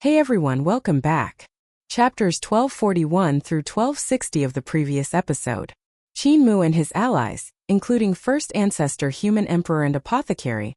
Hey everyone, welcome back. Chapters 1241 through 1260 of the previous episode. Qin Mu and his allies, including First Ancestor Human Emperor and Apothecary,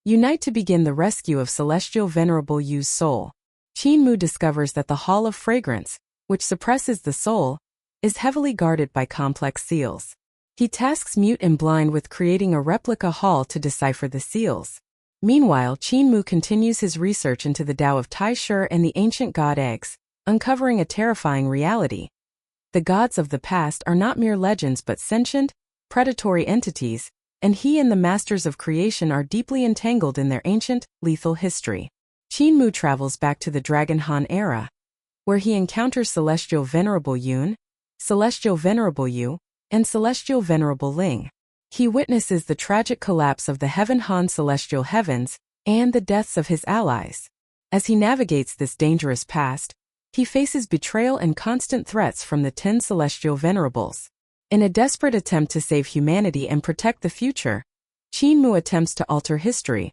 unite to begin the rescue of Celestial Venerable Yu's soul. Qin Mu discovers that the Hall of Fragrance, which suppresses the soul, is heavily guarded by complex seals. He tasks Mute and Blind with creating a replica hall to decipher the seals. Meanwhile, Qin Mu continues his research into the Tao of Tai Shi and the ancient god eggs, uncovering a terrifying reality. The gods of the past are not mere legends but sentient, predatory entities, and he and the masters of creation are deeply entangled in their ancient, lethal history. Qin Mu travels back to the Dragon Han era, where he encounters Celestial Venerable Yun, Celestial Venerable Yu, and Celestial Venerable Ling. He witnesses the tragic collapse of the Heaven Han celestial heavens and the deaths of his allies. As he navigates this dangerous past, he faces betrayal and constant threats from the 10 celestial venerables. In a desperate attempt to save humanity and protect the future, Qin Mu attempts to alter history,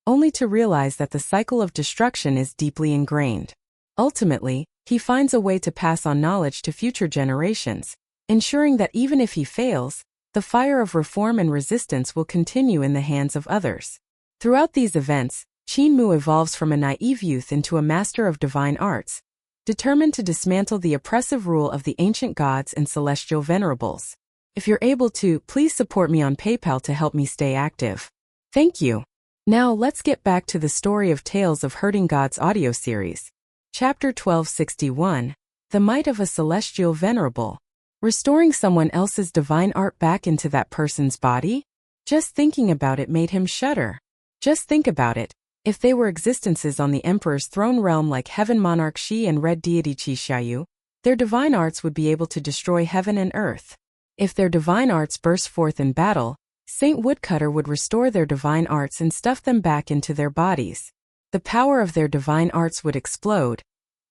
only to realize that the cycle of destruction is deeply ingrained. Ultimately, he finds a way to pass on knowledge to future generations, ensuring that even if he fails, the fire of reform and resistance will continue in the hands of others. Throughout these events, Qin Mu evolves from a naive youth into a master of divine arts, determined to dismantle the oppressive rule of the ancient gods and celestial venerables. If you're able to, please support me on PayPal to help me stay active. Thank you. Now let's get back to the story of Tales of Hurting Gods audio series. Chapter 1261, The Might of a Celestial Venerable. Restoring someone else's divine art back into that person's body? Just thinking about it made him shudder. Just think about it. If they were existences on the Emperor's throne realm like Heaven Monarch Shi and Red Deity Qi Xiaoyu, their divine arts would be able to destroy heaven and earth. If their divine arts burst forth in battle, Saint Woodcutter would restore their divine arts and stuff them back into their bodies. The power of their divine arts would explode,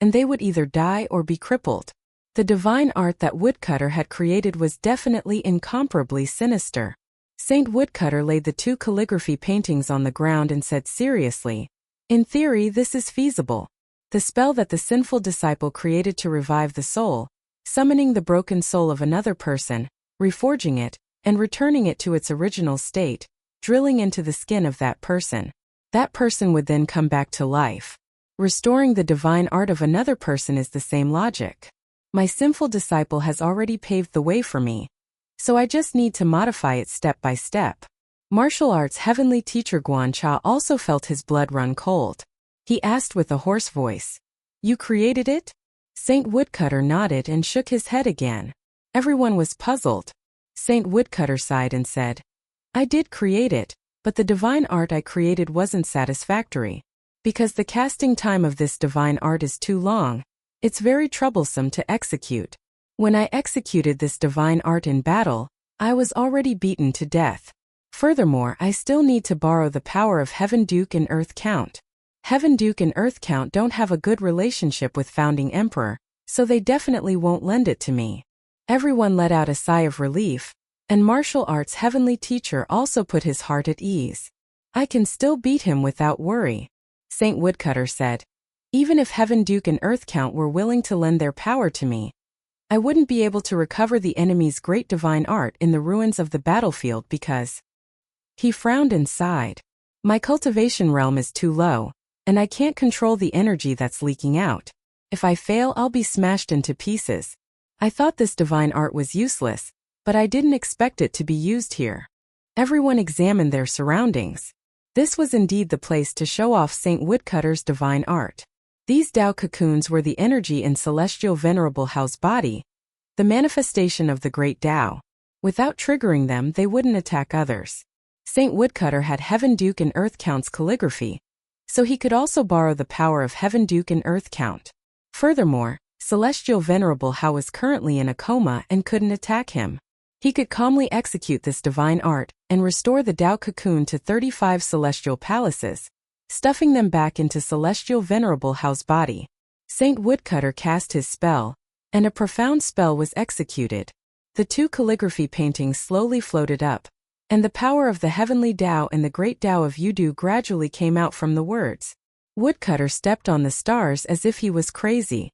and they would either die or be crippled. The divine art that Woodcutter had created was definitely incomparably sinister. Saint Woodcutter laid the 2 calligraphy paintings on the ground and said seriously, "In theory, this is feasible. The spell that the sinful disciple created to revive the soul, summoning the broken soul of another person, reforging it, and returning it to its original state, drilling into the skin of that person. That person would then come back to life. Restoring the divine art of another person is the same logic. My sinful disciple has already paved the way for me, so I just need to modify it step by step." Martial arts heavenly teacher Guan Cha also felt his blood run cold. He asked with a hoarse voice, "You created it?" Saint Woodcutter nodded and shook his head again. Everyone was puzzled. Saint Woodcutter sighed and said, "I did create it, but the divine art I created wasn't satisfactory. Because the casting time of this divine art is too long, it's very troublesome to execute. When I executed this divine art in battle, I was already beaten to death. Furthermore, I still need to borrow the power of Heaven Duke and Earth Count. Heaven Duke and Earth Count don't have a good relationship with Founding Emperor, so they definitely won't lend it to me." Everyone let out a sigh of relief, and martial arts heavenly teacher also put his heart at ease. "I can still beat him without worry," Saint Woodcutter said. "Even if Heaven Duke and Earth Count were willing to lend their power to me, I wouldn't be able to recover the enemy's great divine art in the ruins of the battlefield because..." He frowned and sighed. "My cultivation realm is too low, and I can't control the energy that's leaking out. If I fail, I'll be smashed into pieces. I thought this divine art was useless, but I didn't expect it to be used here." Everyone examined their surroundings. This was indeed the place to show off Saint Woodcutter's divine art. These Tao cocoons were the energy in Celestial Venerable Hao's body, the manifestation of the great Tao. Without triggering them, they wouldn't attack others. Saint Woodcutter had Heaven Duke and Earth Count's calligraphy, so he could also borrow the power of Heaven Duke and Earth Count. Furthermore, Celestial Venerable Hao was currently in a coma and couldn't attack him. He could calmly execute this divine art and restore the Tao cocoon to 35 celestial palaces, stuffing them back into Celestial Venerable Hao's body. Saint Woodcutter cast his spell, and a profound spell was executed. The 2 calligraphy paintings slowly floated up, and the power of the heavenly Tao and the great Tao of Yudu gradually came out from the words. Woodcutter stepped on the stars as if he was crazy.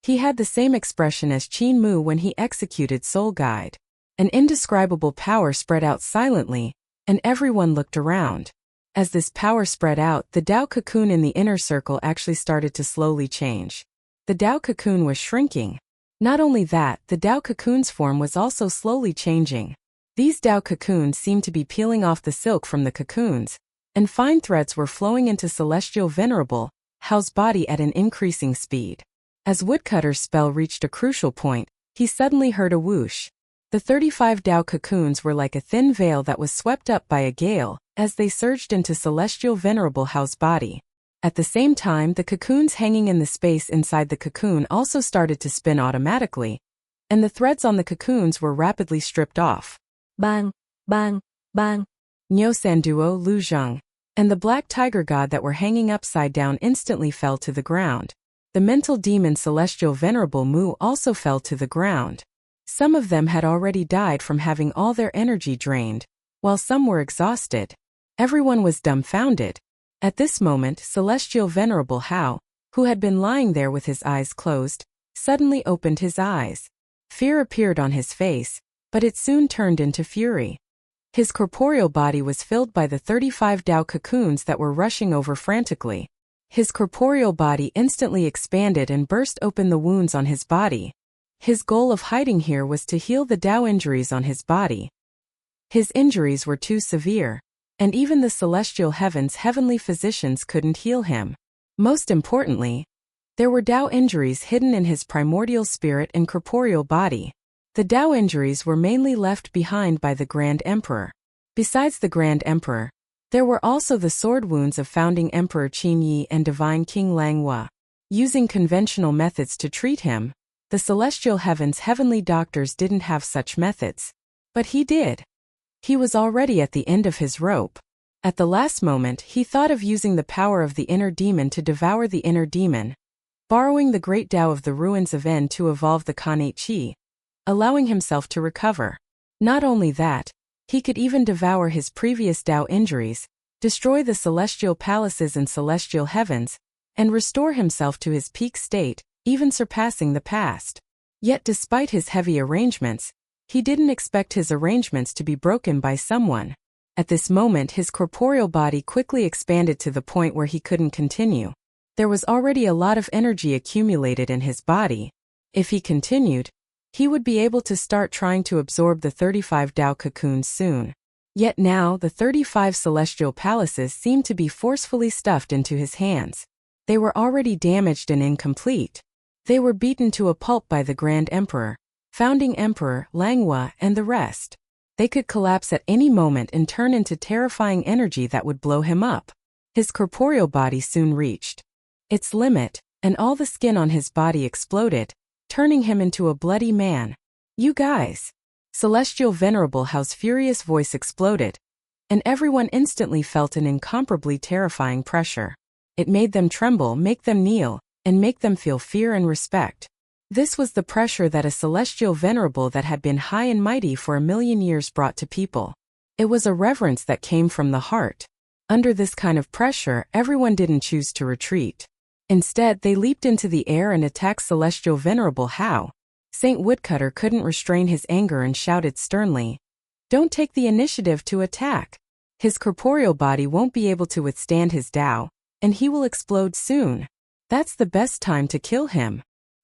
He had the same expression as Qin Mu when he executed Soul Guide. An indescribable power spread out silently, and everyone looked around. As this power spread out, the Dao cocoon in the inner circle actually started to slowly change. The Dao cocoon was shrinking. Not only that, the Dao cocoon's form was also slowly changing. These Dao cocoons seemed to be peeling off the silk from the cocoons, and fine threads were flowing into Celestial Venerable Hao's body at an increasing speed. As Woodcutter's spell reached a crucial point, he suddenly heard a whoosh. The 35 Dao cocoons were like a thin veil that was swept up by a gale, as they surged into Celestial Venerable Hao's body. At the same time, the cocoons hanging in the space inside the cocoon also started to spin automatically, and the threads on the cocoons were rapidly stripped off. Bang, bang, bang. Niu Sanduo Lu Zheng and the black tiger god that were hanging upside down instantly fell to the ground. The mental demon Celestial Venerable Mu also fell to the ground. Some of them had already died from having all their energy drained, while some were exhausted. Everyone was dumbfounded. At this moment, Celestial Venerable Hao, who had been lying there with his eyes closed, suddenly opened his eyes. Fear appeared on his face, but it soon turned into fury. His corporeal body was filled by the 35 Dao cocoons that were rushing over frantically. His corporeal body instantly expanded and burst open the wounds on his body. His goal of hiding here was to heal the Dao injuries on his body. His injuries were too severe, and even the celestial heaven's heavenly physicians couldn't heal him. Most importantly, there were Dao injuries hidden in his primordial spirit and corporeal body. The Dao injuries were mainly left behind by the Grand Emperor. Besides the Grand Emperor, there were also the sword wounds of founding Emperor Qin Yi and Divine King Lang Hua. Using conventional methods to treat him, the celestial heaven's heavenly doctors didn't have such methods. But he did. He was already at the end of his rope. At the last moment, he thought of using the power of the inner demon to devour the inner demon, borrowing the great Dao of the ruins of En to evolve the Kanate Qi, allowing himself to recover. Not only that, he could even devour his previous Dao injuries, destroy the celestial palaces and celestial heavens, and restore himself to his peak state, even surpassing the past. Yet despite his heavy arrangements, he didn't expect his arrangements to be broken by someone. At this moment, his corporeal body quickly expanded to the point where he couldn't continue. There was already a lot of energy accumulated in his body. If he continued, he would be able to start trying to absorb the 35 Dao cocoons soon. Yet now, the 35 celestial palaces seemed to be forcefully stuffed into his hands. They were already damaged and incomplete. They were beaten to a pulp by the Grand Emperor, founding Emperor Lang Hua, and the rest. They could collapse at any moment and turn into terrifying energy that would blow him up. His corporeal body soon reached its limit, and all the skin on his body exploded, turning him into a bloody man. "You guys!" Celestial Venerable Hao's furious voice exploded, and everyone instantly felt an incomparably terrifying pressure. It made them tremble, make them kneel, and make them feel fear and respect. This was the pressure that a celestial venerable that had been high and mighty for 1,000,000 years brought to people. It was a reverence that came from the heart. Under this kind of pressure, everyone didn't choose to retreat. Instead, they leaped into the air and attacked Celestial Venerable Hao. Saint Woodcutter couldn't restrain his anger and shouted sternly, "Don't take the initiative to attack. His corporeal body won't be able to withstand his Dao, and he will explode soon. That's the best time to kill him."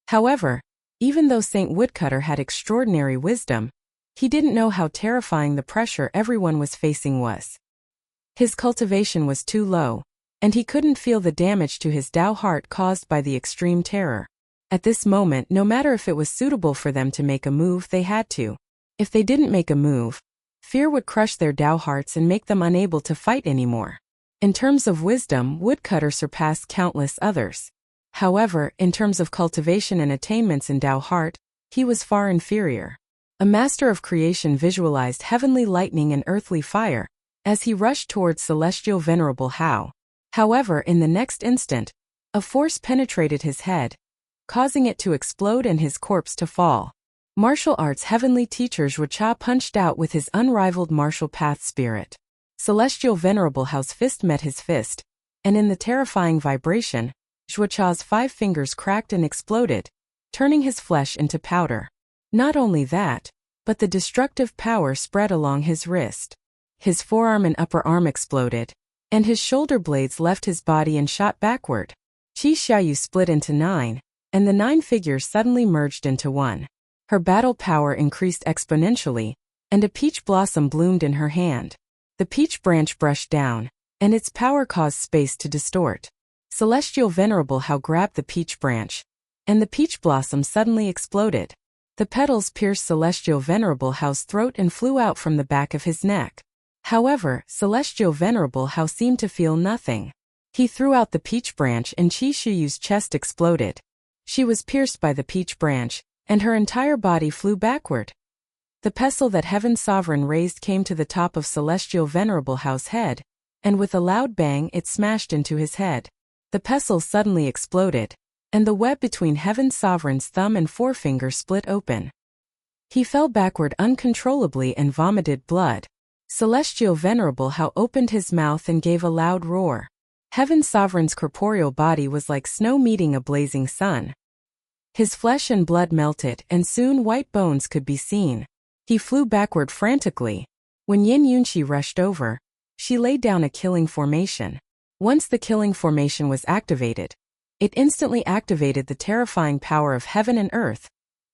However, even though Saint Woodcutter had extraordinary wisdom, he didn't know how terrifying the pressure everyone was facing was. His cultivation was too low, and he couldn't feel the damage to his Dao heart caused by the extreme terror. At this moment, no matter if it was suitable for them to make a move, they had to. If they didn't make a move, fear would crush their Dao hearts and make them unable to fight anymore. In terms of wisdom, Woodcutter surpassed countless others. However, in terms of cultivation and attainments in Dao heart, he was far inferior. A master of creation visualized heavenly lightning and earthly fire as he rushed towards Celestial Venerable Hao. However, in the next instant, a force penetrated his head, causing it to explode and his corpse to fall. Martial arts heavenly teacher Zhuocha punched out with his unrivaled martial path spirit. Celestial Venerable Hao's fist met his fist, and in the terrifying vibration, Zhuocha's 5 fingers cracked and exploded, turning his flesh into powder. Not only that, but the destructive power spread along his wrist. His forearm and upper arm exploded, and his shoulder blades left his body and shot backward. Qi Xiaoyu split into 9, and the 9 figures suddenly merged into one. Her battle power increased exponentially, and a peach blossom bloomed in her hand. The peach branch brushed down, and its power caused space to distort. Celestial Venerable Hao grabbed the peach branch, and the peach blossom suddenly exploded. The petals pierced Celestial Venerable Hao's throat and flew out from the back of his neck. However, Celestial Venerable Hao seemed to feel nothing. He threw out the peach branch and Qi Shiyu's chest exploded. She was pierced by the peach branch, and her entire body flew backward. The pestle that Heaven Sovereign raised came to the top of Celestial Venerable Hao's head, and with a loud bang it smashed into his head. The pestle suddenly exploded, and the web between Heaven Sovereign's thumb and forefinger split open. He fell backward uncontrollably and vomited blood. Celestial Venerable Hao opened his mouth and gave a loud roar. Heaven Sovereign's corporeal body was like snow meeting a blazing sun. His flesh and blood melted, and soon white bones could be seen. He flew backward frantically. When Yin Yunqi rushed over, she laid down a killing formation. Once the killing formation was activated, it instantly activated the terrifying power of heaven and earth,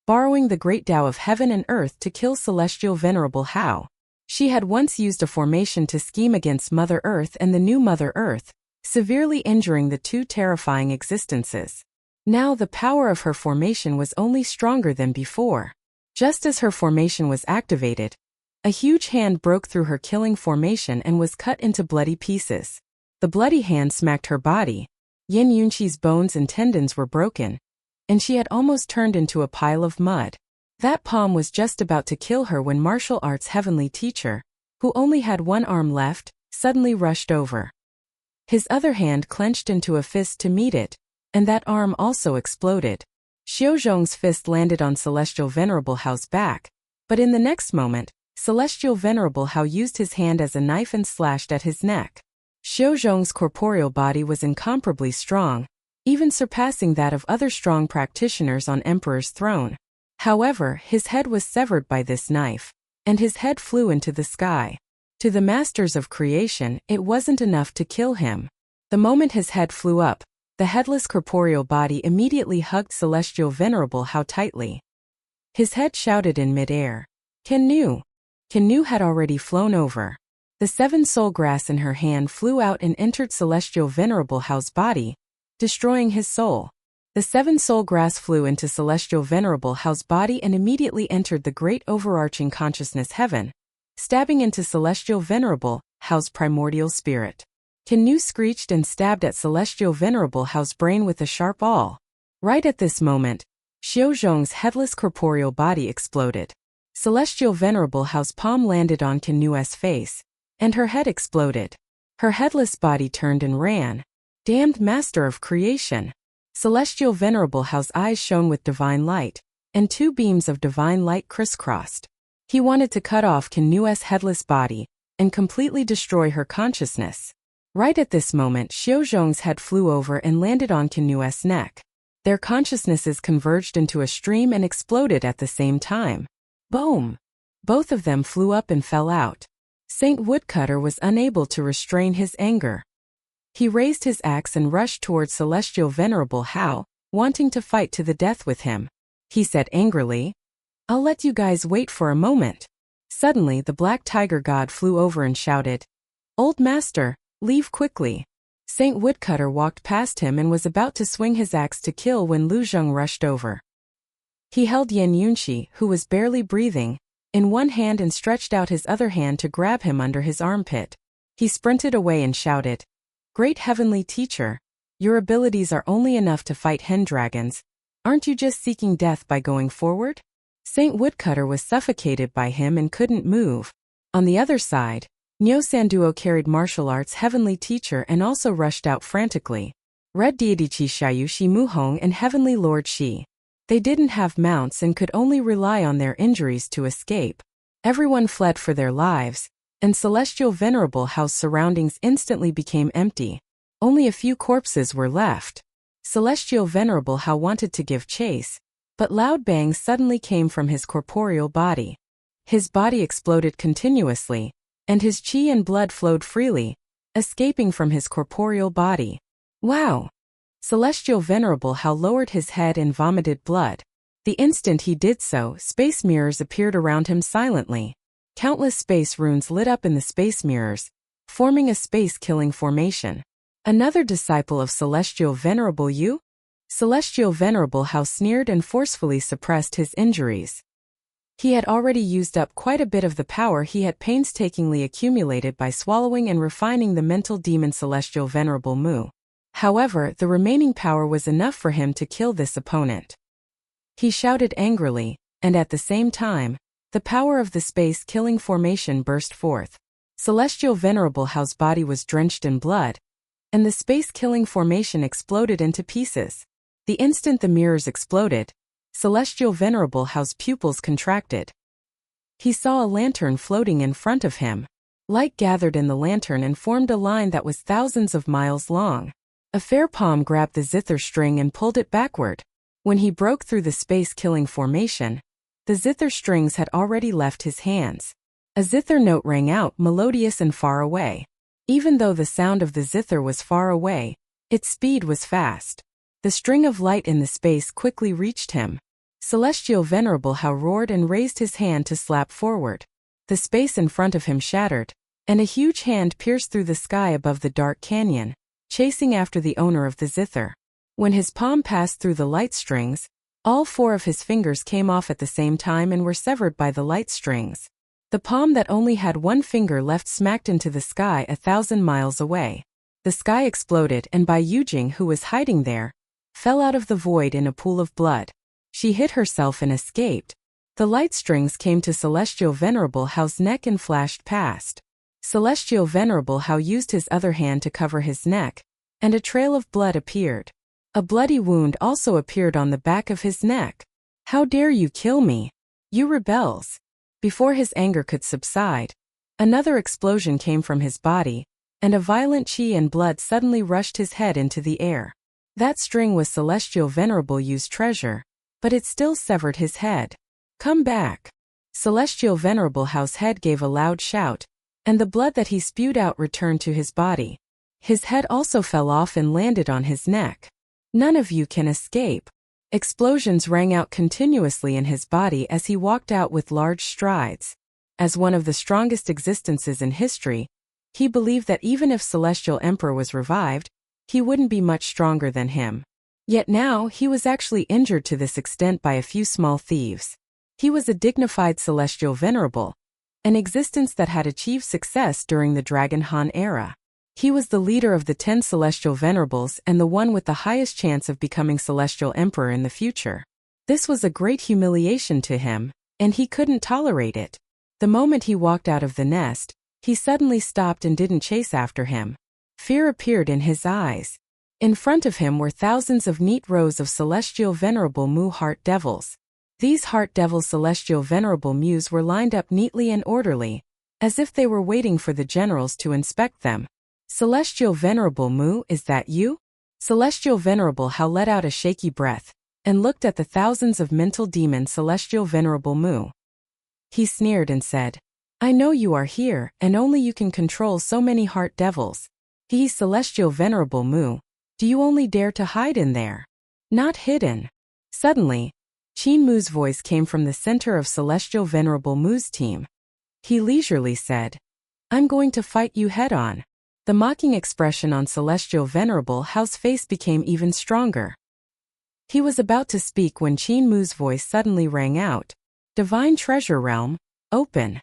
borrowing the great Tao of heaven and earth to kill Celestial Venerable Hao. She had once used a formation to scheme against Mother Earth and the new Mother Earth, severely injuring the two terrifying existences. Now the power of her formation was only stronger than before. Just as her formation was activated, a huge hand broke through her killing formation and was cut into bloody pieces. The bloody hand smacked her body. Yin Yunqi's bones and tendons were broken, and she had almost turned into a pile of mud. That palm was just about to kill her when martial arts heavenly teacher, who only had one arm left, suddenly rushed over. His other hand clenched into a fist to meet it, and that arm also exploded. Xiaozhong's fist landed on Celestial Venerable Hao's back, but in the next moment, Celestial Venerable Hao used his hand as a knife and slashed at his neck. Xiaozhong's corporeal body was incomparably strong, even surpassing that of other strong practitioners on Emperor's throne. However, his head was severed by this knife, and his head flew into the sky. To the masters of creation, it wasn't enough to kill him. The moment his head flew up, the headless corporeal body immediately hugged Celestial Venerable Hao tightly. His head shouted in mid-air. Can-nu! Can-nu had already flown over. The 7 soul grass in her hand flew out and entered Celestial Venerable Hao's body, destroying his soul. The 7 soul grass flew into Celestial Venerable Hao's body and immediately entered the great overarching consciousness heaven, stabbing into Celestial Venerable Hao's primordial spirit. Can-nu screeched and stabbed at Celestial Venerable Hao's brain with a sharp awl. Right at this moment, Xiaozhong's headless corporeal body exploded. Celestial Venerable Hao's palm landed on Can-nu's face, and her head exploded. Her headless body turned and ran. Damned master of creation! Celestial Venerable Hao's eyes shone with divine light, and 2 beams of divine light crisscrossed. He wanted to cut off Can-nu's headless body and completely destroy her consciousness. Right at this moment, Xiaozhong's head flew over and landed on Can-nu's neck. Their consciousnesses converged into a stream and exploded at the same time. Boom! Both of them flew up and fell out. Saint Woodcutter was unable to restrain his anger. He raised his axe and rushed towards Celestial Venerable Hao, wanting to fight to the death with him. He said angrily, "I'll let you guys wait for a moment." Suddenly the Black Tiger God flew over and shouted, "Old Master, leave quickly." Saint Woodcutter walked past him and was about to swing his axe to kill when Lu Zheng rushed over. He held Yin Yunqi, who was barely breathing, in one hand and stretched out his other hand to grab him under his armpit. He sprinted away and shouted, "Great heavenly teacher, your abilities are only enough to fight hen dragons. Aren't you just seeking death by going forward?" Saint Woodcutter was suffocated by him and couldn't move. On the other side, Nyo Sanduo carried martial arts heavenly teacher and also rushed out frantically. Red Deity Qi Xiaoyu Shi Muhong and Heavenly Lord Shi. They didn't have mounts and could only rely on their injuries to escape. Everyone fled for their lives, and Celestial Venerable Hao's surroundings instantly became empty. Only a few corpses were left. Celestial Venerable Hao wanted to give chase, but loud bangs suddenly came from his corporeal body. His body exploded continuously, and his qi and blood flowed freely, escaping from his corporeal body. Wow! Celestial Venerable Hao lowered his head and vomited blood. The instant he did so, space mirrors appeared around him silently. Countless space runes lit up in the space mirrors, forming a space-killing formation. Another disciple of Celestial Venerable Yu? Celestial Venerable Hao sneered and forcefully suppressed his injuries. He had already used up quite a bit of the power he had painstakingly accumulated by swallowing and refining the mental demon Celestial Venerable Mu. However, the remaining power was enough for him to kill this opponent. He shouted angrily, and at the same time, the power of the space-killing formation burst forth. Celestial Venerable Hao's body was drenched in blood, and the space-killing formation exploded into pieces. The instant the mirrors exploded, Celestial Venerable Hao's pupils contracted. He saw a lantern floating in front of him. Light gathered in the lantern and formed a line that was thousands of miles long. A fair palm grabbed the zither string and pulled it backward. When he broke through the space-killing formation, the zither strings had already left his hands. A zither note rang out, melodious and far away. Even though the sound of the zither was far away, its speed was fast. The string of light in the space quickly reached him. Celestial Venerable Hao roared and raised his hand to slap forward. The space in front of him shattered, and a huge hand pierced through the sky above the dark canyon, chasing after the owner of the zither. When his palm passed through the light strings, all 4 of his fingers came off at the same time and were severed by the light strings. The palm that only had 1 finger left smacked into the sky 1,000 miles away. The sky exploded and Bai Yujing, who was hiding there, fell out of the void in a pool of blood. She hit herself and escaped. The light strings came to Celestial Venerable Hao's neck and flashed past. Celestial Venerable Hao used his other hand to cover his neck, and a trail of blood appeared. A bloody wound also appeared on the back of his neck. "How dare you kill me? You rebels!" Before his anger could subside, another explosion came from his body, and a violent qi and blood suddenly rushed his head into the air. That string was Celestial Venerable Yu's treasure, but it still severed his head. "Come back!" Celestial Venerable Hao's head gave a loud shout, and the blood that he spewed out returned to his body. His head also fell off and landed on his neck. "None of you can escape." Explosions rang out continuously in his body as he walked out with large strides. As one of the strongest existences in history, he believed that even if Celestial Emperor was revived, he wouldn't be much stronger than him. Yet now he was actually injured to this extent by a few small thieves. He was a dignified Celestial Venerable, an existence that had achieved success during the Dragon Han era. He was the leader of the 10 Celestial Venerables and the one with the highest chance of becoming Celestial Emperor in the future. This was a great humiliation to him, and he couldn't tolerate it. The moment he walked out of the nest, he suddenly stopped and didn't chase after him. Fear appeared in his eyes. In front of him were thousands of neat rows of Celestial Venerable Mu Heart Devils. These Heart Devil Celestial Venerable Mus were lined up neatly and orderly, as if they were waiting for the generals to inspect them. "Celestial Venerable Mu, is that you?" Celestial Venerable Hao let out a shaky breath, and looked at the thousands of mental demon Celestial Venerable Mu. He sneered and said, "I know you are here, and only you can control so many Heart Devils. He, Celestial Venerable Mu, do you only dare to hide in there?" "Not hidden." Suddenly, Qin Mu's voice came from the center of Celestial Venerable Mu's team. He leisurely said, "I'm going to fight you head-on." The mocking expression on Celestial Venerable Hao's face became even stronger. He was about to speak when Qin Mu's voice suddenly rang out, "Divine Treasure Realm, open."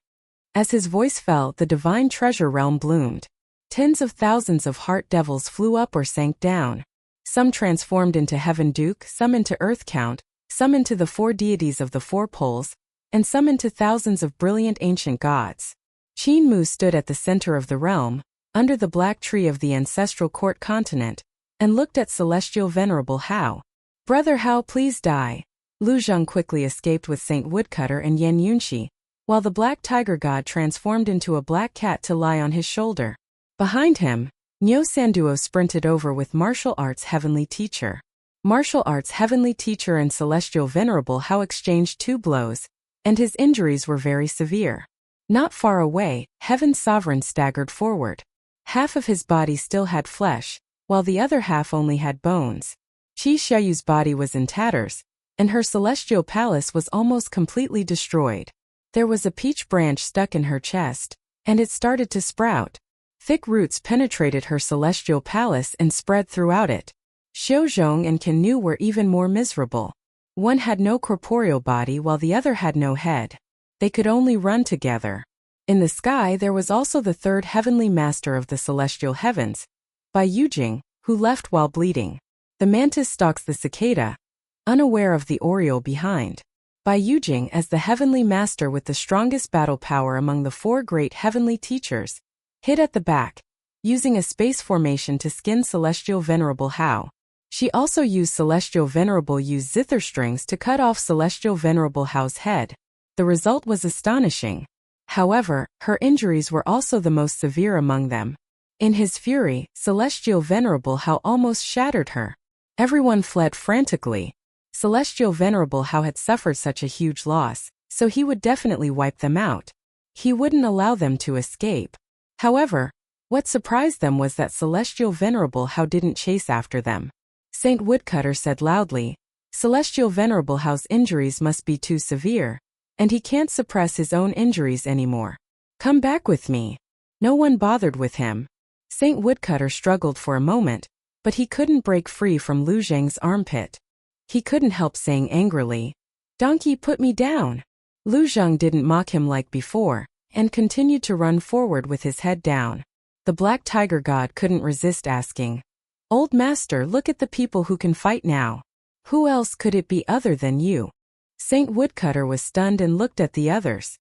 As his voice fell, the Divine Treasure Realm bloomed. Tens of thousands of Heart Devils flew up or sank down. Some transformed into Heaven Duke, some into Earth Count, some into the 4 deities of the 4 poles, and some into thousands of brilliant ancient gods. Qin Mu stood at the center of the realm, under the black tree of the ancestral court continent, and looked at Celestial Venerable Hao. "Brother Hao, please die." Lu Zheng quickly escaped with Saint Woodcutter and Yan Yunxi, while the black tiger god transformed into a black cat to lie on his shoulder. Behind him, Nyo Sanduo sprinted over with Martial Arts Heavenly Teacher. Martial Arts Heavenly Teacher and Celestial Venerable Hao exchanged 2 blows, and his injuries were very severe. Not far away, Heaven's Sovereign staggered forward. Half of his body still had flesh, while the other half only had bones. Qi Xiaoyu's body was in tatters, and her celestial palace was almost completely destroyed. There was a peach branch stuck in her chest, and it started to sprout. Thick roots penetrated her celestial palace and spread throughout it. Xiaozhong and Can Nu were even more miserable. One had no corporeal body while the other had no head. They could only run together. In the sky there was also the 3rd heavenly master of the celestial heavens, Bai Yujing, who left while bleeding. The mantis stalks the cicada, unaware of the oriole behind. Bai Yujing, as the heavenly master with the strongest battle power among the 4 great heavenly teachers, hid at the back, using a space formation to skin Celestial Venerable Hao. She also used Celestial Venerable Yu's zither strings to cut off Celestial Venerable Hao's head. The result was astonishing. However, her injuries were also the most severe among them. In his fury, Celestial Venerable Hao almost shattered her. Everyone fled frantically. Celestial Venerable Hao had suffered such a huge loss, so he would definitely wipe them out. He wouldn't allow them to escape. However, what surprised them was that Celestial Venerable Hao didn't chase after them. Saint Woodcutter said loudly, "Celestial Venerable Hao's injuries must be too severe, and he can't suppress his own injuries anymore. Come back with me." No one bothered with him. Saint Woodcutter struggled for a moment, but he couldn't break free from Lu Zhang's armpit. He couldn't help saying angrily, "Donkey, put me down." Lu Zhang didn't mock him like before, and continued to run forward with his head down. The Black Tiger God couldn't resist asking, "Old Master, look at the people who can fight now. Who else could it be other than you?" Saint Woodcutter was stunned and looked at the others.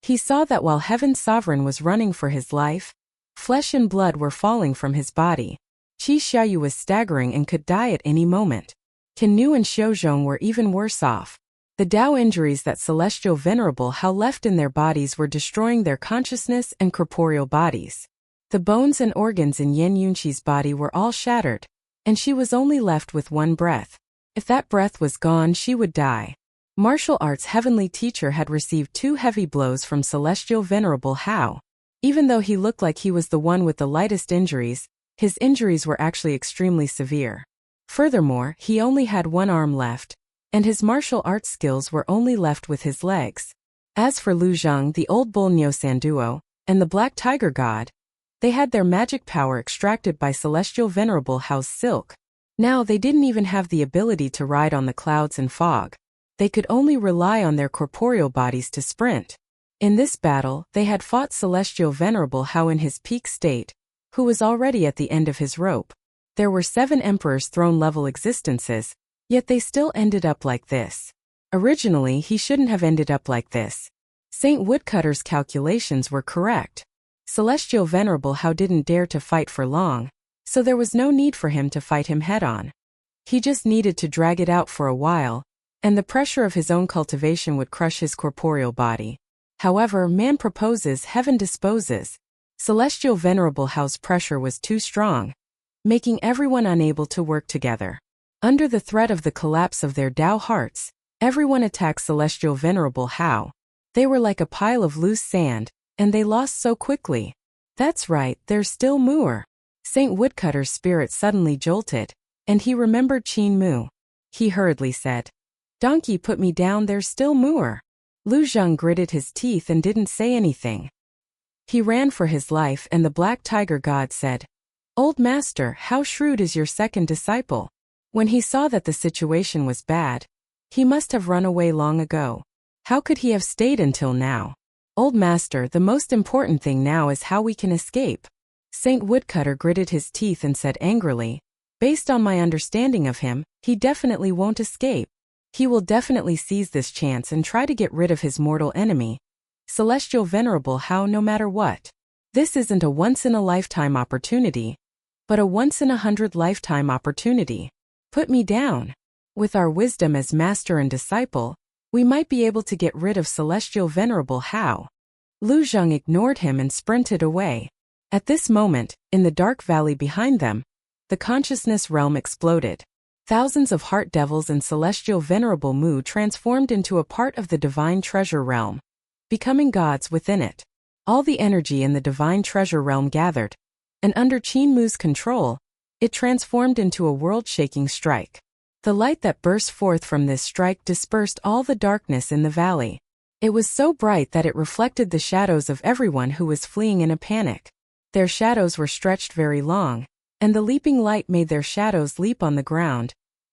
He saw that while Heaven's Sovereign was running for his life, flesh and blood were falling from his body. Qi Xiaoyu was staggering and could die at any moment. Can Nu and Xiaozhong were even worse off. The Dao injuries that Celestial Venerable Hao left in their bodies were destroying their consciousness and corporeal bodies. The bones and organs in Yan Yunqi's body were all shattered, and she was only left with one breath. If that breath was gone, she would die. Martial Arts Heavenly Teacher had received 2 heavy blows from Celestial Venerable Hao. Even though he looked like he was the one with the lightest injuries, his injuries were actually extremely severe. Furthermore, he only had one arm left, and his martial arts skills were only left with his legs. As for Lu Zhang, the old bull Nyo Sanduo, and the Black Tiger God, they had their magic power extracted by Celestial Venerable Hao's silk. Now they didn't even have the ability to ride on the clouds and fog. They could only rely on their corporeal bodies to sprint. In this battle, they had fought Celestial Venerable Hao in his peak state, who was already at the end of his rope. There were 7 Emperor's throne-level existences, yet they still ended up like this. Originally, he shouldn't have ended up like this. Saint Woodcutter's calculations were correct. Celestial Venerable Hao didn't dare to fight for long, so there was no need for him to fight him head-on. He just needed to drag it out for a while, and the pressure of his own cultivation would crush his corporeal body. However, man proposes, heaven disposes. Celestial Venerable Hao's pressure was too strong, making everyone unable to work together. Under the threat of the collapse of their Dao hearts, everyone attacked Celestial Venerable Hao. They were like a pile of loose sand, and they lost so quickly. That's right, there's still more. Saint Woodcutter's spirit suddenly jolted, and he remembered Qin Mu. He hurriedly said, "Donkey, put me down, there's still more." Lu Zhang gritted his teeth and didn't say anything. He ran for his life, and the Black Tiger God said, "Old Master, how shrewd is your second disciple?" When he saw that the situation was bad, he must have run away long ago. How could he have stayed until now? "Old Master, the most important thing now is how we can escape." Saint Woodcutter gritted his teeth and said angrily, "Based on my understanding of him, he definitely won't escape. He will definitely seize this chance and try to get rid of his mortal enemy, Celestial Venerable Hao, no matter what. This isn't a once-in-a-lifetime opportunity, but a once-in-a-hundred-lifetime opportunity. Put me down. With our wisdom as master and disciple, we might be able to get rid of Celestial Venerable Hao." Lu Zhang ignored him and sprinted away. At this moment, in the dark valley behind them, the consciousness realm exploded. Thousands of heart devils and celestial venerable Mu transformed into a part of the divine treasure realm, becoming gods within it. All the energy in the divine treasure realm gathered, and under Qin Mu's control, it transformed into a world-shaking strike. The light that burst forth from this strike dispersed all the darkness in the valley. It was so bright that it reflected the shadows of everyone who was fleeing in a panic. Their shadows were stretched very long, and the leaping light made their shadows leap on the ground,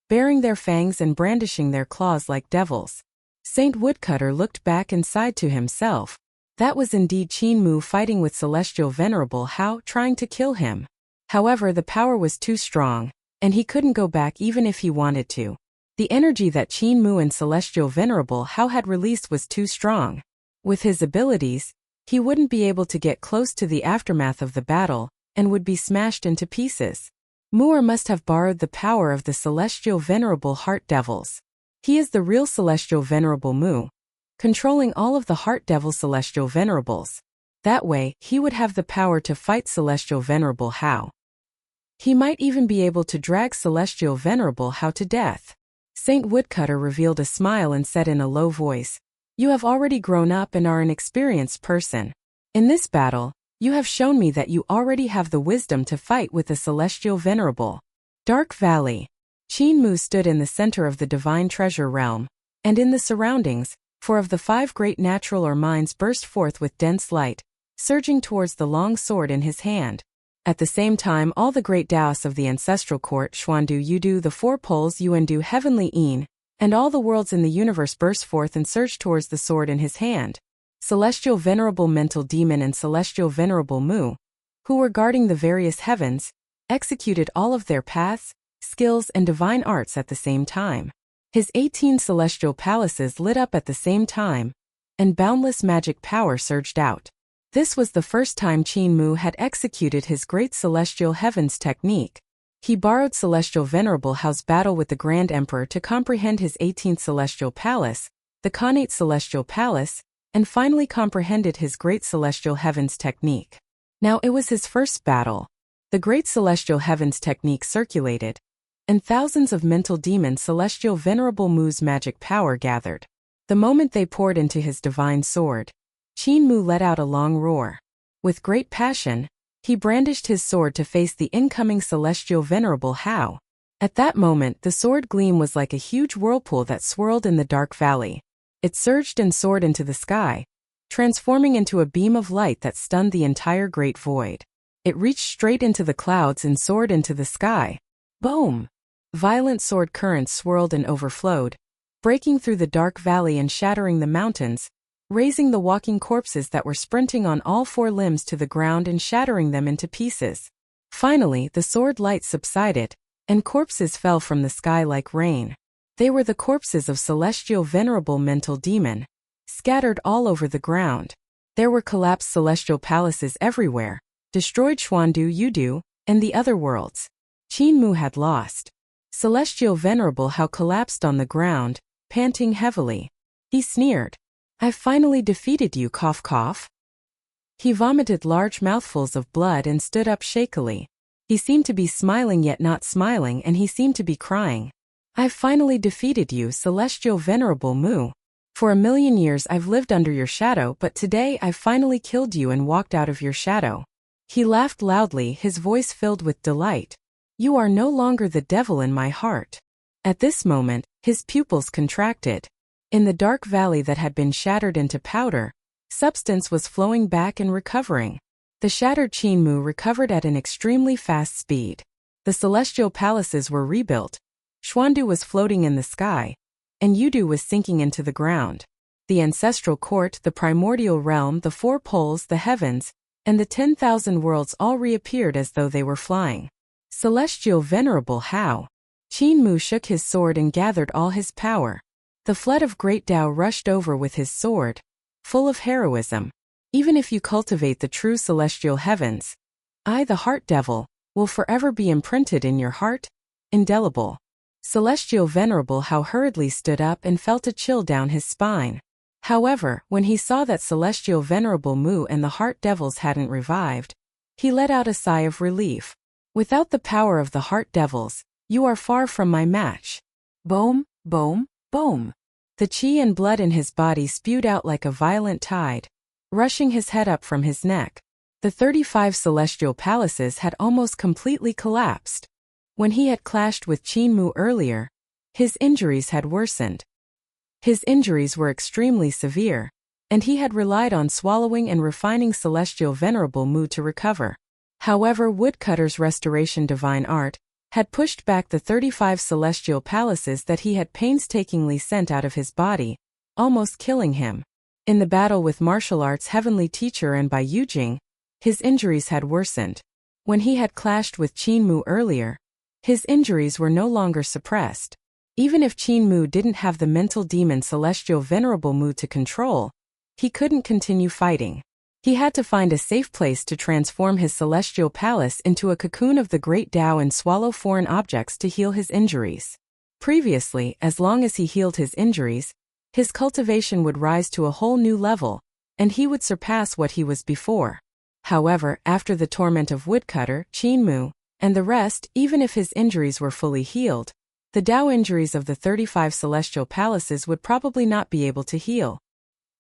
baring their fangs and brandishing their claws like devils. Saint Woodcutter looked back and sighed to himself. That was indeed Qin Mu fighting with Celestial Venerable Hao, trying to kill him. However, the power was too strong, and he couldn't go back even if he wanted to. The energy that Qin Mu and Celestial Venerable Hao had released was too strong. With his abilities, he wouldn't be able to get close to the aftermath of the battle, and would be smashed into pieces. Mu'er must have borrowed the power of the Celestial Venerable Heart Devils. He is the real Celestial Venerable Mu, controlling all of the Heart Devil Celestial Venerables. That way, he would have the power to fight Celestial Venerable Hao. He might even be able to drag Celestial Venerable Hao to death. Saint Woodcutter revealed a smile and said in a low voice, "You have already grown up and are an experienced person. In this battle, you have shown me that you already have the wisdom to fight with the Celestial Venerable." Dark Valley. Qin Mu stood in the center of the divine treasure realm, and in the surroundings, 4 of the 5 great natural or minds burst forth with dense light, surging towards the long sword in his hand. At the same time, all the great Taoists of the ancestral court, Xuandu Yudu, the 4 poles Yuandu Heavenly Yin, and all the worlds in the universe burst forth and surged towards the sword in his hand. Celestial Venerable Mental Demon and Celestial Venerable Mu, who were guarding the various heavens, executed all of their paths, skills, and divine arts at the same time. His 18 celestial palaces lit up at the same time, and boundless magic power surged out. This was the first time Qin Mu had executed his great celestial heavens technique. He borrowed Celestial Venerable Hao's battle with the Grand Emperor to comprehend his 18th celestial palace, the Khanate celestial palace, and finally comprehended his great celestial heavens technique. Now it was his first battle. The great celestial heavens technique circulated, and thousands of mental demon Celestial Venerable Mu's magic power gathered. The moment they poured into his divine sword, Qin Mu let out a long roar. With great passion, he brandished his sword to face the incoming Celestial Venerable Hao. At that moment, the sword gleam was like a huge whirlpool that swirled in the dark valley. It surged and soared into the sky, transforming into a beam of light that stunned the entire great void. It reached straight into the clouds and soared into the sky. Boom! Violent sword currents swirled and overflowed, breaking through the dark valley and shattering the mountains, raising the walking corpses that were sprinting on all 4 limbs to the ground and shattering them into pieces. Finally, the sword light subsided, and corpses fell from the sky like rain. They were the corpses of Celestial Venerable Mental Demon, scattered all over the ground. There were collapsed celestial palaces everywhere, destroyed Xuandu Yudu, and the other worlds. Qin Mu had lost. Celestial Venerable Hao collapsed on the ground, panting heavily. He sneered. "I've finally defeated you, cough cough." He vomited large mouthfuls of blood and stood up shakily. He seemed to be smiling yet not smiling, and he seemed to be crying. "I've finally defeated you, Celestial Venerable Mu. For 1,000,000 years I've lived under your shadow, but today I've finally killed you and walked out of your shadow." He laughed loudly, his voice filled with delight. "You are no longer the devil in my heart." At this moment, his pupils contracted. In the dark valley that had been shattered into powder, substance was flowing back and recovering. The shattered Qin Mu recovered at an extremely fast speed. The celestial palaces were rebuilt. Xuandu was floating in the sky, and Yudu was sinking into the ground. The ancestral court, the primordial realm, the 4 poles, the heavens, and the 10,000 worlds all reappeared as though they were flying. Celestial Venerable Hao. Qin Mu shook his sword and gathered all his power. The flood of great Tao rushed over with his sword, full of heroism. Even if you cultivate the true celestial heavens, I, the Heart Devil, will forever be imprinted in your heart, indelible. Celestial Venerable Hao hurriedly stood up and felt a chill down his spine. However, when he saw that Celestial Venerable Mu and the Heart Devils hadn't revived, He let out a sigh of relief. Without the power of the heart devils, you are far from my match. Boom, boom, boom. The chi and blood in his body spewed out like a violent tide, rushing his head up from his neck. The 35 celestial palaces had almost completely collapsed. When he had clashed with Qin Mu earlier, his injuries had worsened. His injuries were extremely severe, and he had relied on swallowing and refining celestial venerable Mu to recover. However, Woodcutter's restoration divine art had pushed back the 35 celestial palaces that he had painstakingly sent out of his body, almost killing him. In the battle with martial arts heavenly teacher and by Yujing, his injuries had worsened. When he had clashed with Qin Mu earlier, his injuries were no longer suppressed. Even if Qin Mu didn't have the mental demon celestial venerable Mu to control, he couldn't continue fighting. He had to find a safe place to transform his celestial palace into a cocoon of the great Tao and swallow foreign objects to heal his injuries. Previously, as long as he healed his injuries, his cultivation would rise to a whole new level, and he would surpass what he was before. However, after the torment of Woodcutter, Qin Mu, and the rest, even if his injuries were fully healed, the Tao injuries of the 35 celestial palaces would probably not be able to heal.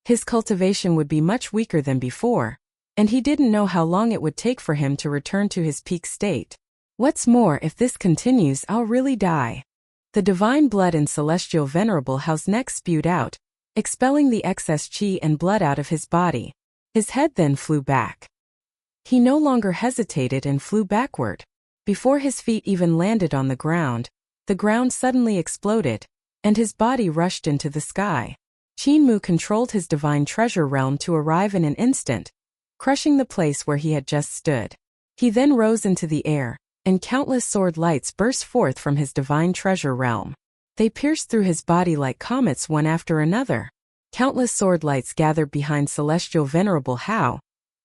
His cultivation would be much weaker than before, and he didn't know how long it would take for him to return to his peak state. What's more, if this continues, I'll really die. The divine blood in celestial venerable Hao's neck spewed out, expelling the excess chi and blood out of his body. His head then flew back. He no longer hesitated and flew backward. Before his feet even landed on the ground suddenly exploded, and his body rushed into the sky. Qin Mu controlled his divine treasure realm to arrive in an instant, crushing the place where he had just stood. He then rose into the air, and countless sword lights burst forth from his divine treasure realm. They pierced through his body like comets one after another. Countless sword lights gathered behind celestial venerable Hao,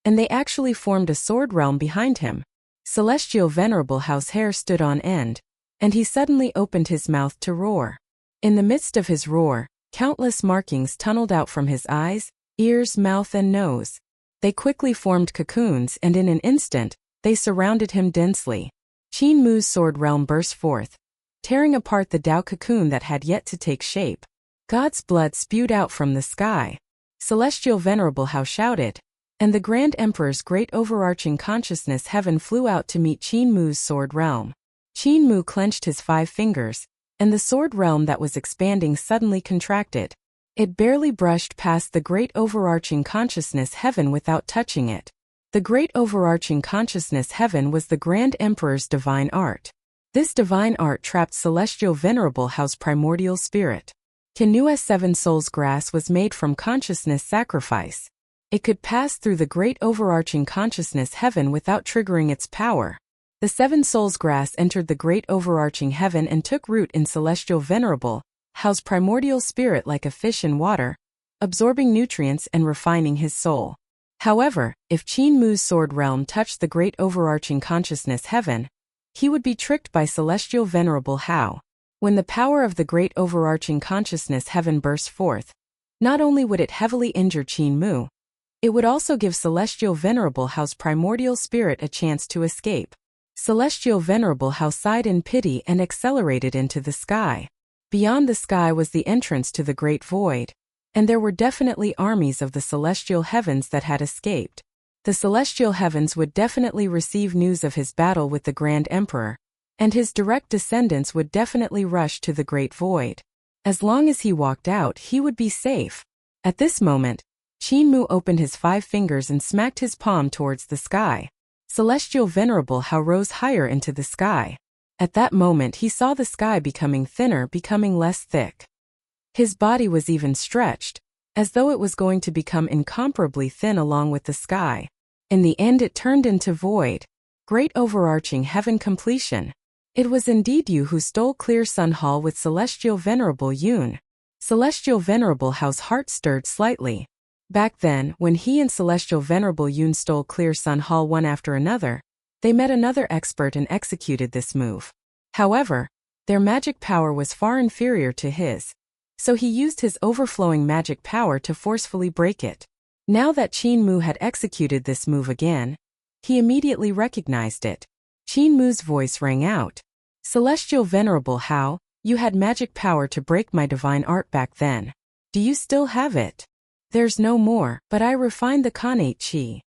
and they actually formed a sword realm behind him. Celestial venerable Hao's hair stood on end, and he suddenly opened his mouth to roar. In the midst of his roar, countless markings tunneled out from his eyes, ears, mouth, and nose. They quickly formed cocoons, and in an instant, they surrounded him densely. Qin Mu's sword realm burst forth, tearing apart the Tao cocoon that had yet to take shape. God's blood spewed out from the sky. Celestial venerable Hao shouted, and the Grand Emperor's great overarching consciousness heaven flew out to meet Qin Mu's sword realm. Qin Mu clenched his 5 fingers, and the sword realm that was expanding suddenly contracted. It barely brushed past the great overarching consciousness heaven without touching it. The great overarching consciousness heaven was the Grand Emperor's divine art. This divine art trapped celestial venerable Hao's primordial spirit. Kinua's 7 souls grass was made from consciousness sacrifice. It could pass through the great overarching consciousness heaven without triggering its power. The 7 souls grass entered the great overarching heaven and took root in celestial venerable Hao's primordial spirit like a fish in water, absorbing nutrients and refining his soul. However, if Qin Mu's sword realm touched the great overarching consciousness heaven, he would be tricked by celestial venerable Hao. When the power of the great overarching consciousness heaven burst forth, not only would it heavily injure Qin Mu, it would also give celestial venerable Hao's primordial spirit a chance to escape. Celestial venerable Hao sighed in pity and accelerated into the sky. Beyond the sky was the entrance to the great void, and there were definitely armies of the celestial heavens that had escaped. The celestial heavens would definitely receive news of his battle with the Grand Emperor, and his direct descendants would definitely rush to the great void. As long as he walked out, he would be safe. At this moment, Qin Mu opened his 5 fingers and smacked his palm towards the sky. Celestial venerable Hao rose higher into the sky. At that moment he saw the sky becoming thinner, becoming less thick. His body was even stretched, as though it was going to become incomparably thin along with the sky. In the end it turned into void. Great overarching heaven completion. It was indeed you who stole Clear Sun Hall with Celestial Venerable Yun. Celestial Venerable Hao's heart stirred slightly. Back then, when he and Celestial Venerable Yun stole Clear Sun Hall one after another, they met another expert and executed this move. However, their magic power was far inferior to his, so he used his overflowing magic power to forcefully break it. Now that Qin Mu had executed this move again, He immediately recognized it. Qin Mu's voice rang out. Celestial Venerable Hao, you had magic power to break my divine art back then. Do you still have it? There's no more, but I refined the Khanate Qi.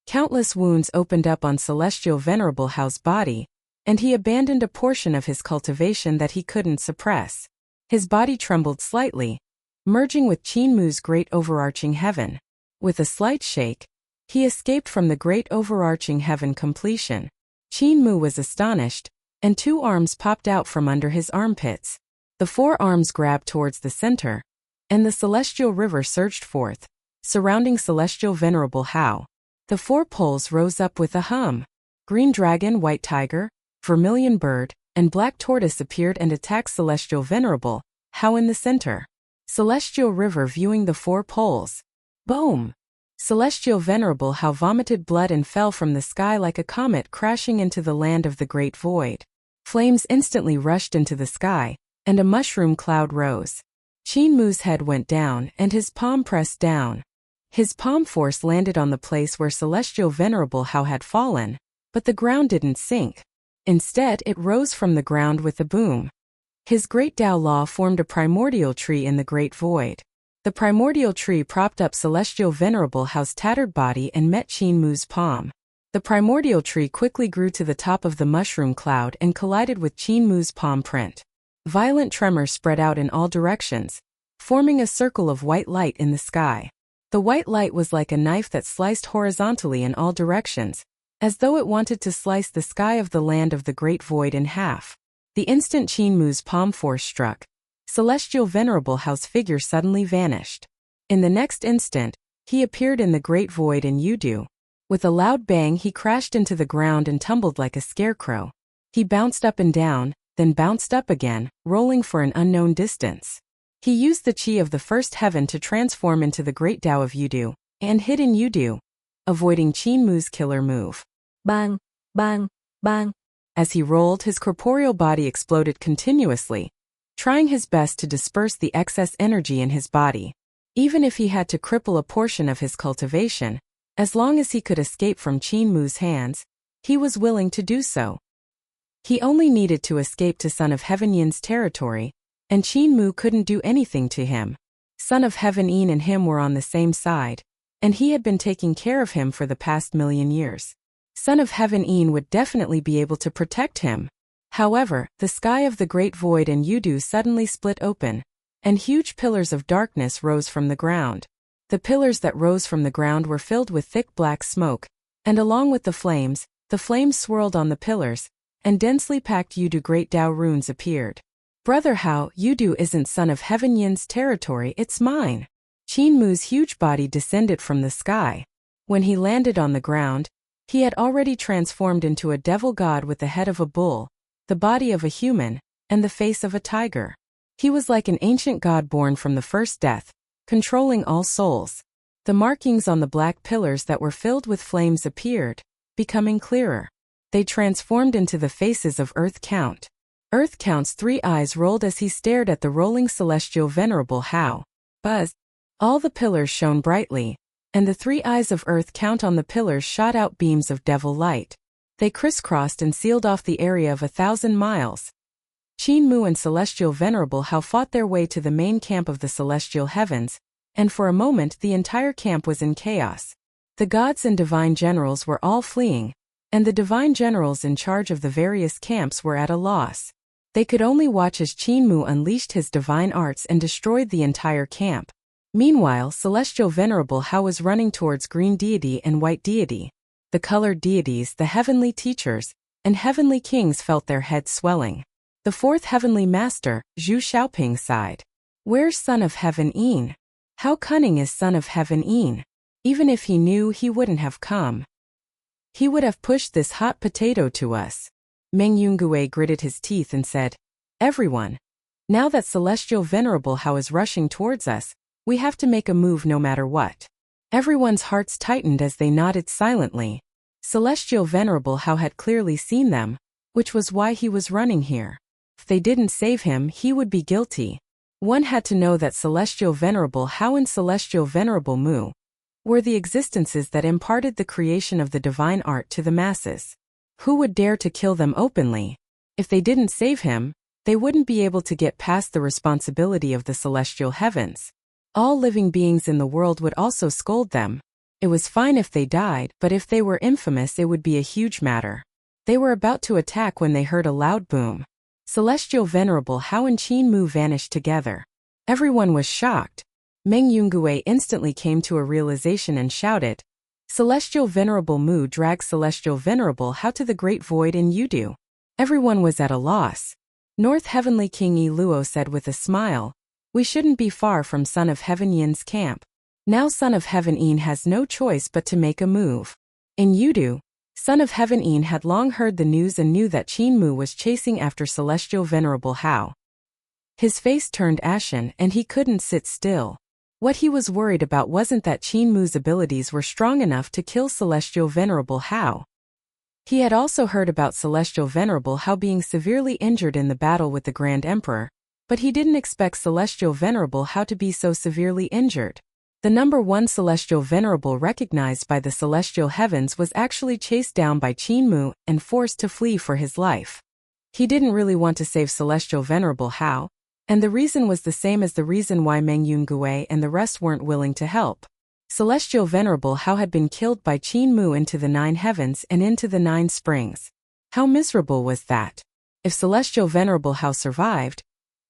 Countless wounds opened up on Celestial Venerable Hao's body, and he abandoned a portion of his cultivation that he couldn't suppress. His body trembled slightly, merging with Qin Mu's great overarching heaven. With a slight shake, he escaped from the great overarching heaven completion. Qin Mu was astonished, and 2 arms popped out from under his armpits. The 4 arms grabbed towards the center, and the celestial river surged forth, surrounding Celestial Venerable Hao. The 4 poles rose up with a hum. Green dragon, white tiger, vermilion bird, and black tortoise appeared and attacked Celestial Venerable Hao in the center. Celestial river viewing the 4 poles. Boom! Celestial Venerable Hao vomited blood and fell from the sky like a comet crashing into the land of the great void. Flames instantly rushed into the sky, and a mushroom cloud rose. Qin Mu's head went down and his palm pressed down. His palm force landed on the place where Celestial Venerable Hao had fallen, but the ground didn't sink. Instead, it rose from the ground with a boom. His great Tao Law formed a primordial tree in the great void. The primordial tree propped up Celestial Venerable Hao's tattered body and met Qin Mu's palm. The primordial tree quickly grew to the top of the mushroom cloud and collided with Qin Mu's palm print. Violent tremors spread out in all directions, forming a circle of white light in the sky. The white light was like a knife that sliced horizontally in all directions, as though it wanted to slice the sky of the land of the great void in half. The instant Qin Mu's palm force struck, Celestial Venerable Hao's figure suddenly vanished. In the next instant, he appeared in the great void in Yudu. With a loud bang, he crashed into the ground and tumbled like a scarecrow. He bounced up and down, then bounced up again, rolling for an unknown distance. He used the qi of the first heaven to transform into the great Tao of Yudu, and hid in Yudu, avoiding Qin Mu's killer move. Bang, bang, bang. As he rolled, his corporeal body exploded continuously, trying his best to disperse the excess energy in his body. Even if he had to cripple a portion of his cultivation, as long as he could escape from Qin Mu's hands, he was willing to do so. He only needed to escape to Son of Heaven Yin's territory, and Qin Mu couldn't do anything to him. Son of Heaven Yin and him were on the same side, and he had been taking care of him for the past 1,000,000 years. Son of Heaven Yin would definitely be able to protect him. However, the sky of the great void in Yudu suddenly split open, and huge pillars of darkness rose from the ground. The pillars that rose from the ground were filled with thick black smoke, and along with the flames swirled on the pillars, and densely packed Yudu great Tao runes appeared. Brother Hao, Yudu isn't Son of Heaven Yin's territory, it's mine. Qin Mu's huge body descended from the sky. When he landed on the ground, he had already transformed into a devil god with the head of a bull, the body of a human, and the face of a tiger. He was like an ancient god born from the first death, controlling all souls. The markings on the black pillars that were filled with flames appeared, becoming clearer. They transformed into the faces of Earth Count. Earth Count's 3 eyes rolled as he stared at the rolling Celestial Venerable Hao. Buzz! All the pillars shone brightly, and the 3 eyes of Earth Count on the pillars shot out beams of devil light. They crisscrossed and sealed off the area of 1,000 miles. Qin Mu and Celestial Venerable Hao fought their way to the main camp of the celestial heavens, and for a moment the entire camp was in chaos. The gods and divine generals were all fleeing, and the divine generals in charge of the various camps were at a loss. They could only watch as Qin Mu unleashed his divine arts and destroyed the entire camp. Meanwhile, Celestial Venerable Hao was running towards Green Deity and White Deity. The colored deities, the heavenly teachers, and heavenly kings felt their heads swelling. The 4th heavenly master, Zhu Xiaoping, sighed. Where's Son of Heaven Yin? How cunning is Son of Heaven Yin? Even if he knew, he wouldn't have come. He would have pushed this hot potato to us. Meng Yungue gritted his teeth and said, Everyone. Now that Celestial Venerable Hao is rushing towards us, we have to make a move no matter what. Everyone's hearts tightened as they nodded silently. Celestial Venerable Hao had clearly seen them, which was why he was running here. If they didn't save him, he would be guilty. One had to know that Celestial Venerable Hao and Celestial Venerable Mu were the existences that imparted the creation of the divine art to the masses. Who would dare to kill them openly? If they didn't save him, they wouldn't be able to get past the responsibility of the celestial heavens. All living beings in the world would also scold them. It was fine if they died, but if they were infamous it would be a huge matter. They were about to attack when they heard a loud boom. Celestial Venerable Hao and Qin Mu vanished together. Everyone was shocked. Meng Yungue instantly came to a realization and shouted, "Celestial Venerable Mu drags Celestial Venerable Hao to the Great Void in Yudu." Everyone was at a loss. North Heavenly King Yi Luo said with a smile, "We shouldn't be far from Son of Heaven Yin's camp. Now Son of Heaven Yin has no choice but to make a move." In Yudu, Son of Heaven Yin had long heard the news and knew that Qin Mu was chasing after Celestial Venerable Hao. His face turned ashen and he couldn't sit still. What he was worried about wasn't that Qin Mu's abilities were strong enough to kill Celestial Venerable Hao. He had also heard about Celestial Venerable Hao being severely injured in the battle with the Grand Emperor, but he didn't expect Celestial Venerable Hao to be so severely injured. The number one Celestial Venerable recognized by the celestial heavens was actually chased down by Qin Mu and forced to flee for his life. He didn't really want to save Celestial Venerable Hao, and the reason was the same as the reason why Meng Yungue and the rest weren't willing to help. Celestial Venerable Hao had been killed by Qin Mu into the 9 heavens and into the 9 springs. How miserable was that? If Celestial Venerable Hao survived,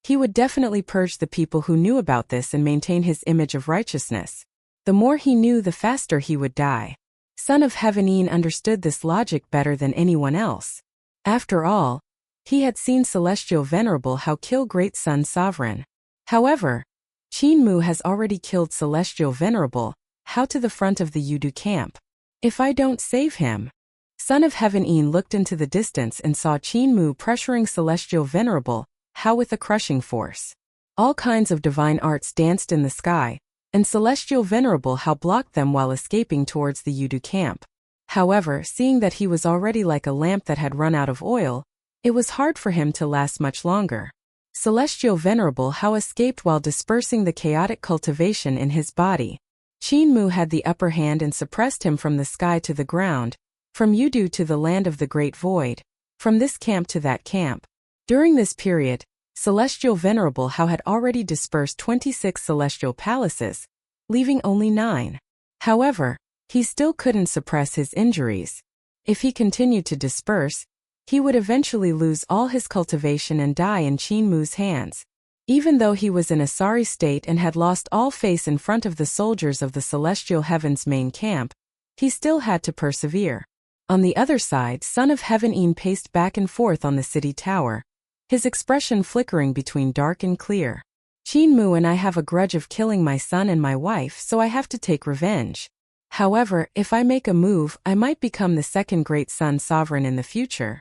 he would definitely purge the people who knew about this and maintain his image of righteousness. The more he knew, the faster he would die. Son of Heaven Yin understood this logic better than anyone else. After all, he had seen Celestial Venerable Hao kill Great Sun Sovereign. However, Qin Mu has already killed Celestial Venerable Hao to the front of the Yudu camp. If I don't save him... Son of Heaven Yin looked into the distance and saw Qin Mu pressuring Celestial Venerable Hao with a crushing force. All kinds of divine arts danced in the sky, and Celestial Venerable Hao blocked them while escaping towards the Yudu camp. However, seeing that he was already like a lamp that had run out of oil, it was hard for him to last much longer. Celestial Venerable Hao escaped while dispersing the chaotic cultivation in his body. Qin Mu had the upper hand and suppressed him from the sky to the ground, from Yudu to the land of the Great Void, from this camp to that camp. During this period, Celestial Venerable Hao had already dispersed 26 celestial palaces, leaving only 9. However, he still couldn't suppress his injuries. If he continued to disperse, he would eventually lose all his cultivation and die in Qin Mu's hands. Even though he was in a sorry state and had lost all face in front of the soldiers of the Celestial Heaven's main camp, he still had to persevere. On the other side, Son of Heaven Yin paced back and forth on the city tower, his expression flickering between dark and clear. Qin Mu and I have a grudge of killing my son and my wife, so I have to take revenge. However, if I make a move, I might become the second Great Sun Sovereign in the future.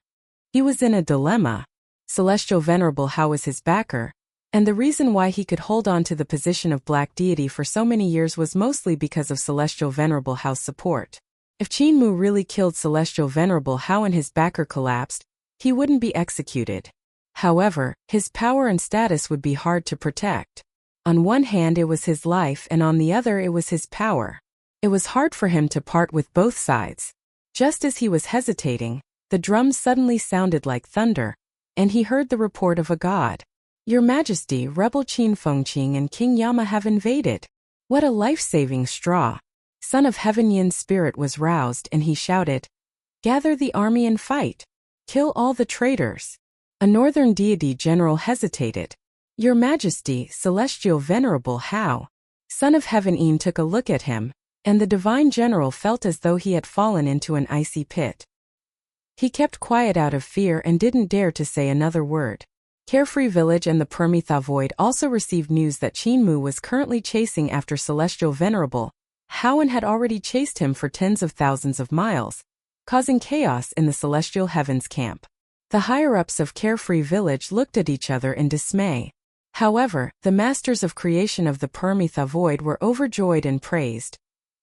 He was in a dilemma. Celestial Venerable Hao was his backer, and the reason why he could hold on to the position of Black Deity for so many years was mostly because of Celestial Venerable Hao's support. If Qin Mu really killed Celestial Venerable Hao and his backer collapsed, he wouldn't be executed. However, his power and status would be hard to protect. On one hand it was his life and on the other it was his power. It was hard for him to part with both sides. Just as he was hesitating, the drums suddenly sounded like thunder, and he heard the report of a god. "Your Majesty, Rebel Qin Fengqing and King Yama have invaded." What a life-saving straw. Son of Heaven Yin's spirit was roused and he shouted, "Gather the army and fight. Kill all the traitors." A northern deity general hesitated. "Your Majesty, Celestial Venerable Hao." Son of Heaven Yin took a look at him, and the divine general felt as though he had fallen into an icy pit. He kept quiet out of fear and didn't dare to say another word. Carefree Village and the Permitha Void also received news that Qin Mu was currently chasing after Celestial Venerable Hao and had already chased him for tens of thousands of miles, causing chaos in the Celestial Heavens camp. The higher-ups of Carefree Village looked at each other in dismay. However, the masters of creation of the Permitha Void were overjoyed and praised.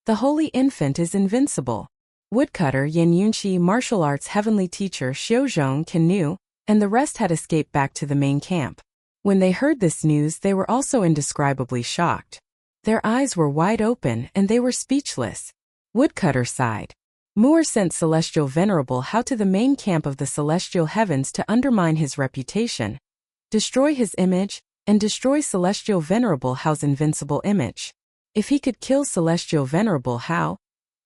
"The Holy Infant is invincible." Woodcutter Yin Yunqi, martial arts heavenly teacher Xiuzhong Kanu, and the rest had escaped back to the main camp. When they heard this news, they were also indescribably shocked. Their eyes were wide open and they were speechless. Woodcutter sighed. Moore sent Celestial Venerable Hao to the main camp of the celestial heavens to undermine his reputation, destroy his image, and destroy Celestial Venerable Hao's invincible image. If he could kill Celestial Venerable Hao,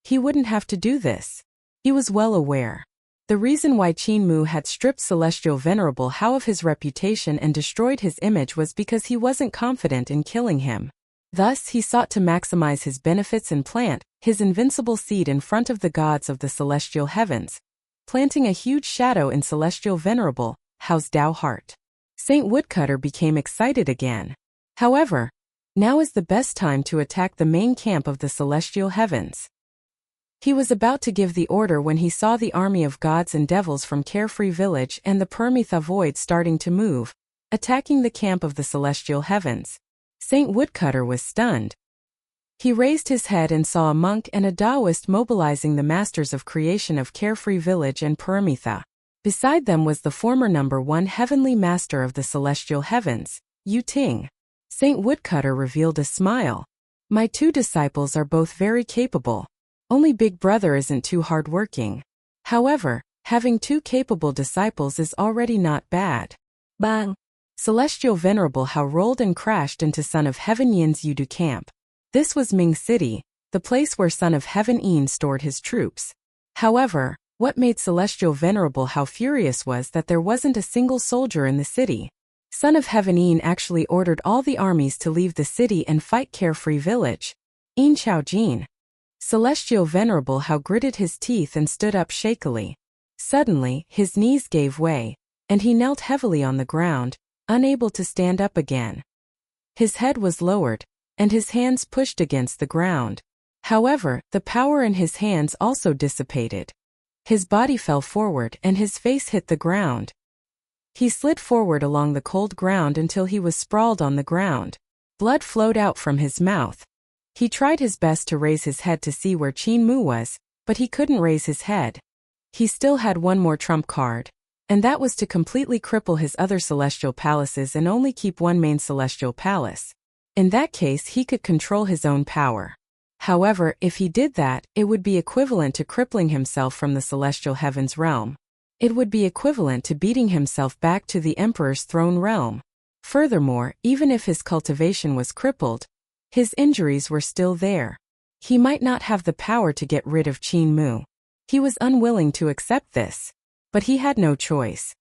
he wouldn't have to do this. He was well aware. The reason why Qin Mu had stripped Celestial Venerable Hao of his reputation and destroyed his image was because he wasn't confident in killing him. Thus, he sought to maximize his benefits and plant his invincible seed in front of the gods of the celestial heavens, planting a huge shadow in Celestial Venerable Hao's Dao heart. Saint Woodcutter became excited again. However, now is the best time to attack the main camp of the celestial heavens. He was about to give the order when he saw the army of gods and devils from Carefree Village and the Permitha Void starting to move, attacking the camp of the celestial heavens. Saint Woodcutter was stunned. He raised his head and saw a monk and a Taoist mobilizing the masters of creation of Carefree Village and Paramitha. Beside them was the former #1 heavenly master of the celestial heavens, Yu Ting. Saint Woodcutter revealed a smile. My 2 disciples are both very capable. Only Big Brother isn't too hard-working. However, having 2 capable disciples is already not bad. Bang! Celestial Venerable Hao rolled and crashed into Son of Heaven Yin's Yudu camp. This was Ming City, the place where Son of Heaven Yin stored his troops. However, what made Celestial Venerable Hao furious was that there wasn't a single soldier in the city. Son of Heaven Yin actually ordered all the armies to leave the city and fight Carefree Village. Yin Chao Jin. Celestial Venerable Hao gritted his teeth and stood up shakily. Suddenly, his knees gave way, and he knelt heavily on the ground, unable to stand up again. His head was lowered, and his hands pushed against the ground. However, the power in his hands also dissipated. His body fell forward and his face hit the ground. He slid forward along the cold ground until he was sprawled on the ground. Blood flowed out from his mouth. He tried his best to raise his head to see where Qin Mu was, but he couldn't raise his head. He still had one more trump card, and that was to completely cripple his other celestial palaces and only keep one main celestial palace. In that case, he could control his own power. However, if he did that, it would be equivalent to crippling himself from the celestial heavens realm. It would be equivalent to beating himself back to the Emperor's throne realm. Furthermore, even if his cultivation was crippled, his injuries were still there. He might not have the power to get rid of Qin Mu. He was unwilling to accept this, but he had no choice.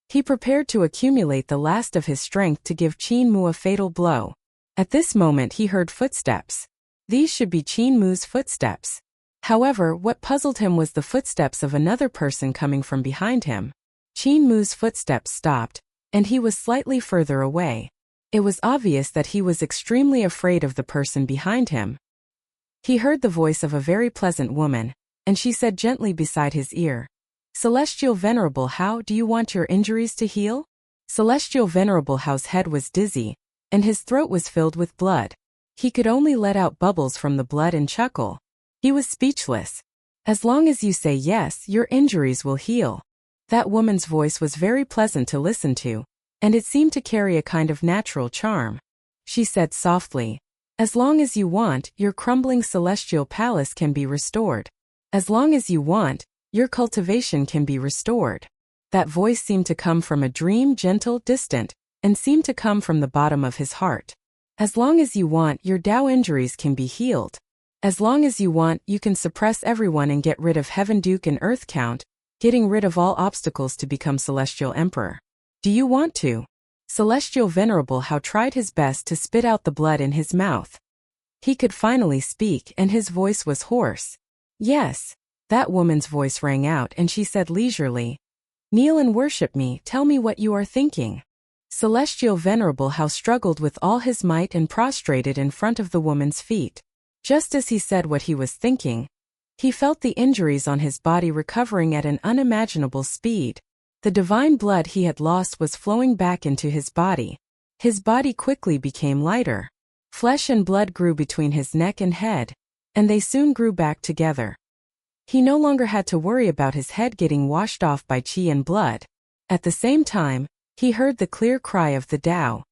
He prepared to accumulate the last of his strength to give Qin Mu a fatal blow. At this moment he heard footsteps. These should be Qin Mu's footsteps. However, what puzzled him was the footsteps of another person coming from behind him. Qin Mu's footsteps stopped, and he was slightly further away. It was obvious that he was extremely afraid of the person behind him. He heard the voice of a very pleasant woman, and she said gently beside his ear, "Celestial Venerable Hao, do you want your injuries to heal?" Celestial Venerable Hao's head was dizzy, and his throat was filled with blood. He could only let out bubbles from the blood and chuckle. He was speechless. "As long as you say yes, your injuries will heal." That woman's voice was very pleasant to listen to, and it seemed to carry a kind of natural charm. She said softly, "As long as you want, your crumbling celestial palace can be restored. As long as you want, your cultivation can be restored." That voice seemed to come from a dream, gentle, distant, and seemed to come from the bottom of his heart. "As long as you want, your Tao injuries can be healed. As long as you want, you can suppress everyone and get rid of Heaven Duke and Earth Count, getting rid of all obstacles to become Celestial Emperor. Do you want to?" Celestial Venerable Hao tried his best to spit out the blood in his mouth. He could finally speak, and his voice was hoarse. "Yes." That woman's voice rang out, and she said leisurely, "Kneel and worship me, tell me what you are thinking." Celestial Venerable Hao struggled with all his might and prostrated in front of the woman's feet. Just as he said what he was thinking, he felt the injuries on his body recovering at an unimaginable speed. The divine blood he had lost was flowing back into his body. His body quickly became lighter. Flesh and blood grew between his neck and head, and they soon grew back together. He no longer had to worry about his head getting washed off by qi and blood. At the same time, he heard the clear cry of the Tao.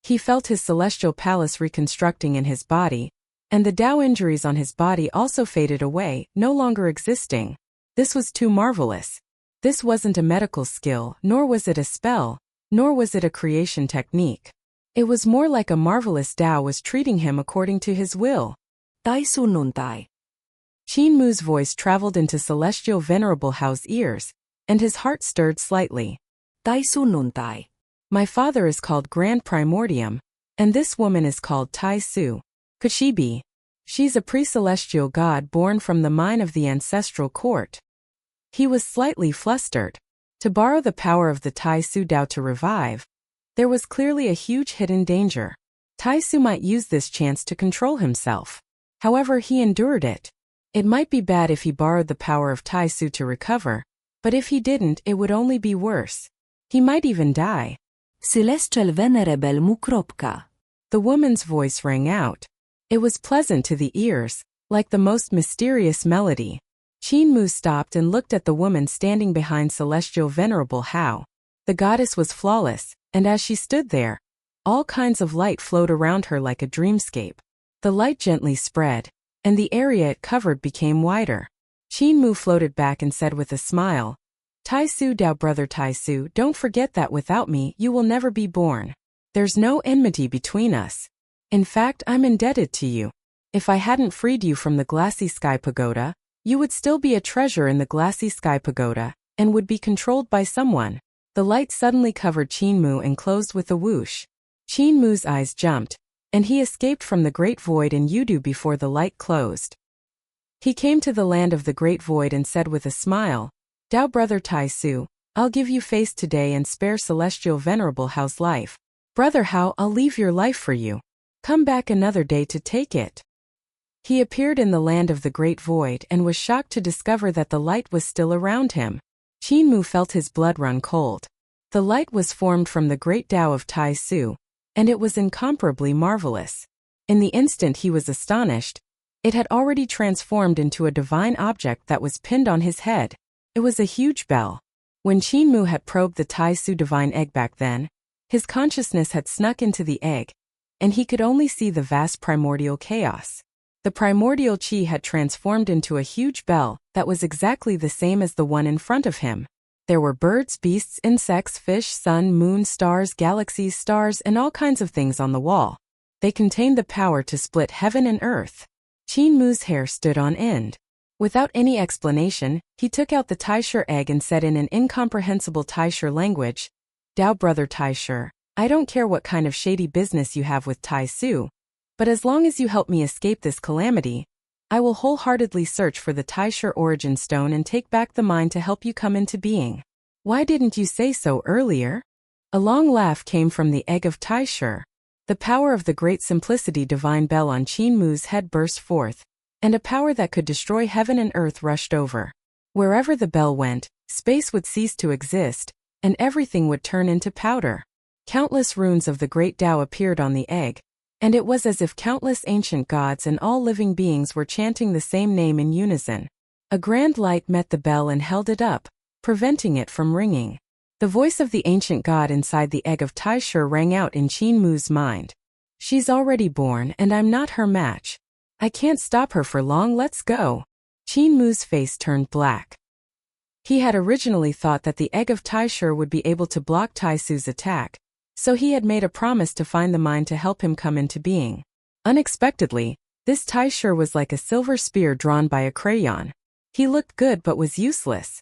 He felt his celestial palace reconstructing in his body, and the Tao injuries on his body also faded away, no longer existing. This was too marvelous. This wasn't a medical skill, nor was it a spell, nor was it a creation technique. It was more like a marvelous Tao was treating him according to his will. Tai su nun tai. Qin Mu's voice traveled into Celestial Venerable Hao's ears, and his heart stirred slightly. Tai su nun tai. My father is called Grand Primordium, and this woman is called Tai Su. Could she be? She's a pre-celestial god born from the mine of the ancestral court. He was slightly flustered. To borrow the power of the Tai Su Dao to revive, there was clearly a huge hidden danger. Tai Su might use this chance to control himself. However, he endured it. It might be bad if he borrowed the power of Tai Su to recover, but if he didn't, it would only be worse. He might even die. Celestial Venerable mu kropka. The woman's voice rang out. It was pleasant to the ears, like the most mysterious melody. Qin Mu stopped and looked at the woman standing behind Celestial Venerable Hao. The goddess was flawless, and as she stood there, all kinds of light flowed around her like a dreamscape. The light gently spread, and the area it covered became wider. Qin Mu floated back and said with a smile, Tai Su Dao, brother Tai Su, don't forget that without me you will never be born. There's no enmity between us. In fact, I'm indebted to you. If I hadn't freed you from the Glassy Sky Pagoda, you would still be a treasure in the Glassy Sky Pagoda, and would be controlled by someone. The light suddenly covered Qin Mu and closed with a whoosh. Qin Mu's eyes jumped, and he escaped from the Great Void in Yudu before the light closed. He came to the land of the Great Void and said with a smile, Dao brother Tai Su, I'll give you face today and spare Celestial Venerable Hao's life. Brother Hao, I'll leave your life for you. Come back another day to take it. He appeared in the land of the Great Void and was shocked to discover that the light was still around him. Qin Mu felt his blood run cold. The light was formed from the great Tao of Tai Su, and it was incomparably marvelous. In the instant he was astonished, it had already transformed into a divine object that was pinned on his head. It was a huge bell. When Qin Mu had probed the Tai Su divine egg back then, his consciousness had snuck into the egg, and he could only see the vast primordial chaos. The primordial qi had transformed into a huge bell that was exactly the same as the one in front of him. There were birds, beasts, insects, fish, sun, moon, stars, galaxies, stars, and all kinds of things on the wall. They contained the power to split heaven and earth. Qin Mu's hair stood on end. Without any explanation, he took out the Taisher egg and said in an incomprehensible Taisher language, Dao brother Taisher, I don't care what kind of shady business you have with Tai Su, but as long as you help me escape this calamity, I will wholeheartedly search for the Taisher origin stone and take back the mine to help you come into being. Why didn't you say so earlier? A long laugh came from the egg of Taisher. The power of the great simplicity divine bell on Qin Mu's head burst forth, and a power that could destroy heaven and earth rushed over. Wherever the bell went, space would cease to exist, and everything would turn into powder. Countless runes of the great Tao appeared on the egg, and it was as if countless ancient gods and all living beings were chanting the same name in unison. A grand light met the bell and held it up, preventing it from ringing. The voice of the ancient god inside the egg of Taisher rang out in Qin Mu's mind. She's already born and I'm not her match. I can't stop her for long, let's go. Qin Mu's face turned black. He had originally thought that the egg of Taisher would be able to block Tai Su's attack, so he had made a promise to find the mine to help him come into being. Unexpectedly, this Taisher was like a silver spear drawn by a crayon. He looked good but was useless.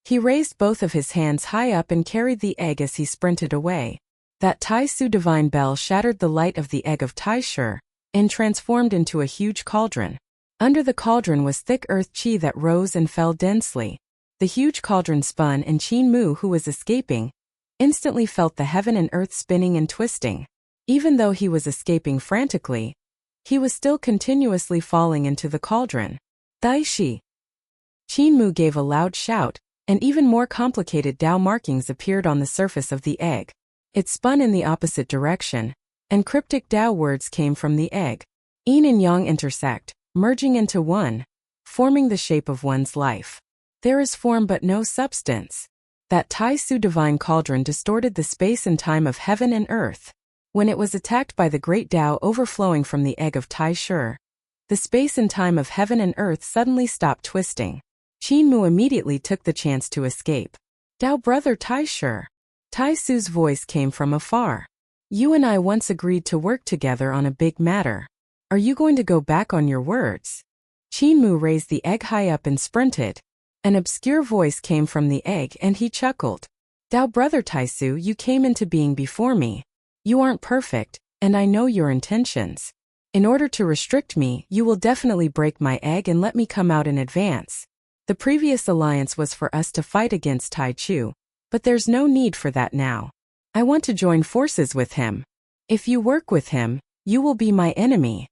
He raised both of his hands high up and carried the egg as he sprinted away. That Tai Su divine bell shattered the light of the egg of Taisher and transformed into a huge cauldron. Under the cauldron was thick earth qi that rose and fell densely. The huge cauldron spun and Qin Mu, who was escaping, instantly felt the heaven and earth spinning and twisting. Even though he was escaping frantically, he was still continuously falling into the cauldron. Daishi! Qin Mu gave a loud shout, and even more complicated Tao markings appeared on the surface of the egg. It spun in the opposite direction, and cryptic Tao words came from the egg. Yin and Yang intersect, merging into one, forming the shape of one's life. There is form but no substance. That Tai Su divine cauldron distorted the space and time of heaven and earth. When it was attacked by the great Tao overflowing from the egg of Tai Shi, the space and time of heaven and earth suddenly stopped twisting. Qin Mu immediately took the chance to escape. Tao brother Tai Shi. Tai Su's voice came from afar. You and I once agreed to work together on a big matter. Are you going to go back on your words? Qin Mu raised the egg high up and sprinted. An obscure voice came from the egg and he chuckled. Tao brother Tai Su, you came into being before me. You aren't perfect, and I know your intentions. In order to restrict me, you will definitely break my egg and let me come out in advance. The previous alliance was for us to fight against Tai Chu, but there's no need for that now. I want to join forces with him. If you work with him, you will be my enemy.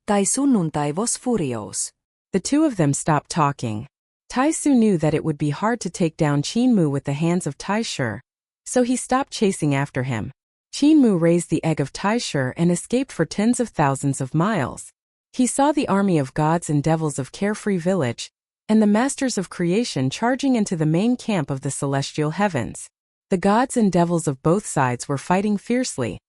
Tai sunnuntai vos furios. The two of them stopped talking. Tai Su knew that it would be hard to take down Qin Mu with the hands of Tai Shi, so he stopped chasing after him. Qin Mu raised the egg of Tai Shi and escaped for tens of thousands of miles. He saw the army of gods and devils of Carefree Village, and the masters of creation charging into the main camp of the celestial heavens. The gods and devils of both sides were fighting fiercely,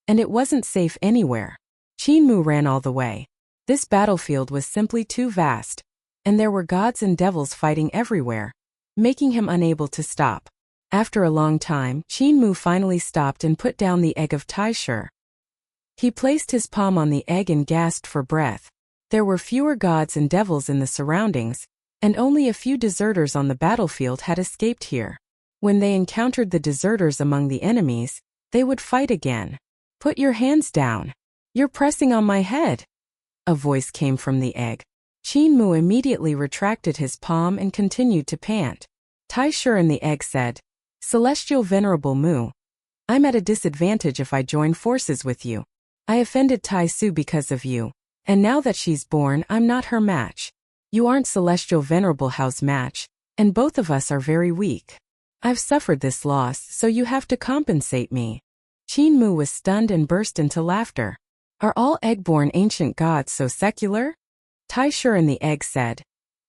and it wasn't safe anywhere. Qin Mu ran all the way. This battlefield was simply too vast, and there were gods and devils fighting everywhere, making him unable to stop. After a long time, Qin Mu finally stopped and put down the egg of Tai Shi. He placed his palm on the egg and gasped for breath. There were fewer gods and devils in the surroundings, and only a few deserters on the battlefield had escaped here. When they encountered the deserters among the enemies, they would fight again. Put your hands down. You're pressing on my head. A voice came from the egg. Qin Mu immediately retracted his palm and continued to pant. Tai Shi and the egg said, Celestial Venerable Mu, I'm at a disadvantage if I join forces with you. I offended Tai Su because of you, and now that she's born, I'm not her match. You aren't Celestial Venerable Hao's match, and both of us are very weak. I've suffered this loss, so you have to compensate me. Qin Mu was stunned and burst into laughter. Are all egg-born ancient gods so secular? Tai Shi and the egg said,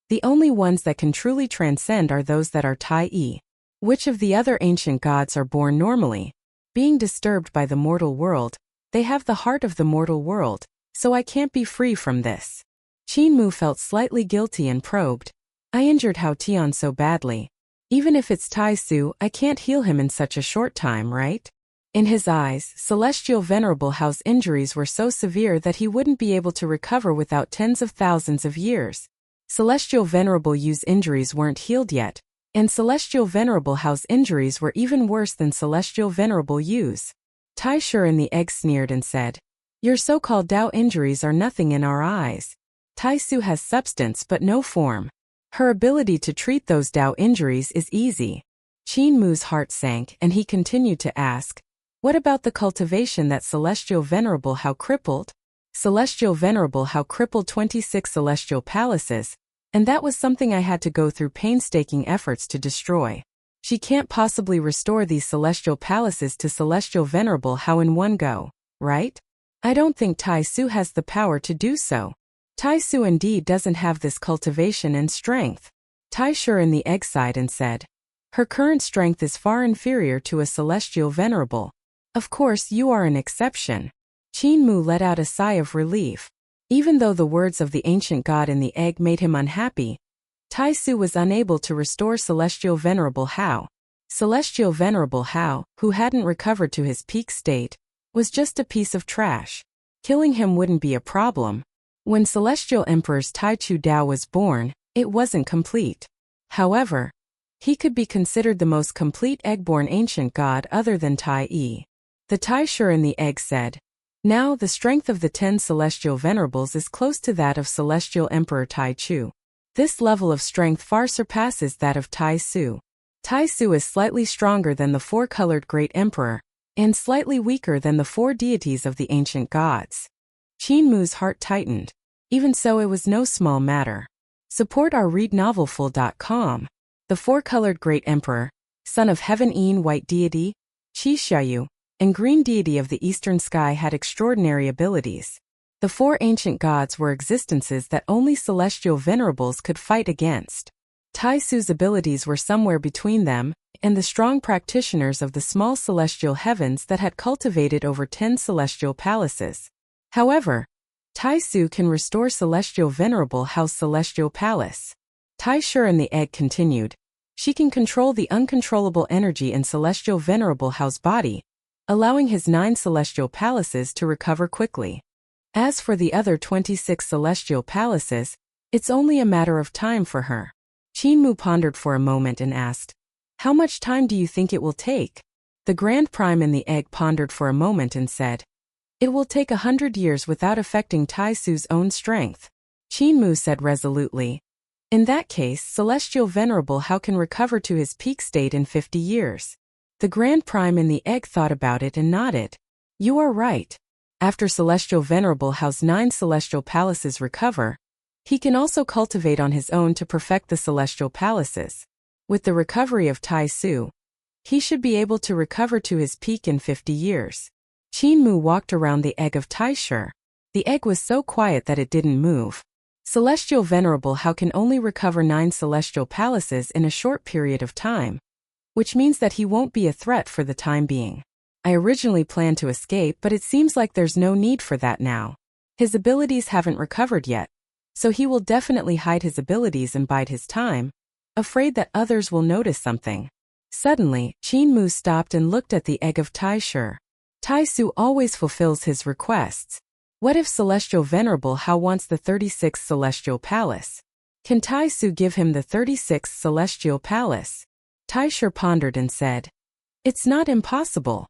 The only ones that can truly transcend are those that are Tai Yi. Which of the other ancient gods are born normally? Being disturbed by the mortal world, they have the heart of the mortal world, so I can't be free from this. Qin Mu felt slightly guilty and probed. I injured Hao Tian so badly. Even if it's Tai Su, I can't heal him in such a short time, right? In his eyes, Celestial Venerable Hao's injuries were so severe that he wouldn't be able to recover without tens of thousands of years. Celestial Venerable Yu's injuries weren't healed yet, and Celestial Venerable Hao's injuries were even worse than Celestial Venerable Yu's. Tai Shi and the egg sneered and said, Your so-called Tao injuries are nothing in our eyes. Tai Su has substance but no form. Her ability to treat those Tao injuries is easy. Qin Mu's heart sank and he continued to ask, What about the cultivation that Celestial Venerable Hao crippled? Celestial Venerable Hao crippled 26 celestial palaces, and that was something I had to go through painstaking efforts to destroy. She can't possibly restore these celestial palaces to Celestial Venerable Hao in one go, right? I don't think Tai Su has the power to do so. Tai Su indeed doesn't have this cultivation and strength. Tai Shi and the egg sighed and said, Her current strength is far inferior to a Celestial Venerable. Of course you are an exception. Qin Mu let out a sigh of relief. Even though the words of the ancient god in the egg made him unhappy, Tai Su was unable to restore Celestial Venerable Hao. Celestial Venerable Hao, who hadn't recovered to his peak state, was just a piece of trash. Killing him wouldn't be a problem. When Celestial Emperor's Tai Chu Dao was born, it wasn't complete. However, he could be considered the most complete egg-born ancient god other than Tai Yi. The Tai Shi and the egg said, Now the strength of the 10 Celestial Venerables is close to that of Celestial Emperor Tai Chu. This level of strength far surpasses that of Tai Su. Tai Su is slightly stronger than the 4-colored Great Emperor, and slightly weaker than the 4 deities of the ancient gods. Qin Mu's heart tightened. Even so, it was no small matter. Support our readnovelful.com. The 4-colored Great Emperor, son of Heaven Yin White Deity, Qi Xiaoyu, and Green Deity of the Eastern Sky had extraordinary abilities. The 4 ancient gods were existences that only Celestial Venerables could fight against. Tai Su's abilities were somewhere between them and the strong practitioners of the small celestial heavens that had cultivated over 10 celestial palaces. However, Tai Su can restore Celestial Venerable Hao's celestial palace. Tai Shi and the egg continued. She can control the uncontrollable energy in Celestial Venerable Hao's body, allowing his 9 celestial palaces to recover quickly. As for the other 26 celestial palaces, it's only a matter of time for her. Qin Mu pondered for a moment and asked, "How much time do you think it will take?" The Grand Prime in the egg pondered for a moment and said, "It will take 100 years without affecting Tai Su's own strength." Qin Mu said resolutely, "In that case, Celestial Venerable Hao can recover to his peak state in 50 years. The Grand Prime in the egg thought about it and nodded. "You are right. After Celestial Venerable Hao's 9 celestial palaces recover, he can also cultivate on his own to perfect the celestial palaces. With the recovery of Tai Su, he should be able to recover to his peak in 50 years. Qin Mu walked around the egg of Tai Shi. The egg was so quiet that it didn't move. Celestial Venerable Hao can only recover 9 celestial palaces in a short period of time, which means that he won't be a threat for the time being. I originally planned to escape, but it seems like there's no need for that now. His abilities haven't recovered yet, so he will definitely hide his abilities and bide his time, afraid that others will notice something." Suddenly, Qin Mu stopped and looked at the egg of Tai Shi. Tai Su always fulfills his requests. What if Celestial Venerable Hao wants the 36th Celestial Palace? Can Tai Su give him the 36th Celestial Palace? Tai Shi pondered and said, "It's not impossible."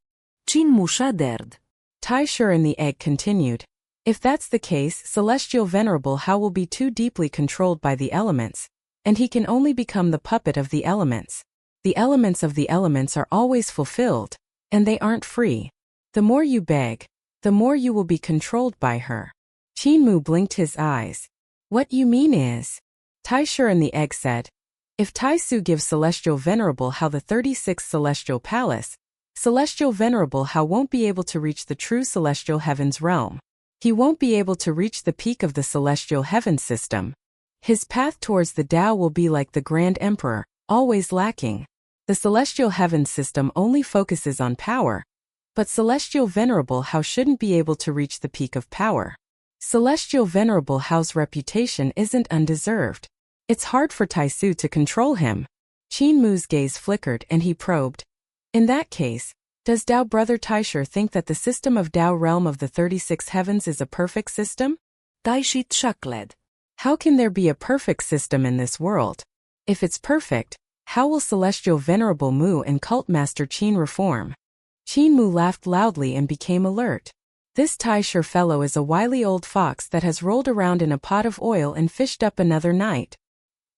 Qin Mu shuddered. Tai Shi and the egg continued. If that's the case, Celestial Venerable Hao will be too deeply controlled by the elements, and he can only become the puppet of the elements. The elements of the elements are always fulfilled, and they aren't free. The more you beg, the more you will be controlled by her. Qin Mu blinked his eyes. "What you mean is," Tai Shi and the egg said, "if Tai Su gives Celestial Venerable Hao the 36th Celestial Palace, Celestial Venerable Hao won't be able to reach the true Celestial Heavens realm. He won't be able to reach the peak of the Celestial Heaven system. His path towards the Tao will be like the Grand Emperor, always lacking. The Celestial Heaven system only focuses on power, but Celestial Venerable Hao shouldn't be able to reach the peak of power. Celestial Venerable Hao's reputation isn't undeserved. It's hard for Tai Su to control him." Qin Mu's gaze flickered and he probed. "In that case, does Tao Brother Tai Shi think that the system of Tao realm of the 36 heavens is a perfect system?" Tai Shi chuckled. "How can there be a perfect system in this world? If it's perfect, how will Celestial Venerable Mu and Cult Master Qin reform?" Qin Mu laughed loudly and became alert. "This Tai Shi fellow is a wily old fox that has rolled around in a pot of oil and fished up another night.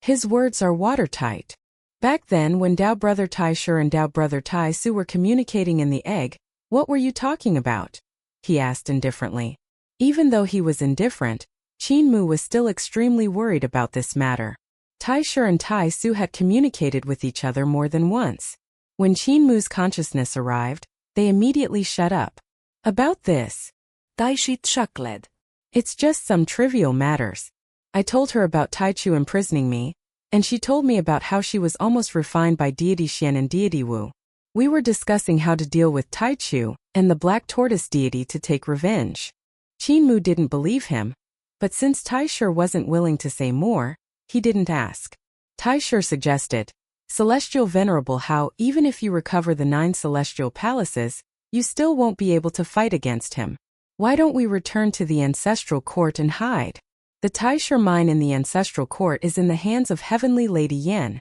His words are watertight. Back then when Tao Brother Tai Shi and Tao Brother Tai Su were communicating in the egg, what were you talking about?" he asked indifferently. Even though he was indifferent, Qin Mu was still extremely worried about this matter. Tai Shi and Tai Su had communicated with each other more than once. When Qin Mu's consciousness arrived, they immediately shut up. "About this," Tai Shi chuckled. "It's just some trivial matters. I told her about Tai Chu imprisoning me, and she told me about how she was almost refined by Deity Xian and Deity Wu. We were discussing how to deal with Tai Chu and the Black Tortoise deity to take revenge." Qin Mu didn't believe him, but since Tai Shi wasn't willing to say more, he didn't ask. Tai Shi suggested, "Celestial Venerable Hao, even if you recover the 9 celestial palaces, you still won't be able to fight against him. Why don't we return to the ancestral court and hide? The Tai Shi mine in the ancestral court is in the hands of Heavenly Lady Yan,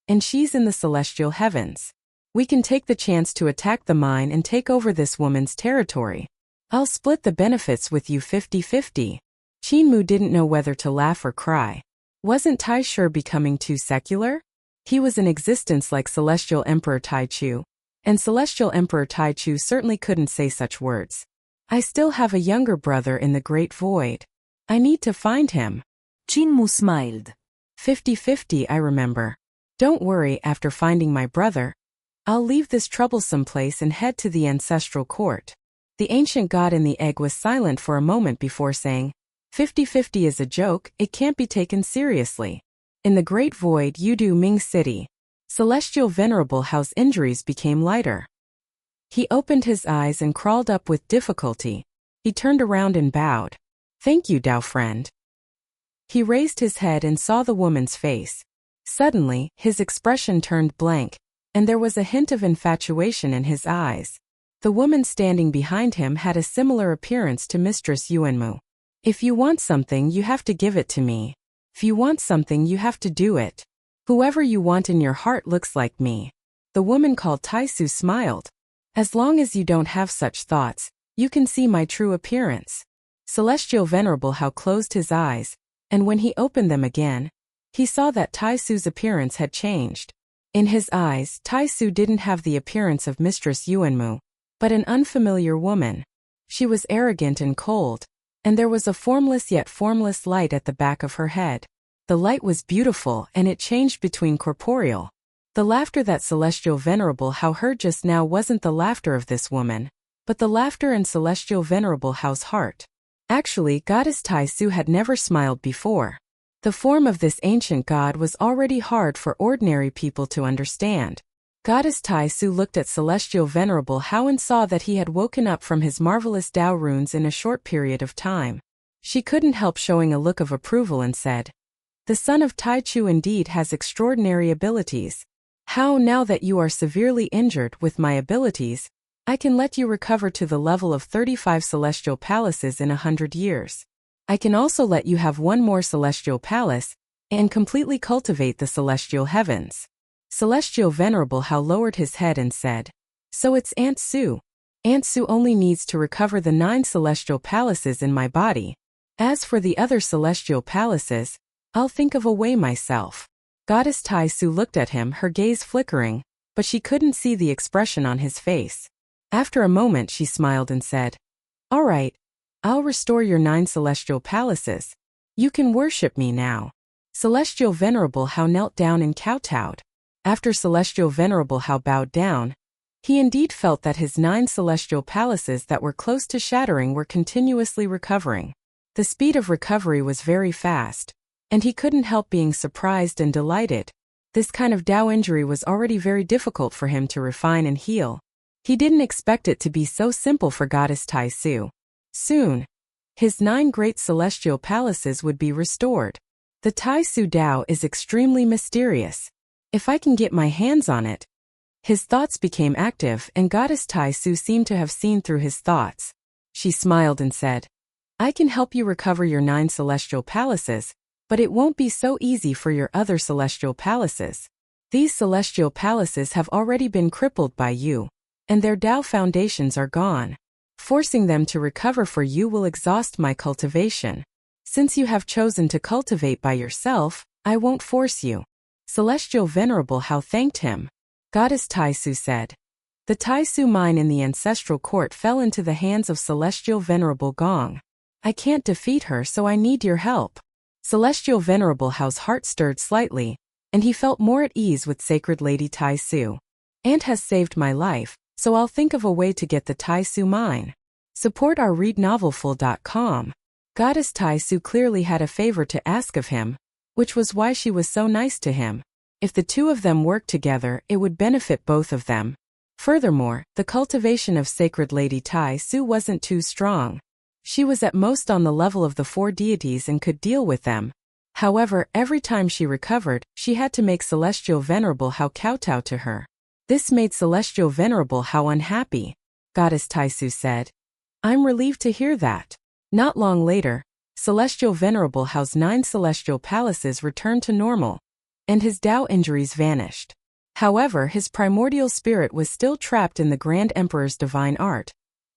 and she's in the celestial heavens. We can take the chance to attack the mine and take over this woman's territory. I'll split the benefits with you 50-50. Qin Mu didn't know whether to laugh or cry. Wasn't Tai Shi becoming too secular? He was in existence like Celestial Emperor Tai Chu, and Celestial Emperor Tai Chu certainly couldn't say such words. I still have a younger brother in the Great Void. I need to find him." Qin Mu smiled. 50-50, I remember. Don't worry, after finding my brother, I'll leave this troublesome place and head to the ancestral court. The ancient god in the egg was silent for a moment before saying, 50-50 is a joke, it can't be taken seriously. In the Great Void Yudu Ming City, Celestial Venerable Hao's injuries became lighter. He opened his eyes and crawled up with difficulty. He turned around and bowed. "Thank you, Dao friend." He raised his head and saw the woman's face. Suddenly, his expression turned blank, and there was a hint of infatuation in his eyes. The woman standing behind him had a similar appearance to Mistress Yuanmu. "If you want something, you have to give it to me. If you want something, you have to do it. Whoever you want in your heart looks like me." The woman called Taisu smiled. "As long as you don't have such thoughts, you can see my true appearance." Celestial Venerable Hao closed his eyes, and when he opened them again, he saw that Taisu's appearance had changed. In his eyes, Taisu didn't have the appearance of Mistress Yuanmu, but an unfamiliar woman. She was arrogant and cold, and there was a formless yet formless light at the back of her head. The light was beautiful and it changed between corporeal. The laughter that Celestial Venerable Hao heard just now wasn't the laughter of this woman, but the laughter in Celestial Venerable Hao's heart. Actually, Goddess Taisu had never smiled before. The form of this ancient god was already hard for ordinary people to understand. Goddess Taisu looked at Celestial Venerable Hao and saw that he had woken up from his marvelous Dao runes in a short period of time. She couldn't help showing a look of approval and said, "The son of Taichu indeed has extraordinary abilities. How, now that you are severely injured with my abilities, I can let you recover to the level of 35 celestial palaces in 100 years. I can also let you have one more celestial palace and completely cultivate the celestial heavens." Celestial Venerable Hao lowered his head and said, "So it's Aunt Su. Aunt Su only needs to recover the 9 celestial palaces in my body. As for the other celestial palaces, I'll think of a way myself." Goddess Taisu looked at him, her gaze flickering, but she couldn't see the expression on his face. After a moment she smiled and said, "All right, I'll restore your 9 celestial palaces. You can worship me now." Celestial Venerable Hao knelt down and kowtowed. After Celestial Venerable Hao bowed down, he indeed felt that his 9 celestial palaces that were close to shattering were continuously recovering. The speed of recovery was very fast, and he couldn't help being surprised and delighted. This kind of Dao injury was already very difficult for him to refine and heal. He didn't expect it to be so simple for Goddess Taisu. Soon, his 9 great celestial palaces would be restored. The Taisu Dao is extremely mysterious. If I can get my hands on it. His thoughts became active and Goddess Taisu seemed to have seen through his thoughts. She smiled and said, "I can help you recover your 9 celestial palaces, but it won't be so easy for your other celestial palaces. These celestial palaces have already been crippled by you, and their Dao foundations are gone. Forcing them to recover for you will exhaust my cultivation. Since you have chosen to cultivate by yourself, I won't force you." Celestial Venerable Hao thanked him. Goddess Taisu said, "The Taisu mine in the ancestral court fell into the hands of Celestial Venerable Gong. I can't defeat her, so I need your help." Celestial Venerable Hao's heart stirred slightly, and he felt more at ease with Sacred Lady Taisu. "Aunt has saved my life, so I'll think of a way to get the Taisu mine." Support our readnovelful.com. Goddess Taisu clearly had a favor to ask of him, which was why she was so nice to him. If the two of them worked together, it would benefit both of them. Furthermore, the cultivation of Sacred Lady Taisu wasn't too strong. She was at most on the level of the 4 deities and could deal with them. However, every time she recovered, she had to make Celestial Venerable Hao kowtow to her. This made Celestial Venerable Hao unhappy. Goddess Taisu said, "I'm relieved to hear that." Not long later, Celestial Venerable Hao's 9 celestial palaces returned to normal, and his Dao injuries vanished. However, his primordial spirit was still trapped in the Grand Emperor's divine art,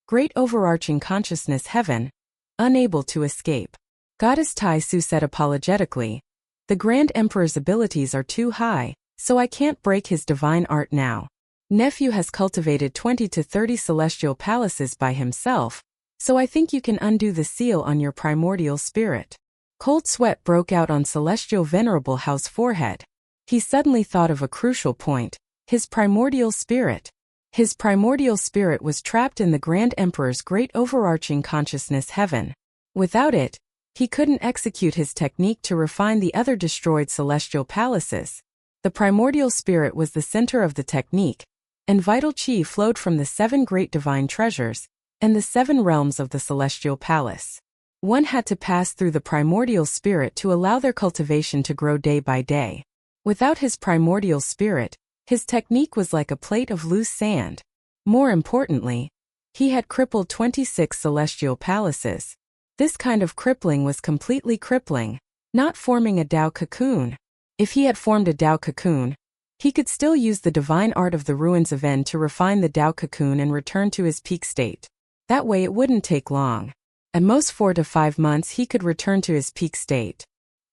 great overarching consciousness heaven, unable to escape. Goddess Taisu said apologetically, "The Grand Emperor's abilities are too high, so I can't break his divine art now. Nephew has cultivated 20 to 30 celestial palaces by himself, so I think you can undo the seal on your primordial spirit." Cold sweat broke out on Celestial Venerable Hao's forehead. He suddenly thought of a crucial point, his primordial spirit. His primordial spirit was trapped in the Grand Emperor's great overarching consciousness heaven. Without it, He couldn't execute his technique to refine the other destroyed celestial palaces. The primordial spirit was the center of the technique, and vital chi flowed from the 7 great divine treasures and the 7 realms of the celestial palace. One had to pass through the primordial spirit to allow their cultivation to grow day by day. Without his primordial spirit, his technique was like a plate of loose sand. More importantly, he had crippled 26 celestial palaces. This kind of crippling was completely crippling, not forming a Tao cocoon. If he had formed a Tao cocoon, he could still use the divine art of the ruins of N to refine the Tao cocoon and return to his peak state. That way it wouldn't take long. At most 4 to 5 months he could return to his peak state.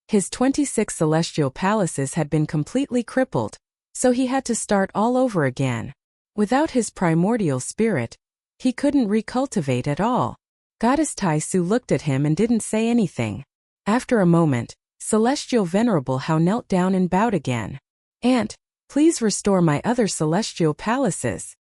His 26 celestial palaces had been completely crippled, so he had to start all over again. Without his primordial spirit, he couldn't recultivate at all. Goddess Tai Su looked at him and didn't say anything. After a moment, Celestial Venerable Hao knelt down and bowed again. "Aunt, please restore my other celestial palaces."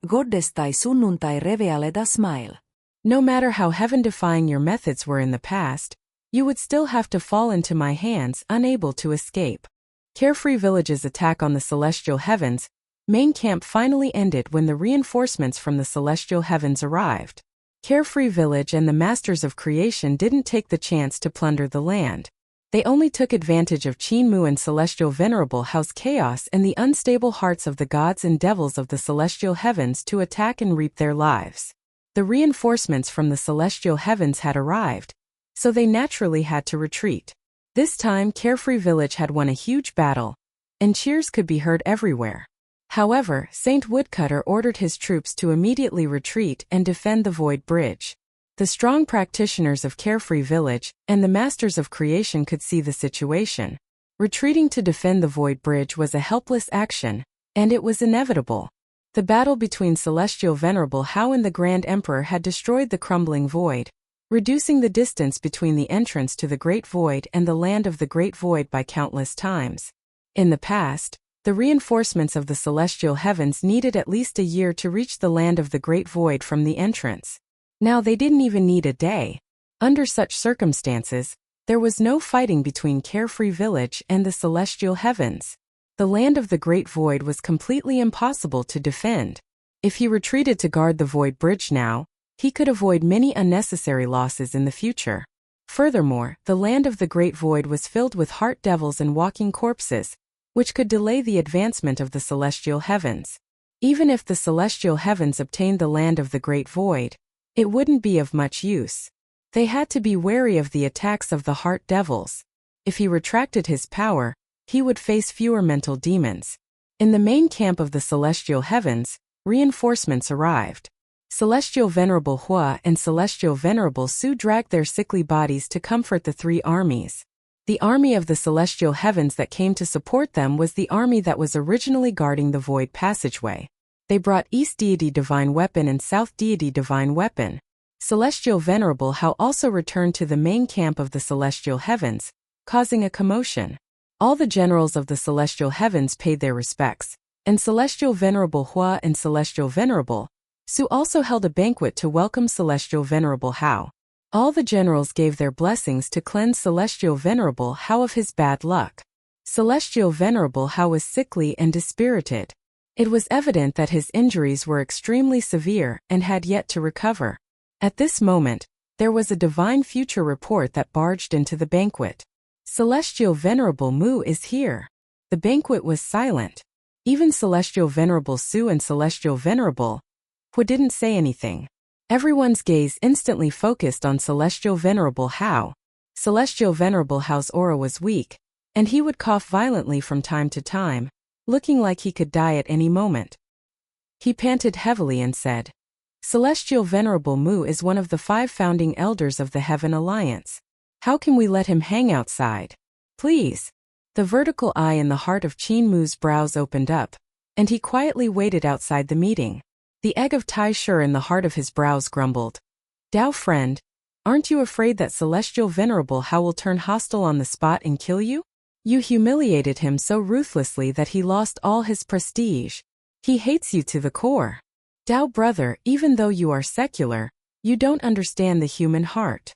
Goddess Tai sunnuntai revealed a smile. No matter how heaven-defying your methods were in the past, you would still have to fall into my hands, unable to escape. Carefree Village's attack on the celestial heavens main camp finally ended when the reinforcements from the celestial heavens arrived. Carefree Village and the Masters of Creation didn't take the chance to plunder the land. They only took advantage of Qin Mu and Celestial Venerable Hao's chaos and the unstable hearts of the gods and devils of the celestial heavens to attack and reap their lives. The reinforcements from the celestial heavens had arrived, so they naturally had to retreat. This time Carefree Village had won a huge battle, and cheers could be heard everywhere. However, Saint Woodcutter ordered his troops to immediately retreat and defend the Void Bridge. The strong practitioners of Carefree Village and the Masters of Creation could see the situation. Retreating to defend the Void Bridge was a helpless action, and it was inevitable. The battle between Celestial Venerable Hao and the Grand Emperor had destroyed the crumbling void, reducing the distance between the entrance to the Great Void and the land of the Great Void by countless times. In the past, the reinforcements of the celestial heavens needed at least a year to reach the land of the Great Void from the entrance. Now they didn't even need a day. Under such circumstances, there was no fighting between Carefree Village and the celestial heavens. The land of the Great Void was completely impossible to defend. If he retreated to guard the Void Bridge now, he could avoid many unnecessary losses in the future. Furthermore, the land of the Great Void was filled with heart devils and walking corpses, which could delay the advancement of the celestial heavens. Even if the celestial heavens obtained the land of the Great Void, it wouldn't be of much use. They had to be wary of the attacks of the heart devils. If he retracted his power, he would face fewer mental demons. In the main camp of the celestial heavens, reinforcements arrived. Celestial Venerable Hua and Celestial Venerable Su dragged their sickly bodies to comfort the 3 armies. The army of the celestial heavens that came to support them was the army that was originally guarding the void passageway. They brought East Deity Divine Weapon and South Deity Divine Weapon. Celestial Venerable Hao also returned to the main camp of the celestial heavens, causing a commotion. All the generals of the celestial heavens paid their respects, and Celestial Venerable Hua and Celestial Venerable Su also held a banquet to welcome Celestial Venerable Hao. All the generals gave their blessings to cleanse Celestial Venerable Hao of his bad luck. Celestial Venerable Hao was sickly and dispirited. It was evident that his injuries were extremely severe and had yet to recover. At this moment, there was a divine future report that barged into the banquet. Celestial Venerable Mu is here. The banquet was silent. Even Celestial Venerable Su and Celestial Venerable Hua didn't say anything. Everyone's gaze instantly focused on Celestial Venerable Hao. Celestial Venerable Hao's aura was weak, and he would cough violently from time to time, looking like he could die at any moment. He panted heavily and said, "Celestial Venerable Mu is one of the 5 founding elders of the Heaven Alliance. How can we let him hang outside? Please." The vertical eye in the heart of Qin Mu's brows opened up, and he quietly waited outside the meeting. The egg of Tai Shur in the heart of his brows grumbled. "Dao friend, aren't you afraid that Celestial Venerable Hao will turn hostile on the spot and kill you? You humiliated him so ruthlessly that he lost all his prestige. He hates you to the core. Dao brother, even though you are secular, you don't understand the human heart.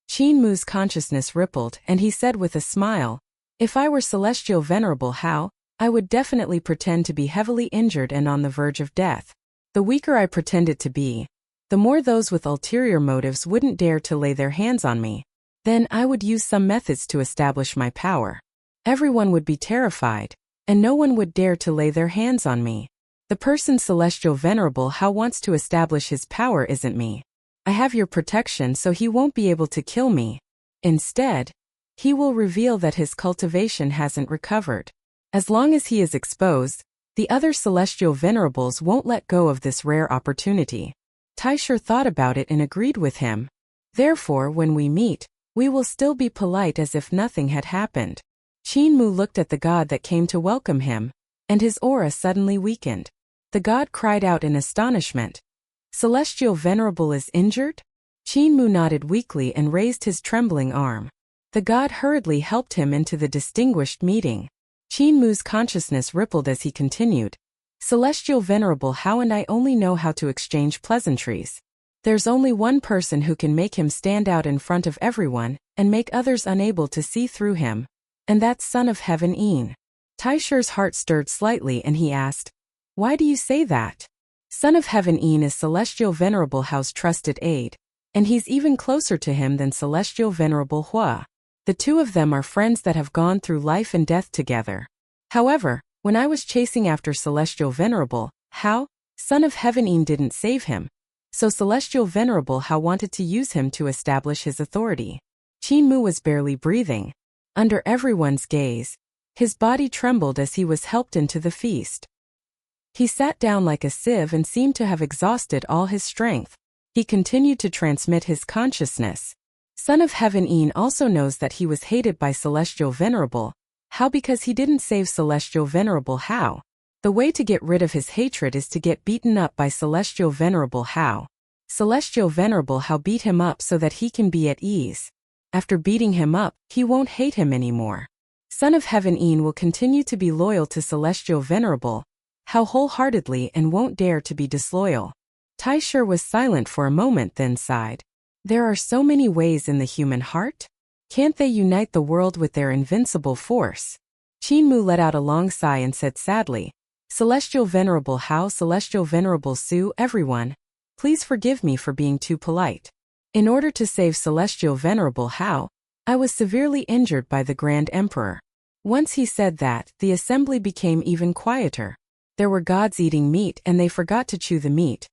Qin Mu's consciousness rippled and he said with a smile, "If I were Celestial Venerable Hao, I would definitely pretend to be heavily injured and on the verge of death. The weaker I pretended to be, the more those with ulterior motives wouldn't dare to lay their hands on me. Then I would use some methods to establish my power. Everyone would be terrified, and no one would dare to lay their hands on me. The person Celestial Venerable Hao wants to establish his power isn't me. I have your protection, so he won't be able to kill me. Instead, he will reveal that his cultivation hasn't recovered. As long as he is exposed, the other Celestial Venerables won't let go of this rare opportunity." Taisher thought about it and agreed with him. "Therefore, when we meet, we will still be polite as if nothing had happened." Qin Mu looked at the god that came to welcome him, and his aura suddenly weakened. The god cried out in astonishment, "Celestial Venerable is injured?" Qin Mu nodded weakly and raised his trembling arm. The god hurriedly helped him into the distinguished meeting. Qin Mu's consciousness rippled as he continued, "Celestial Venerable Hao and I only know how to exchange pleasantries. There's only one person who can make him stand out in front of everyone and make others unable to see through him, and that's Son of Heaven Een." Taisher's heart stirred slightly and he asked, "Why do you say that?" Son of Heaven Een is Celestial Venerable Hao's trusted aide, and he's even closer to him than Celestial Venerable Hua. The two of them are friends that have gone through life and death together. However, when I was chasing after Celestial Venerable Hao, Son of Heaven Een didn't save him, so Celestial Venerable Hao wanted to use him to establish his authority. Qin Mu was barely breathing. Under everyone's gaze, his body trembled as he was helped into the feast. He sat down like a sieve and seemed to have exhausted all his strength. He continued to transmit his consciousness. Son of Heaven Een also knows that he was hated by Celestial Venerable Hao because he didn't save Celestial Venerable Hao. The way to get rid of his hatred is to get beaten up by Celestial Venerable Hao. Celestial Venerable Hao beat him up so that he can be at ease. After beating him up, he won't hate him anymore. Son of Heaven Een will continue to be loyal to Celestial Venerable Hao wholeheartedly and won't dare to be disloyal. Taisher was silent for a moment, then sighed. There are so many ways in the human heart. Can't they unite the world with their invincible force? Qin Mu let out a long sigh and said sadly, "Celestial Venerable Hao, Celestial Venerable Su, everyone, please forgive me for being too polite. In order to save Celestial Venerable Hao, I was severely injured by the Grand Emperor." Once he said that, the assembly became even quieter. There were gods eating meat and they forgot to chew the meat.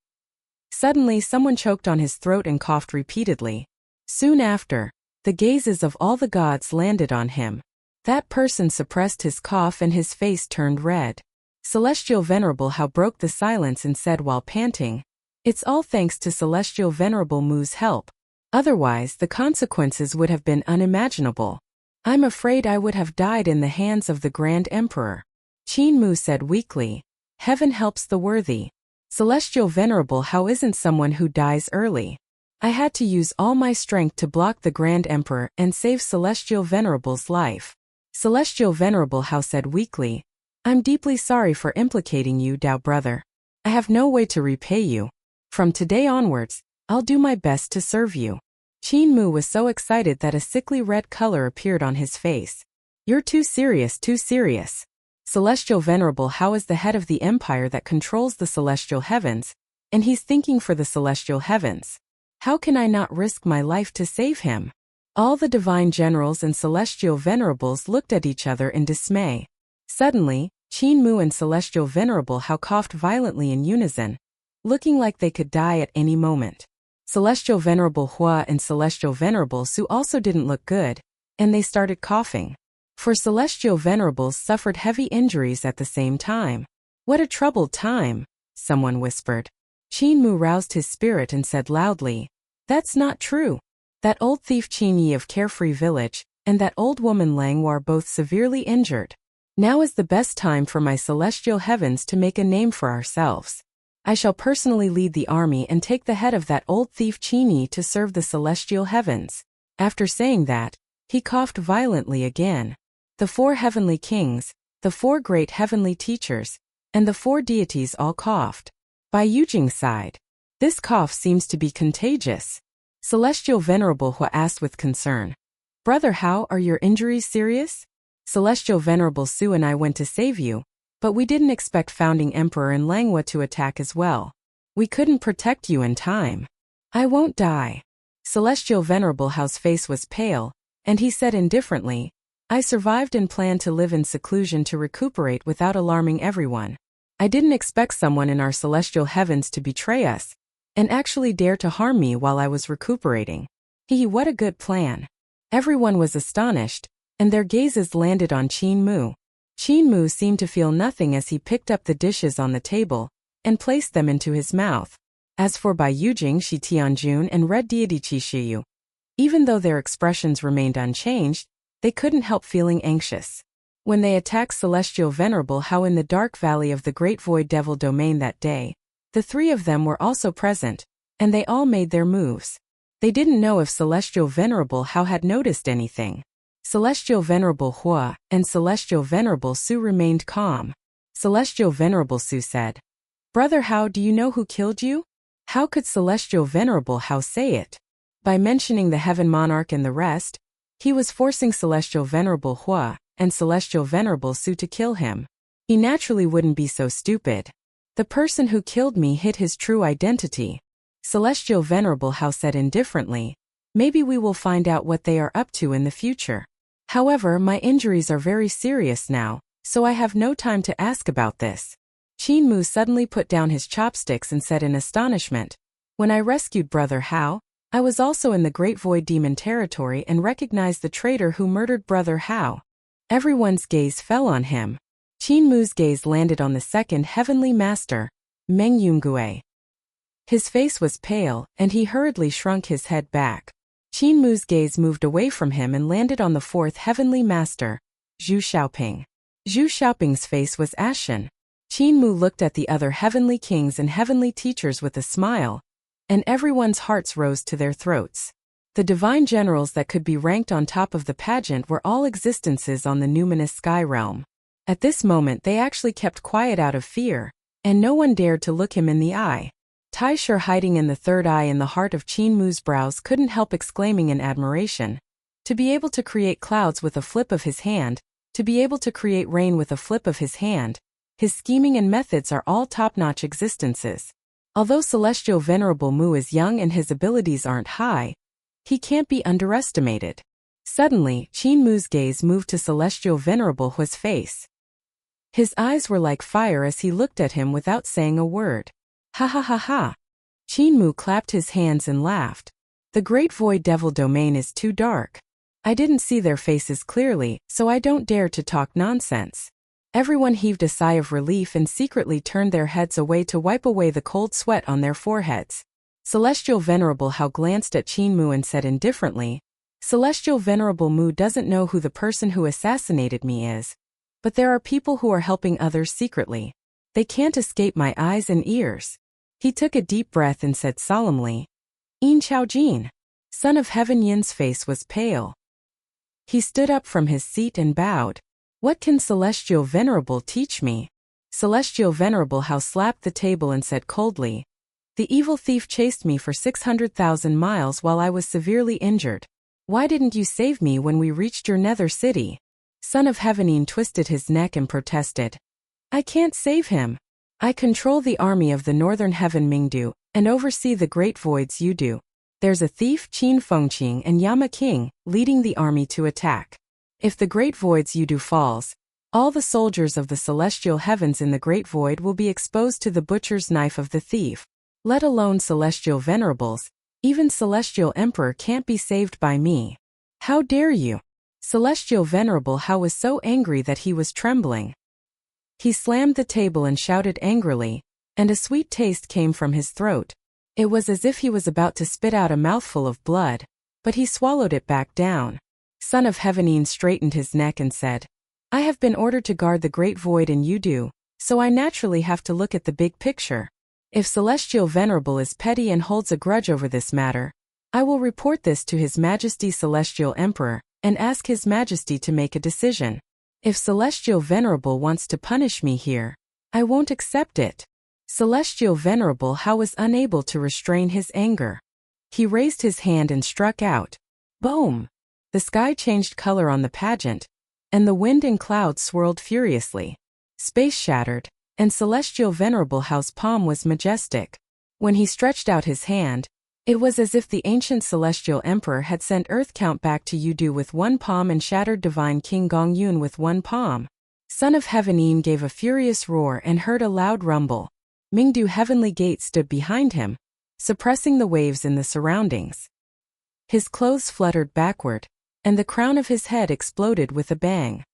Suddenly someone choked on his throat and coughed repeatedly. Soon after, the gazes of all the gods landed on him. That person suppressed his cough and his face turned red. Celestial Venerable Hao broke the silence and said while panting, "It's all thanks to Celestial Venerable Mu's help. Otherwise, the consequences would have been unimaginable. I'm afraid I would have died in the hands of the Grand Emperor." Qin Mu said weakly, "Heaven helps the worthy. Celestial Venerable Hao isn't someone who dies early. I had to use all my strength to block the Grand Emperor and save Celestial Venerable's life." Celestial Venerable Hao said weakly, "I'm deeply sorry for implicating you, Dao brother. I have no way to repay you. From today onwards, I'll do my best to serve you." Qin Mu was so excited that a sickly red color appeared on his face. "You're too serious, too serious. Celestial Venerable Hao is the head of the empire that controls the celestial heavens, and he's thinking for the celestial heavens. How can I not risk my life to save him?" All the divine generals and celestial venerables looked at each other in dismay. Suddenly, Qin Mu and Celestial Venerable Hao coughed violently in unison, looking like they could die at any moment. Celestial Venerable Hua and Celestial Venerable Su also didn't look good, and they started coughing. For Celestial Venerables suffered heavy injuries at the same time. "What a troubled time," someone whispered. Qin Mu roused his spirit and said loudly, "That's not true. That old thief Qin Yi of Carefree Village and that old woman Lang Wu are both severely injured. Now is the best time for my celestial heavens to make a name for ourselves. I shall personally lead the army and take the head of that old thief Qin Yi to serve the celestial heavens." After saying that, he coughed violently again. The 4 heavenly kings, the 4 great heavenly teachers, and the 4 deities all coughed. Bai Yujing sighed. "This cough seems to be contagious." Celestial Venerable Hua asked with concern. Brother Hao, are your injuries serious? Celestial Venerable Su and I went to save you, but we didn't expect Founding Emperor and Langhua to attack as well. We couldn't protect you in time. I won't die. Celestial Venerable Hao's face was pale, and he said indifferently, I survived and planned to live in seclusion to recuperate without alarming everyone. I didn't expect someone in our celestial heavens to betray us, and actually dare to harm me while I was recuperating. What a good plan. Everyone was astonished, and their gazes landed on Qin Mu. Qin Mu seemed to feel nothing as he picked up the dishes on the table and placed them into his mouth. As for Bai Yujing, Shi Tianjun, and Red Deity Qi Shiyu, even though their expressions remained unchanged, they couldn't help feeling anxious. When they attacked Celestial Venerable Hao in the dark valley of the Great Void Devil Domain that day, the three of them were also present, and they all made their moves. They didn't know if Celestial Venerable Hao had noticed anything. Celestial Venerable Hua and Celestial Venerable Su remained calm. Celestial Venerable Su said, Brother Hao, do you know who killed you? How could Celestial Venerable Hao say it? By mentioning the Heaven Monarch and the rest, he was forcing Celestial Venerable Hua and Celestial Venerable Su to kill him. He naturally wouldn't be so stupid. The person who killed me hid his true identity. Celestial Venerable Hao said indifferently, maybe we will find out what they are up to in the future. However, my injuries are very serious now, so I have no time to ask about this. Qin Mu suddenly put down his chopsticks and said in astonishment, When I rescued Brother Hao, I was also in the Great Void Demon territory and recognized the traitor who murdered Brother Hao. Everyone's gaze fell on him. Qin Mu's gaze landed on the second heavenly master, Meng Yungue. His face was pale, and he hurriedly shrunk his head back. Qin Mu's gaze moved away from him and landed on the fourth heavenly master, Zhu Xiaoping. Zhu Xiaoping's face was ashen. Qin Mu looked at the other heavenly kings and heavenly teachers with a smile, and everyone's hearts rose to their throats. The divine generals that could be ranked on top of the pageant were all existences on the numinous sky realm. At this moment they actually kept quiet out of fear, and no one dared to look him in the eye. Tai Shi, hiding in the third eye in the heart of Qin Mu's brows, couldn't help exclaiming in admiration. To be able to create clouds with a flip of his hand, to be able to create rain with a flip of his hand, his scheming and methods are all top-notch existences. Although Celestial Venerable Mu is young and his abilities aren't high, he can't be underestimated. Suddenly, Qin Mu's gaze moved to Celestial Venerable Hua's face. His eyes were like fire as he looked at him without saying a word. Ha ha ha ha. Qin Mu clapped his hands and laughed. The Great Void Devil Domain is too dark. I didn't see their faces clearly, so I don't dare to talk nonsense. Everyone heaved a sigh of relief and secretly turned their heads away to wipe away the cold sweat on their foreheads. Celestial Venerable Hao glanced at Qin Mu and said indifferently, Celestial Venerable Mu doesn't know who the person who assassinated me is. But there are people who are helping others secretly. They can't escape my eyes and ears. He took a deep breath and said solemnly, Yin Chaojin. Son of Heaven Yin's face was pale. He stood up from his seat and bowed. What can Celestial Venerable teach me? Celestial Venerable Hao slapped the table and said coldly, The evil thief chased me for 600,000 miles while I was severely injured. Why didn't you save me when we reached your nether city? Son of Heaven Yin twisted his neck and protested. I can't save him. I control the army of the Northern Heaven Mingdu, and oversee the Great Voids Yudu. There's a thief Qin Fengqing and Yama King, leading the army to attack. If the Great Voids Yudu falls, all the soldiers of the celestial heavens in the Great Void will be exposed to the butcher's knife of the thief. Let alone celestial venerables, even Celestial Emperor can't be saved by me. How dare you? Celestial Venerable Hao was so angry that he was trembling. He slammed the table and shouted angrily, and a sweet taste came from his throat. It was as if he was about to spit out a mouthful of blood, but he swallowed it back down. Son of Heaven Yin straightened his neck and said, I have been ordered to guard the Great Void and you do, so I naturally have to look at the big picture. If Celestial Venerable is petty and holds a grudge over this matter, I will report this to His Majesty Celestial Emperor, and ask His Majesty to make a decision. If Celestial Venerable wants to punish me here, I won't accept it. Celestial Venerable Hao was unable to restrain his anger. He raised his hand and struck out. Boom! The sky changed color on the pageant, and the wind and clouds swirled furiously. Space shattered, and Celestial Venerable Hao's palm was majestic. When he stretched out his hand, it was as if the ancient Celestial Emperor had sent Earth Count back to Yudu with one palm and shattered Divine King Gong Yun with one palm. Son of Heaven Yin gave a furious roar and heard a loud rumble. Mingdu Heavenly Gate stood behind him, suppressing the waves in the surroundings. His clothes fluttered backward, and the crown of his head exploded with a bang.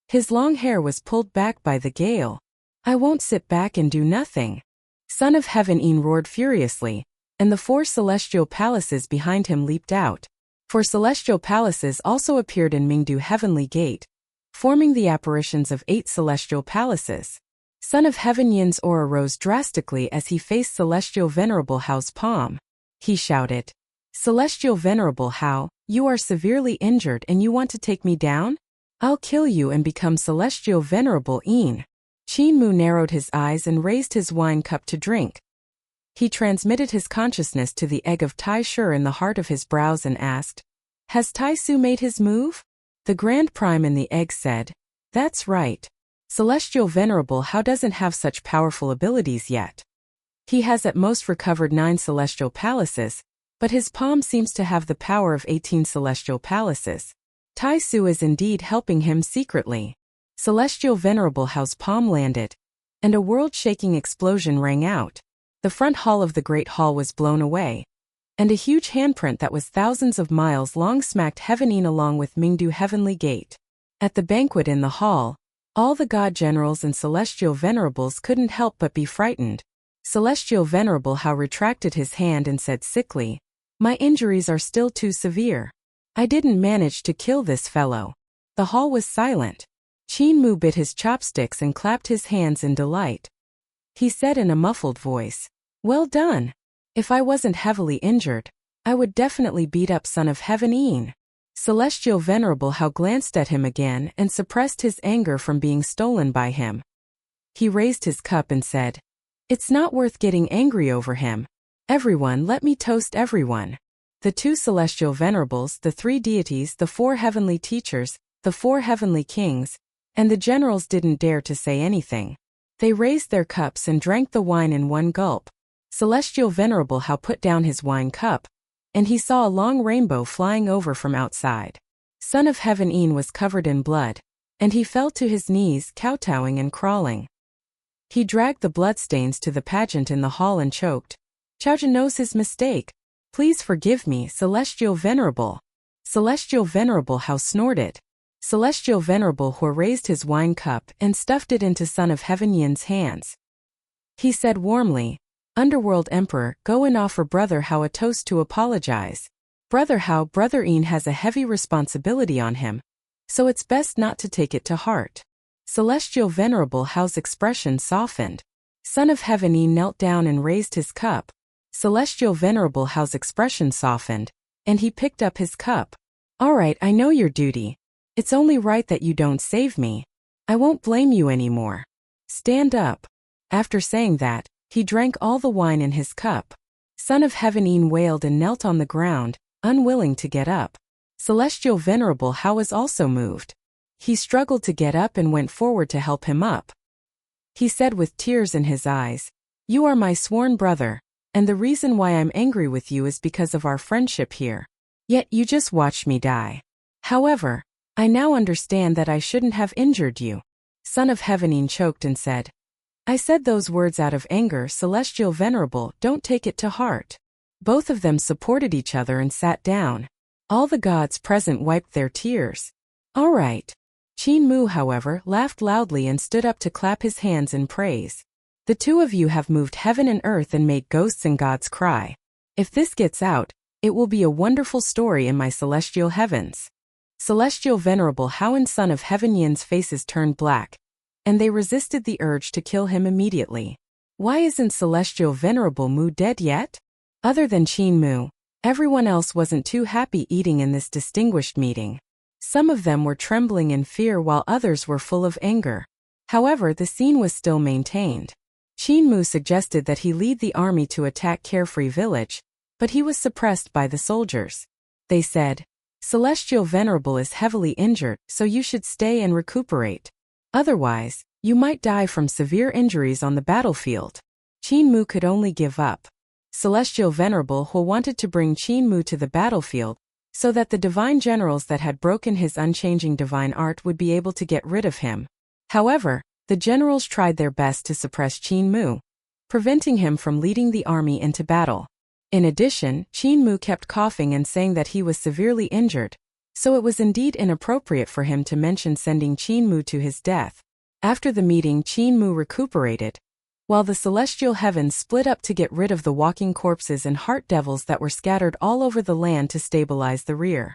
His long hair was pulled back by the gale. I won't sit back and do nothing. Son of Heaven Yin roared furiously, and the 4 celestial palaces behind him leaped out. 4 celestial palaces also appeared in Mingdu Heavenly Gate, forming the apparitions of 8 celestial palaces. Son of Heaven Yin's aura rose drastically as he faced Celestial Venerable Hao's palm. He shouted, Celestial Venerable Hao, you are severely injured and you want to take me down? I'll kill you and become Celestial Venerable Yin. Qin Mu narrowed his eyes and raised his wine cup to drink. He transmitted his consciousness to the egg of Tai Shur in the heart of his brows and asked, Has Tai Su made his move? The Grand Prime in the egg said, That's right. Celestial Venerable Hao doesn't have such powerful abilities yet. He has at most recovered 9 celestial palaces, but his palm seems to have the power of 18 celestial palaces. Tai Su is indeed helping him secretly. Celestial Venerable Hao's palm landed, and a world-shaking explosion rang out. The front hall of the Great Hall was blown away, and a huge handprint that was thousands of miles long smacked Heaven Yin along with Mingdu Heavenly Gate. At the banquet in the hall, all the god generals and celestial venerables couldn't help but be frightened. Celestial Venerable Hao retracted his hand and said sickly, My injuries are still too severe. I didn't manage to kill this fellow. The hall was silent. Qin Mu bit his chopsticks and clapped his hands in delight. He said in a muffled voice, Well done. If I wasn't heavily injured, I would definitely beat up Son of Heaven Yin. Celestial Venerable Hao glanced at him again and suppressed his anger from being stolen by him. He raised his cup and said, It's not worth getting angry over him. Everyone, let me toast everyone. The 2 celestial venerables, the 3 deities, the 4 heavenly teachers, the 4 heavenly kings, and the generals didn't dare to say anything. They raised their cups and drank the wine in one gulp. Celestial Venerable Hao put down his wine cup, and he saw a long rainbow flying over from outside. Son of Heaven Yin was covered in blood, and he fell to his knees, kowtowing and crawling. He dragged the bloodstains to the pageant in the hall and choked. Chaojin knows his mistake. Please forgive me, Celestial Venerable. Celestial Venerable Hao snorted. Celestial Venerable Hao raised his wine cup and stuffed it into Son of Heaven Yin's hands. He said warmly, Underworld Emperor, go and offer Brother Hao a toast to apologize. Brother Hao, Brother Yin has a heavy responsibility on him, so it's best not to take it to heart. Celestial Venerable Hao's expression softened. Son of Heaven Yin knelt down and raised his cup. Celestial Venerable Hao's expression softened, and he picked up his cup. All right, I know your duty. It's only right that you don't save me. I won't blame you anymore. Stand up. After saying that, he drank all the wine in his cup. Son of Heaven Yin wailed and knelt on the ground, unwilling to get up. Celestial Venerable Hao was also moved. He struggled to get up and went forward to help him up. He said with tears in his eyes, You are my sworn brother, and the reason why I'm angry with you is because of our friendship here. Yet you just watched me die. However, I now understand that I shouldn't have injured you. Son of Heaven Yin choked and said, I said those words out of anger, Celestial Venerable, don't take it to heart. Both of them supported each other and sat down. All the gods present wiped their tears. All right. Qin Mu, however, laughed loudly and stood up to clap his hands in praise. The 2 of you have moved heaven and earth and made ghosts and gods cry. If this gets out, it will be a wonderful story in my celestial heavens. Celestial Venerable Hao and Son of Heaven Yin's faces turned black, and they resisted the urge to kill him immediately. Why isn't Celestial Venerable Mu dead yet? Other than Qin Mu, everyone else wasn't too happy eating in this distinguished meeting. Some of them were trembling in fear while others were full of anger. However, the scene was still maintained. Qin Mu suggested that he lead the army to attack Carefree Village, but he was suppressed by the soldiers. They said, "Celestial Venerable is heavily injured, so you should stay and recuperate. Otherwise, you might die from severe injuries on the battlefield." Qin Mu could only give up. Celestial Venerable Hu wanted to bring Qin Mu to the battlefield, so that the divine generals that had broken his unchanging divine art would be able to get rid of him. However, the generals tried their best to suppress Qin Mu, preventing him from leading the army into battle. In addition, Qin Mu kept coughing and saying that he was severely injured, so it was indeed inappropriate for him to mention sending Qin Mu to his death. After the meeting, Qin Mu recuperated, while the celestial heavens split up to get rid of the walking corpses and heart devils that were scattered all over the land to stabilize the rear.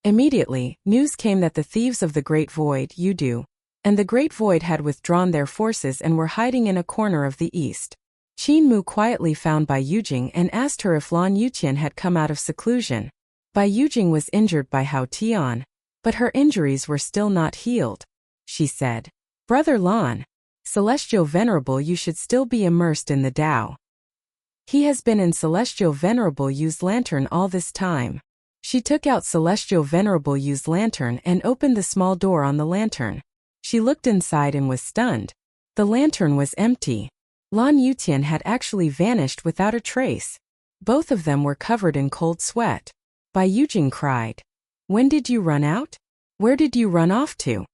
Immediately, news came that the thieves of the Great Void, Yudu, and the Great Void had withdrawn their forces and were hiding in a corner of the east. Qin Mu quietly found Bai Yujing and asked her if Lan Yuqian had come out of seclusion. Bai Yujing was injured by Hao Tian, but her injuries were still not healed. She said, "Brother Lan, Celestial Venerable, you should still be immersed in the Tao. He has been in Celestial Venerable Yu's lantern all this time." She took out Celestial Venerable Yu's lantern and opened the small door on the lantern. She looked inside and was stunned. The lantern was empty. Lan Yutian had actually vanished without a trace. Both of them were covered in cold sweat. Bai Yujing cried, "When did you run out? Where did you run off to?"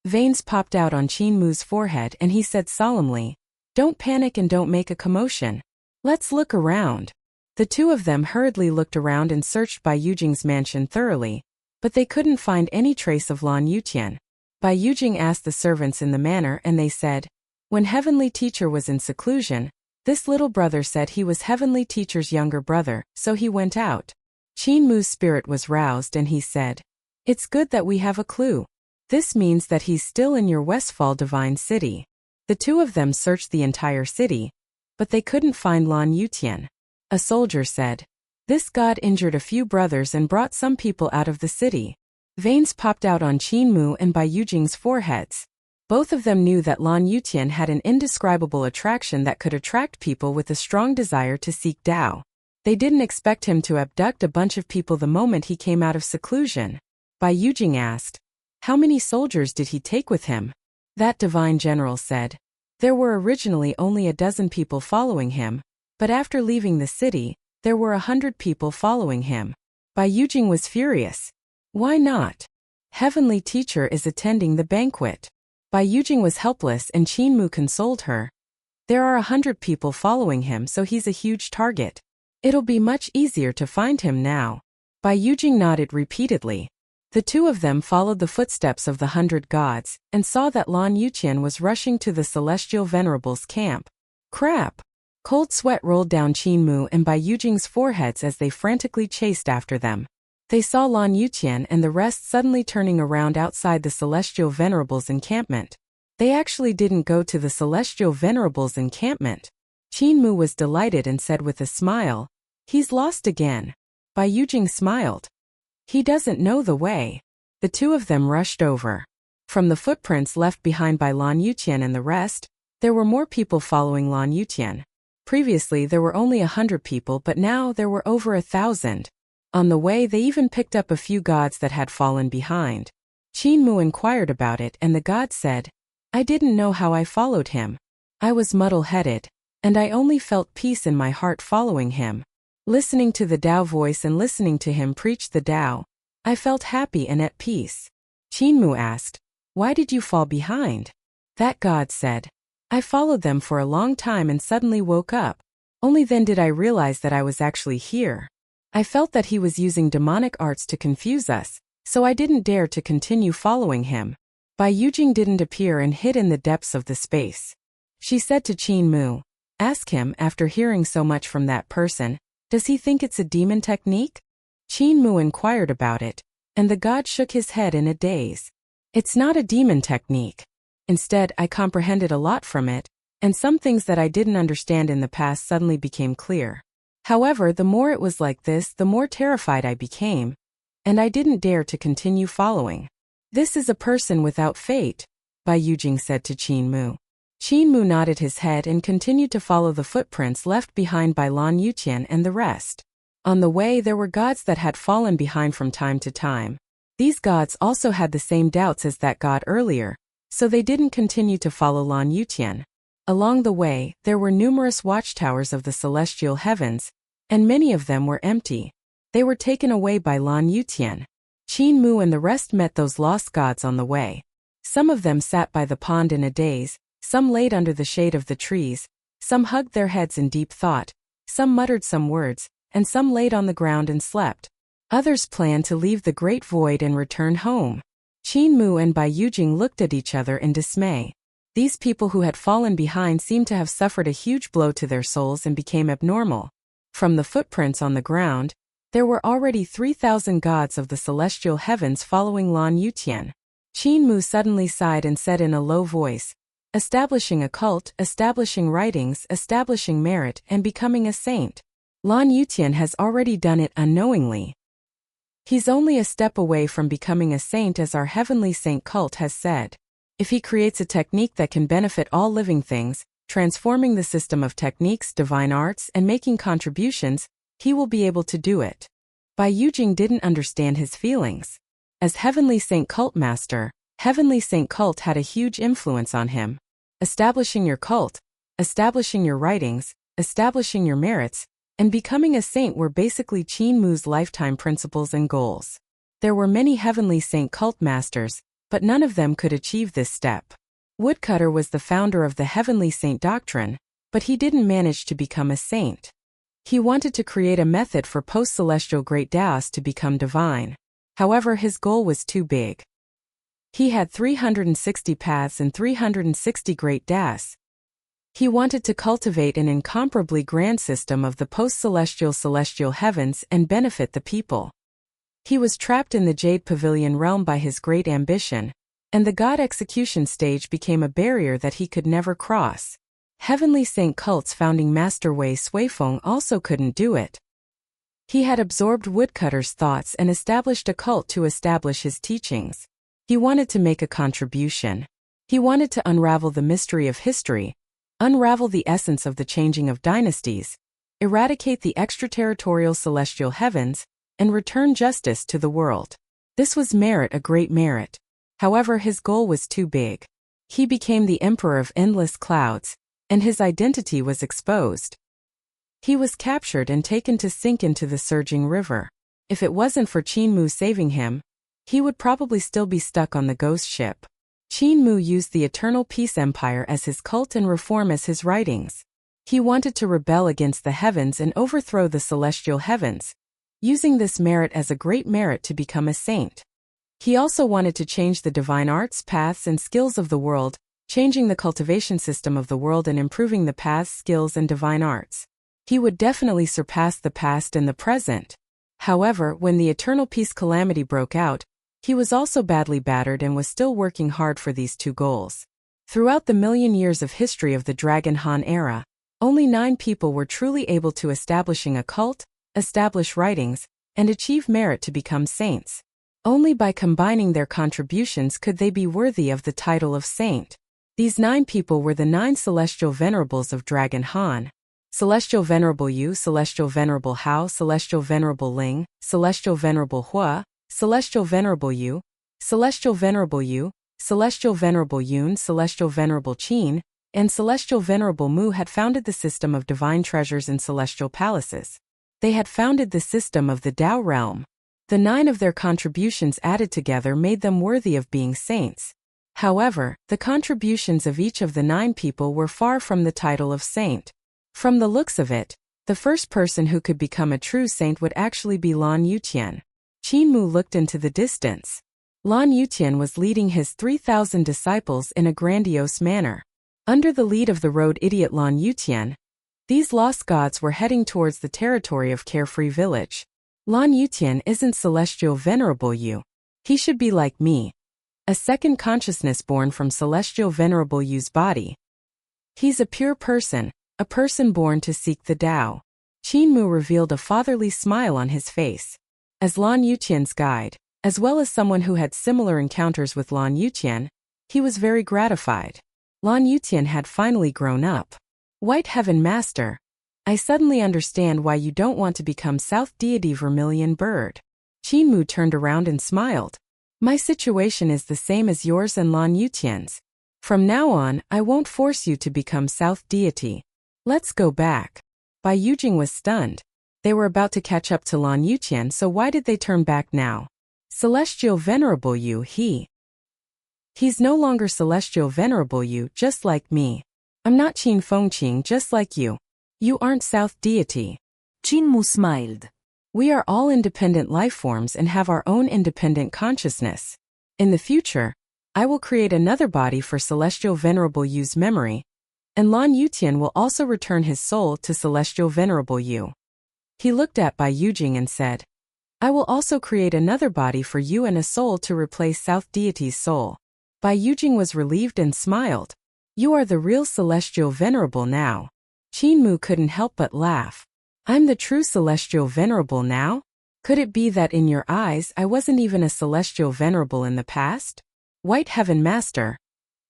Veins popped out on Qin Mu's forehead and he said solemnly, "Don't panic and don't make a commotion. Let's look around." The two of them hurriedly looked around and searched Bai Yujing's mansion thoroughly, but they couldn't find any trace of Lan Yutian. Bai Yujing asked the servants in the manor and they said, "When Heavenly Teacher was in seclusion, this little brother said he was Heavenly Teacher's younger brother, so he went out." Qin Mu's spirit was roused and he said, "It's good that we have a clue. This means that he's still in your Westfall divine city." The two of them searched the entire city, but they couldn't find Lan Yutian. A soldier said, "This god injured a few brothers and brought some people out of the city." Veins popped out on Qin Mu and Bai Yujing's foreheads. Both of them knew that Lan Yutian had an indescribable attraction that could attract people with a strong desire to seek Tao. They didn't expect him to abduct a bunch of people the moment he came out of seclusion. Bai Yujing asked, "How many soldiers did he take with him?" That divine general said, "There were originally only a dozen people following him, but after leaving the city, there were 100 people following him." Bai Yujing was furious. "Why not? Heavenly Teacher is attending the banquet." Bai Yujing was helpless and Qin Mu consoled her. "There are 100 people following him, so he's a huge target. It'll be much easier to find him now." Bai Yujing nodded repeatedly. The two of them followed the footsteps of the 100 gods, and saw that Lan Yuqian was rushing to the Celestial Venerable's camp. Crap! Cold sweat rolled down Qin Mu and Bai Yujing's foreheads as they frantically chased after them. They saw Lan Yuqian and the rest suddenly turning around outside the Celestial Venerable's encampment. They actually didn't go to the Celestial Venerable's encampment. Qin Mu was delighted and said with a smile, "He's lost again." Bai Yujing smiled. "He doesn't know the way." The two of them rushed over. From the footprints left behind by Lan Yuqian and the rest, there were more people following Lan Yuqian. Previously there were only 100 people, but now there were over 1,000. On the way they even picked up a few gods that had fallen behind. Qin Mu inquired about it and the god said, "I didn't know how I followed him. I was muddle-headed, and I only felt peace in my heart following him. Listening to the Tao voice and listening to him preach the Tao, I felt happy and at peace." Qin Mu asked, "Why did you fall behind?" That god said, "I followed them for a long time and suddenly woke up. Only then did I realize that I was actually here. I felt that he was using demonic arts to confuse us, so I didn't dare to continue following him." Bai Yujing didn't appear and hid in the depths of the space. She said to Qin Mu, "Ask him, after hearing so much from that person, does he think it's a demon technique?" Qin Mu inquired about it, and the god shook his head in a daze. "It's not a demon technique. Instead, I comprehended a lot from it, and some things that I didn't understand in the past suddenly became clear. However, the more it was like this, the more terrified I became, and I didn't dare to continue following." "This is a person without fate," Bai Yujing said to Qin Mu. Qin Mu nodded his head and continued to follow the footprints left behind by Lan Yuqian and the rest. On the way there were gods that had fallen behind from time to time. These gods also had the same doubts as that god earlier, so they didn't continue to follow Lan Yutian. Along the way, there were numerous watchtowers of the celestial heavens, and many of them were empty. They were taken away by Lan Yutian. Qin Mu and the rest met those lost gods on the way. Some of them sat by the pond in a daze, some laid under the shade of the trees, some hugged their heads in deep thought, some muttered some words, and some laid on the ground and slept. Others planned to leave the great void and return home. Qin Mu and Bai Yujing looked at each other in dismay. These people who had fallen behind seemed to have suffered a huge blow to their souls and became abnormal. From the footprints on the ground, there were already 3,000 gods of the celestial heavens following Lan Yutian. Qin Mu suddenly sighed and said in a low voice, "Establishing a cult, establishing writings, establishing merit, and becoming a saint. Lan Yutian has already done it unknowingly. He's only a step away from becoming a saint, as our heavenly saint cult has said. If he creates a technique that can benefit all living things, transforming the system of techniques, divine arts, and making contributions, he will be able to do it." Bai Yujing didn't understand his feelings. As Heavenly Saint Cult Master, Heavenly Saint Cult had a huge influence on him. Establishing your cult, establishing your writings, establishing your merits, and becoming a saint were basically Qin Mu's lifetime principles and goals. There were many Heavenly Saint Cult Masters, but none of them could achieve this step. Woodcutter was the founder of the Heavenly Saint doctrine, but he didn't manage to become a saint. He wanted to create a method for post-celestial great Taoists to become divine. However, his goal was too big. He had 360 paths and 360 great Taoists. He wanted to cultivate an incomparably grand system of the post-celestial celestial heavens and benefit the people. He was trapped in the Jade Pavilion realm by his great ambition, and the God execution stage became a barrier that he could never cross. Heavenly Saint Cult's founding master Wei Suifeng also couldn't do it. He had absorbed Woodcutter's thoughts and established a cult to establish his teachings. He wanted to make a contribution. He wanted to unravel the mystery of history, unravel the essence of the changing of dynasties, eradicate the extraterritorial celestial heavens, and return justice to the world. This was merit, a great merit. However, his goal was too big. He became the emperor of endless clouds, and his identity was exposed. He was captured and taken to sink into the surging river. If it wasn't for Qin Mu saving him, he would probably still be stuck on the ghost ship. Qin Mu used the Eternal Peace Empire as his cult and reform as his writings. He wanted to rebel against the heavens and overthrow the celestial heavens, using this merit as a great merit to become a saint. He also wanted to change the divine arts, paths, and skills of the world, changing the cultivation system of the world and improving the paths, skills, and divine arts. He would definitely surpass the past and the present. However, when the Eternal Peace calamity broke out, he was also badly battered and was still working hard for these two goals. Throughout the million years of history of the Dragon Han era, only 9 people were truly able to establishing a cult, establish writings, and achieve merit to become saints. Only by combining their contributions could they be worthy of the title of saint. These 9 people were the 9 celestial venerables of Dragon Han. Celestial Venerable Yu, Celestial Venerable Hao, Celestial Venerable Ling, Celestial Venerable Hua, Celestial Venerable Yu, Celestial Venerable Yu, Celestial Venerable Yun, Celestial Venerable Qin, and Celestial Venerable Mu had founded the system of divine treasures in celestial palaces. They had founded the system of the Tao realm. The 9 of their contributions added together made them worthy of being saints. However, the contributions of each of the 9 people were far from the title of saint. From the looks of it, the first person who could become a true saint would actually be Lan Yutian. Qin Mu looked into the distance. Lan Yutian was leading his 3,000 disciples in a grandiose manner. Under the lead of the road idiot Lan Yutian, these lost gods were heading towards the territory of Carefree Village. Lan Yutian isn't Celestial Venerable Yu. He should be like me, a second consciousness born from Celestial Venerable Yu's body. He's a pure person, a person born to seek the Tao. Qin Mu revealed a fatherly smile on his face. As Lan Yutian's guide, as well as someone who had similar encounters with Lan Yutian, he was very gratified. Lan Yutian had finally grown up. White Heaven Master. I suddenly understand why you don't want to become South Deity Vermilion Bird. Qinmu turned around and smiled. My situation is the same as yours and Lan Yutian's. From now on, I won't force you to become South Deity. Let's go back. Bai Yujing was stunned. They were about to catch up to Lan Yutian, so why did they turn back now? Celestial Venerable Yu, He's no longer Celestial Venerable Yu, just like me. I'm not Qin Fengqing, just like you. You aren't South Deity. Qinmu smiled. We are all independent life forms and have our own independent consciousness. In the future, I will create another body for Celestial Venerable Yu's memory, and Lan Yutian will also return his soul to Celestial Venerable Yu. He looked at Bai Yujing and said, I will also create another body for you and a soul to replace South Deity's soul. Bai Yujing was relieved and smiled. You are the real Celestial Venerable now. Qinmu couldn't help but laugh. I'm the true Celestial Venerable now? Could it be that in your eyes I wasn't even a Celestial Venerable in the past? White Heaven Master,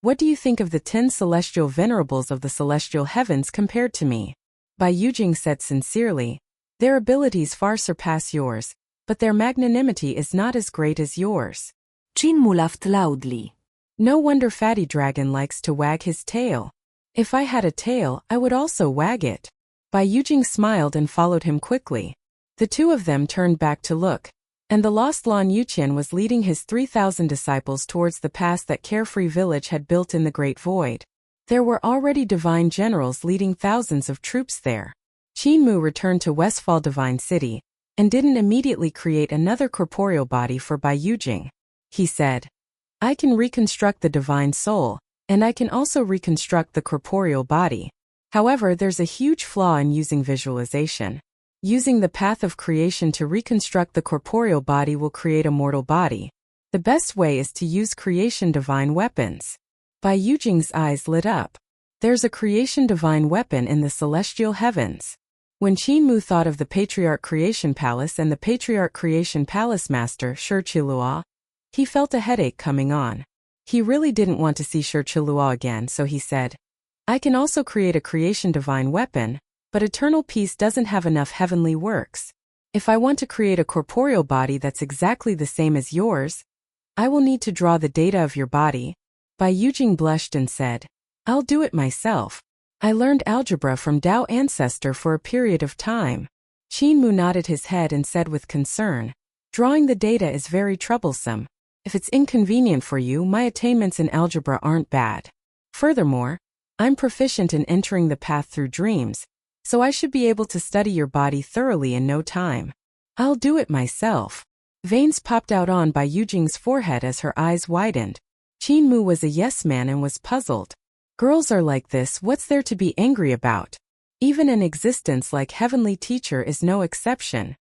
what do you think of the 10 Celestial Venerables of the Celestial Heavens compared to me? Bai Yujing said sincerely, their abilities far surpass yours, but their magnanimity is not as great as yours. Qinmu laughed loudly. No wonder Fatty Dragon likes to wag his tail. If I had a tail, I would also wag it. Bai Yujing smiled and followed him quickly. The two of them turned back to look, and the lost Lan Yutian was leading his 3,000 disciples towards the pass that Carefree Village had built in the Great Void. There were already divine generals leading thousands of troops there. Qinmu returned to Westfall Divine City, and didn't immediately create another corporeal body for Bai Yujing. He said, I can reconstruct the divine soul, and I can also reconstruct the corporeal body. However, there's a huge flaw in using visualization. Using the path of creation to reconstruct the corporeal body will create a mortal body. The best way is to use creation divine weapons. Bai Yujing's eyes lit up. There's a creation divine weapon in the celestial heavens. When Qinmu thought of the Patriarch Creation Palace and the Patriarch Creation Palace Master, Shi Qilua, he felt a headache coming on. He really didn't want to see Shi Qilua again, so he said, I can also create a creation divine weapon, but Eternal Peace doesn't have enough heavenly works. If I want to create a corporeal body that's exactly the same as yours, I will need to draw the data of your body. Bai Yujing blushed and said, I'll do it myself. I learned algebra from Tao Ancestor for a period of time. Qinmu nodded his head and said with concern, drawing the data is very troublesome. If it's inconvenient for you, my attainments in algebra aren't bad. Furthermore, I'm proficient in entering the path through dreams, so I should be able to study your body thoroughly in no time. I'll do it myself. Veins popped out on Bai Yujing's forehead as her eyes widened. Qinmu was a yes man and was puzzled. Girls are like this, what's there to be angry about? Even an existence like Heavenly Teacher is no exception.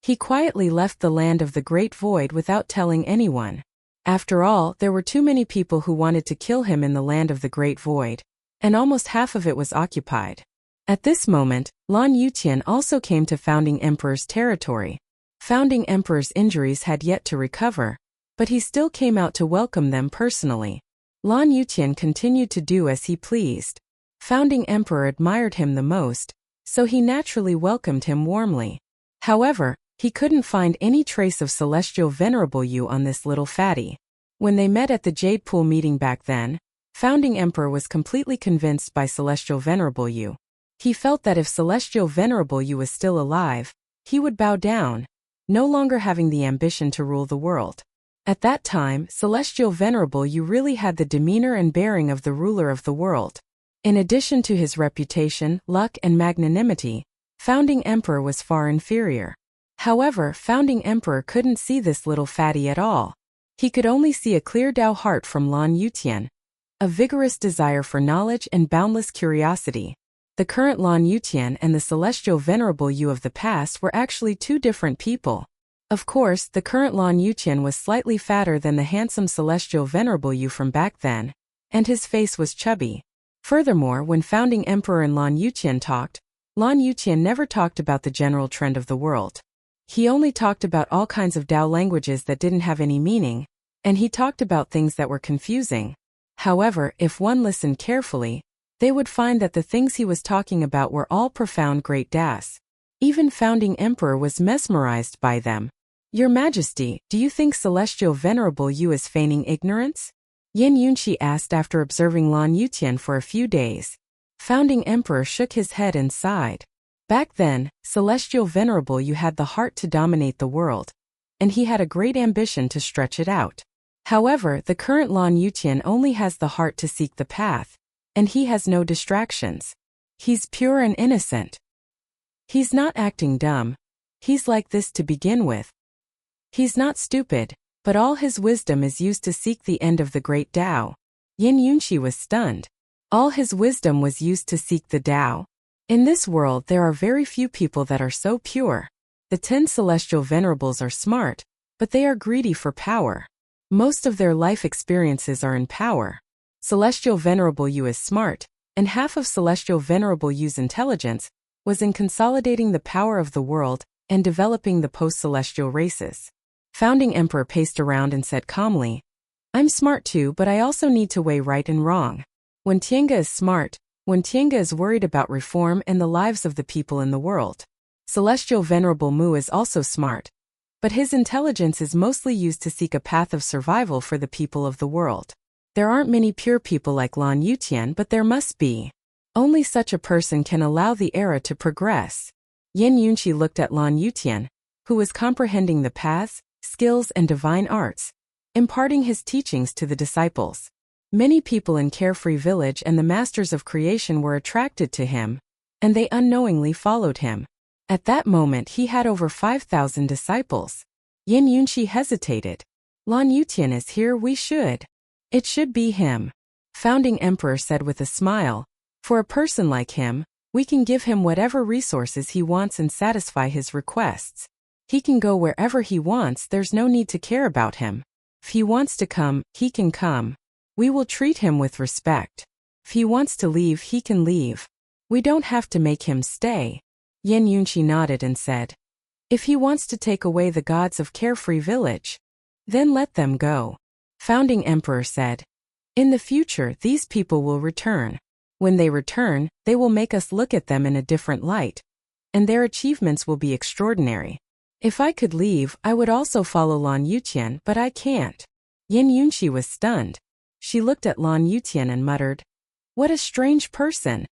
He quietly left the land of the Great Void without telling anyone. After all, there were too many people who wanted to kill him in the land of the Great Void, and almost half of it was occupied. At this moment, Lan Yutian also came to Founding Emperor's territory. Founding Emperor's injuries had yet to recover, but he still came out to welcome them personally. Lan Yutian continued to do as he pleased. Founding Emperor admired him the most, so he naturally welcomed him warmly. However, he couldn't find any trace of Celestial Venerable Yu on this little fatty. When they met at the Jade Pool meeting back then, Founding Emperor was completely convinced by Celestial Venerable Yu. He felt that if Celestial Venerable Yu was still alive, he would bow down, no longer having the ambition to rule the world. At that time, Celestial Venerable Yu really had the demeanor and bearing of the ruler of the world. In addition to his reputation, luck, and magnanimity, Founding Emperor was far inferior. However, Founding Emperor couldn't see this little fatty at all. He could only see a clear Tao heart from Lan Yutian, a vigorous desire for knowledge and boundless curiosity. The current Lan Yutian and the Celestial Venerable Yu of the past were actually two different people. Of course, the current Lan Yutian was slightly fatter than the handsome Celestial Venerable Yu from back then, and his face was chubby. Furthermore, when Founding Emperor and Lan Yutian talked, Lan Yutian never talked about the general trend of the world. He only talked about all kinds of Tao languages that didn't have any meaning, and he talked about things that were confusing. However, if one listened carefully, they would find that the things he was talking about were all profound great das. Even founding emperor was mesmerized by them. Your Majesty, do you think Celestial Venerable Yu is feigning ignorance? Yan Yunqi asked after observing Lan Yutian for a few days. Founding emperor shook his head and sighed. Back then, Celestial Venerable Yu had the heart to dominate the world, and he had a great ambition to stretch it out. However, the current Lan Yutian only has the heart to seek the path, and he has no distractions. He's pure and innocent. He's not acting dumb. He's like this to begin with. He's not stupid, but all his wisdom is used to seek the end of the great Tao. Yan Yunqi was stunned. All his wisdom was used to seek the Tao. In this world there are very few people that are so pure. The 10 celestial venerables are smart, but they are greedy for power. Most of their life experiences are in power. Celestial Venerable Yu is smart, and half of Celestial Venerable Yu's intelligence was in consolidating the power of the world and developing the post-celestial races. Founding Emperor paced around and said calmly, I'm smart too, but I also need to weigh right and wrong. When Tiange is smart, when Tiange is worried about reform and the lives of the people in the world. Celestial Venerable Mu is also smart, but his intelligence is mostly used to seek a path of survival for the people of the world. There aren't many pure people like Lan Yutian, but there must be. Only such a person can allow the era to progress. Yan Yunqi looked at Lan Yutian, who was comprehending the paths, skills and divine arts, imparting his teachings to the disciples. Many people in Carefree Village and the Masters of Creation were attracted to him, and they unknowingly followed him. At that moment he had over 5,000 disciples. Yan Yunqi hesitated. Lan Yutian is here, It should be him. Founding Emperor said with a smile, for a person like him, we can give him whatever resources he wants and satisfy his requests. He can go wherever he wants, there's no need to care about him. If he wants to come, he can come. We will treat him with respect. If he wants to leave, he can leave. We don't have to make him stay. Yan Yunqi nodded and said, if he wants to take away the gods of Carefree Village, then let them go. Founding Emperor said, in the future these people will return. When they return, they will make us look at them in a different light, and their achievements will be extraordinary. If I could leave, I would also follow Lan Yutian, but I can't. Yan Yunqi was stunned. She looked at Lan Yutian and muttered, what a strange person.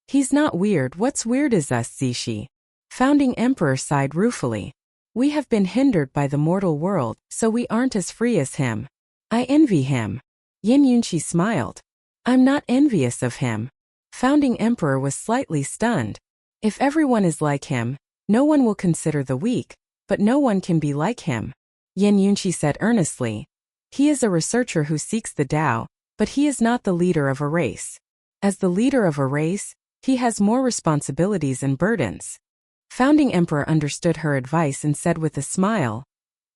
He's not weird, what's weird is us, Zishi. Founding Emperor sighed ruefully. We have been hindered by the mortal world, so we aren't as free as him. I envy him. Yan Yunqi smiled. I'm not envious of him. Founding Emperor was slightly stunned. If everyone is like him, no one will consider the weak, but no one can be like him. Yan Yunqi said earnestly. He is a researcher who seeks the Tao, but he is not the leader of a race. As the leader of a race, he has more responsibilities and burdens. Founding Emperor understood her advice and said with a smile,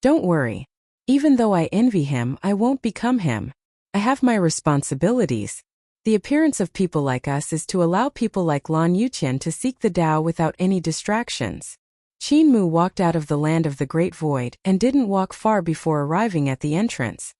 don't worry. Even though I envy him, I won't become him. I have my responsibilities. The appearance of people like us is to allow people like Lan Yutian to seek the Tao without any distractions. Qin Mu walked out of the land of the Great Void and didn't walk far before arriving at the entrance.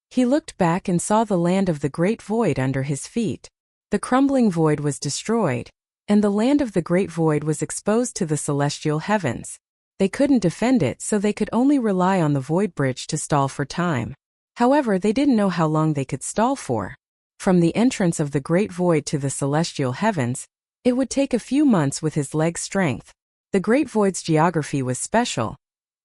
He looked back and saw the land of the Great Void under his feet. The crumbling void was destroyed, and the land of the Great Void was exposed to the celestial heavens. They couldn't defend it, so they could only rely on the void bridge to stall for time. However, they didn't know how long they could stall for. From the entrance of the Great Void to the celestial heavens, it would take a few months with his leg strength. The Great Void's geography was special,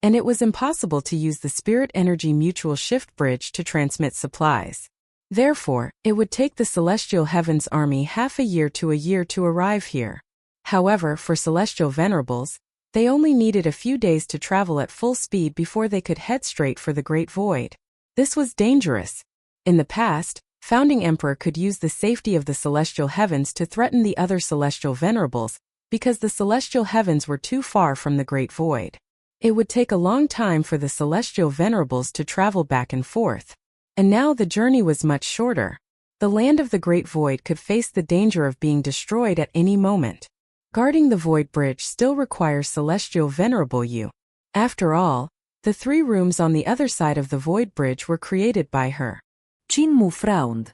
and it was impossible to use the spirit energy mutual shift bridge to transmit supplies. Therefore, it would take the celestial heavens army half a year to arrive here. However, for celestial venerables, they only needed a few days to travel at full speed before they could head straight for the Great Void. This was dangerous. In the past, Founding Emperor could use the safety of the celestial heavens to threaten the other celestial venerables, because the celestial heavens were too far from the Great Void. It would take a long time for the celestial venerables to travel back and forth. And now the journey was much shorter. The land of the Great Void could face the danger of being destroyed at any moment. Guarding the Void Bridge still requires Celestial Venerable Yu. After all, the 3 rooms on the other side of the Void Bridge were created by her. Qin Mu frowned.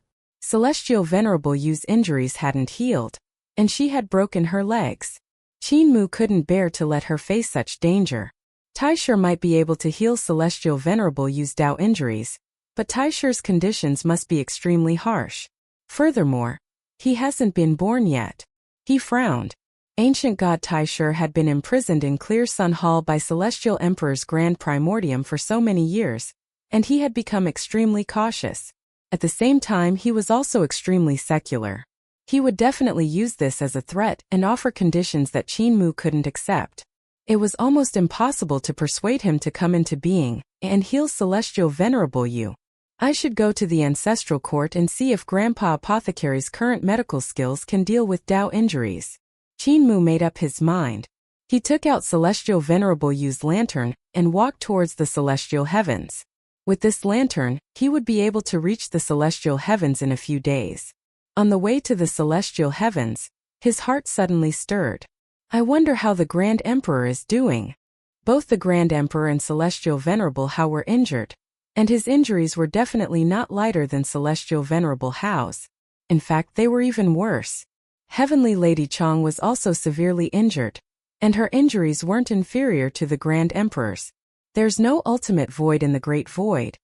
Celestial Venerable Yu's injuries hadn't healed, and she had broken her legs. Qin Mu couldn't bear to let her face such danger. Taisher might be able to heal Celestial Venerable Yu's Dao injuries, but Taisher's conditions must be extremely harsh. Furthermore, he hasn't been born yet. He frowned. Ancient God Taisher had been imprisoned in Clear Sun Hall by Celestial Emperor's Grand Primordium for so many years, and he had become extremely cautious. At the same time, he was also extremely secular. He would definitely use this as a threat and offer conditions that Qin Mu couldn't accept. It was almost impossible to persuade him to come into being and heal Celestial Venerable Yu. I should go to the Ancestral Court and see if Grandpa Apothecary's current medical skills can deal with Dao injuries. Qin Mu made up his mind. He took out Celestial Venerable Yu's lantern and walked towards the celestial heavens. With this lantern, he would be able to reach the celestial heavens in a few days. On the way to the celestial heavens, his heart suddenly stirred. I wonder how the Grand Emperor is doing. Both the Grand Emperor and Celestial Venerable Hao were injured, and his injuries were definitely not lighter than Celestial Venerable Hao's. In fact, they were even worse. Heavenly Lady Chong was also severely injured, and her injuries weren't inferior to the Grand Emperor's. There's no ultimate void in the Great Void,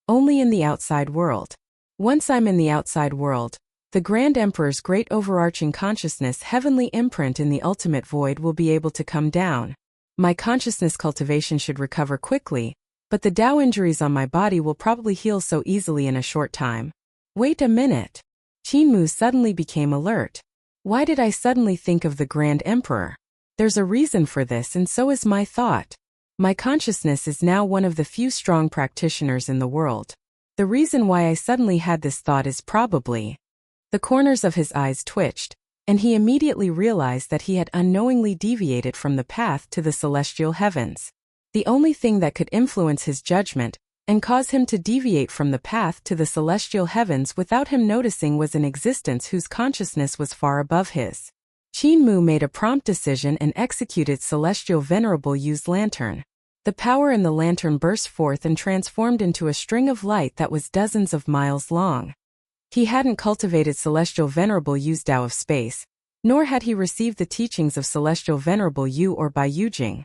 only in the outside world. Once I'm in the outside world, the Grand Emperor's great overarching consciousness heavenly imprint in the ultimate void will be able to come down. My consciousness cultivation should recover quickly, but the Dao injuries on my body will probably heal so easily in a short time. Wait a minute. Qin Mu suddenly became alert. Why did I suddenly think of the Grand Emperor? There's a reason for this, and so is my thought. My consciousness is now one of the few strong practitioners in the world. The reason why I suddenly had this thought is probably... The corners of his eyes twitched, and he immediately realized that he had unknowingly deviated from the path to the celestial heavens. The only thing that could influence his judgment and cause him to deviate from the path to the celestial heavens without him noticing was an existence whose consciousness was far above his. Qin Mu made a prompt decision and executed Celestial Venerable Yu's lantern. The power in the lantern burst forth and transformed into a string of light that was dozens of miles long. He hadn't cultivated Celestial Venerable Yu's Dao of space, nor had he received the teachings of Celestial Venerable Yu or Bai Yujing.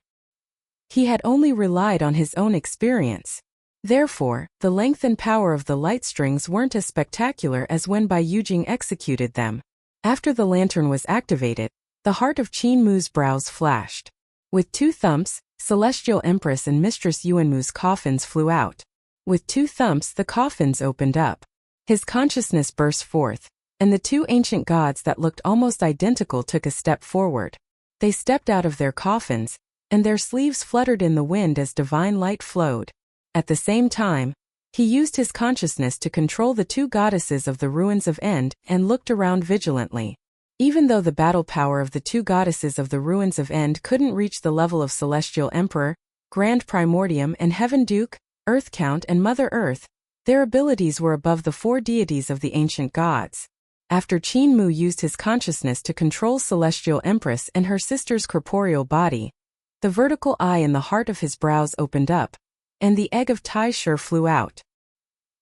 He had only relied on his own experience. Therefore, the length and power of the light strings weren't as spectacular as when Bai Yujing executed them. After the lantern was activated, the heart of Qin Mu's brows flashed. With 2 thumps, Celestial Empress and Mistress Yuanmu's coffins flew out. With 2 thumps, the coffins opened up. His consciousness burst forth, and the 2 ancient gods that looked almost identical took a step forward. They stepped out of their coffins, and their sleeves fluttered in the wind as divine light flowed. At the same time, he used his consciousness to control the 2 goddesses of the ruins of End and looked around vigilantly. Even though the battle power of the 2 goddesses of the ruins of End couldn't reach the level of Celestial Emperor, Grand Primordium and Heaven Duke, Earth Count and Mother Earth, their abilities were above the 4 deities of the ancient gods. After Qin Mu used his consciousness to control Celestial Empress and her sister's corporeal body, the vertical eye in the heart of his brows opened up, and the egg of Taisher flew out.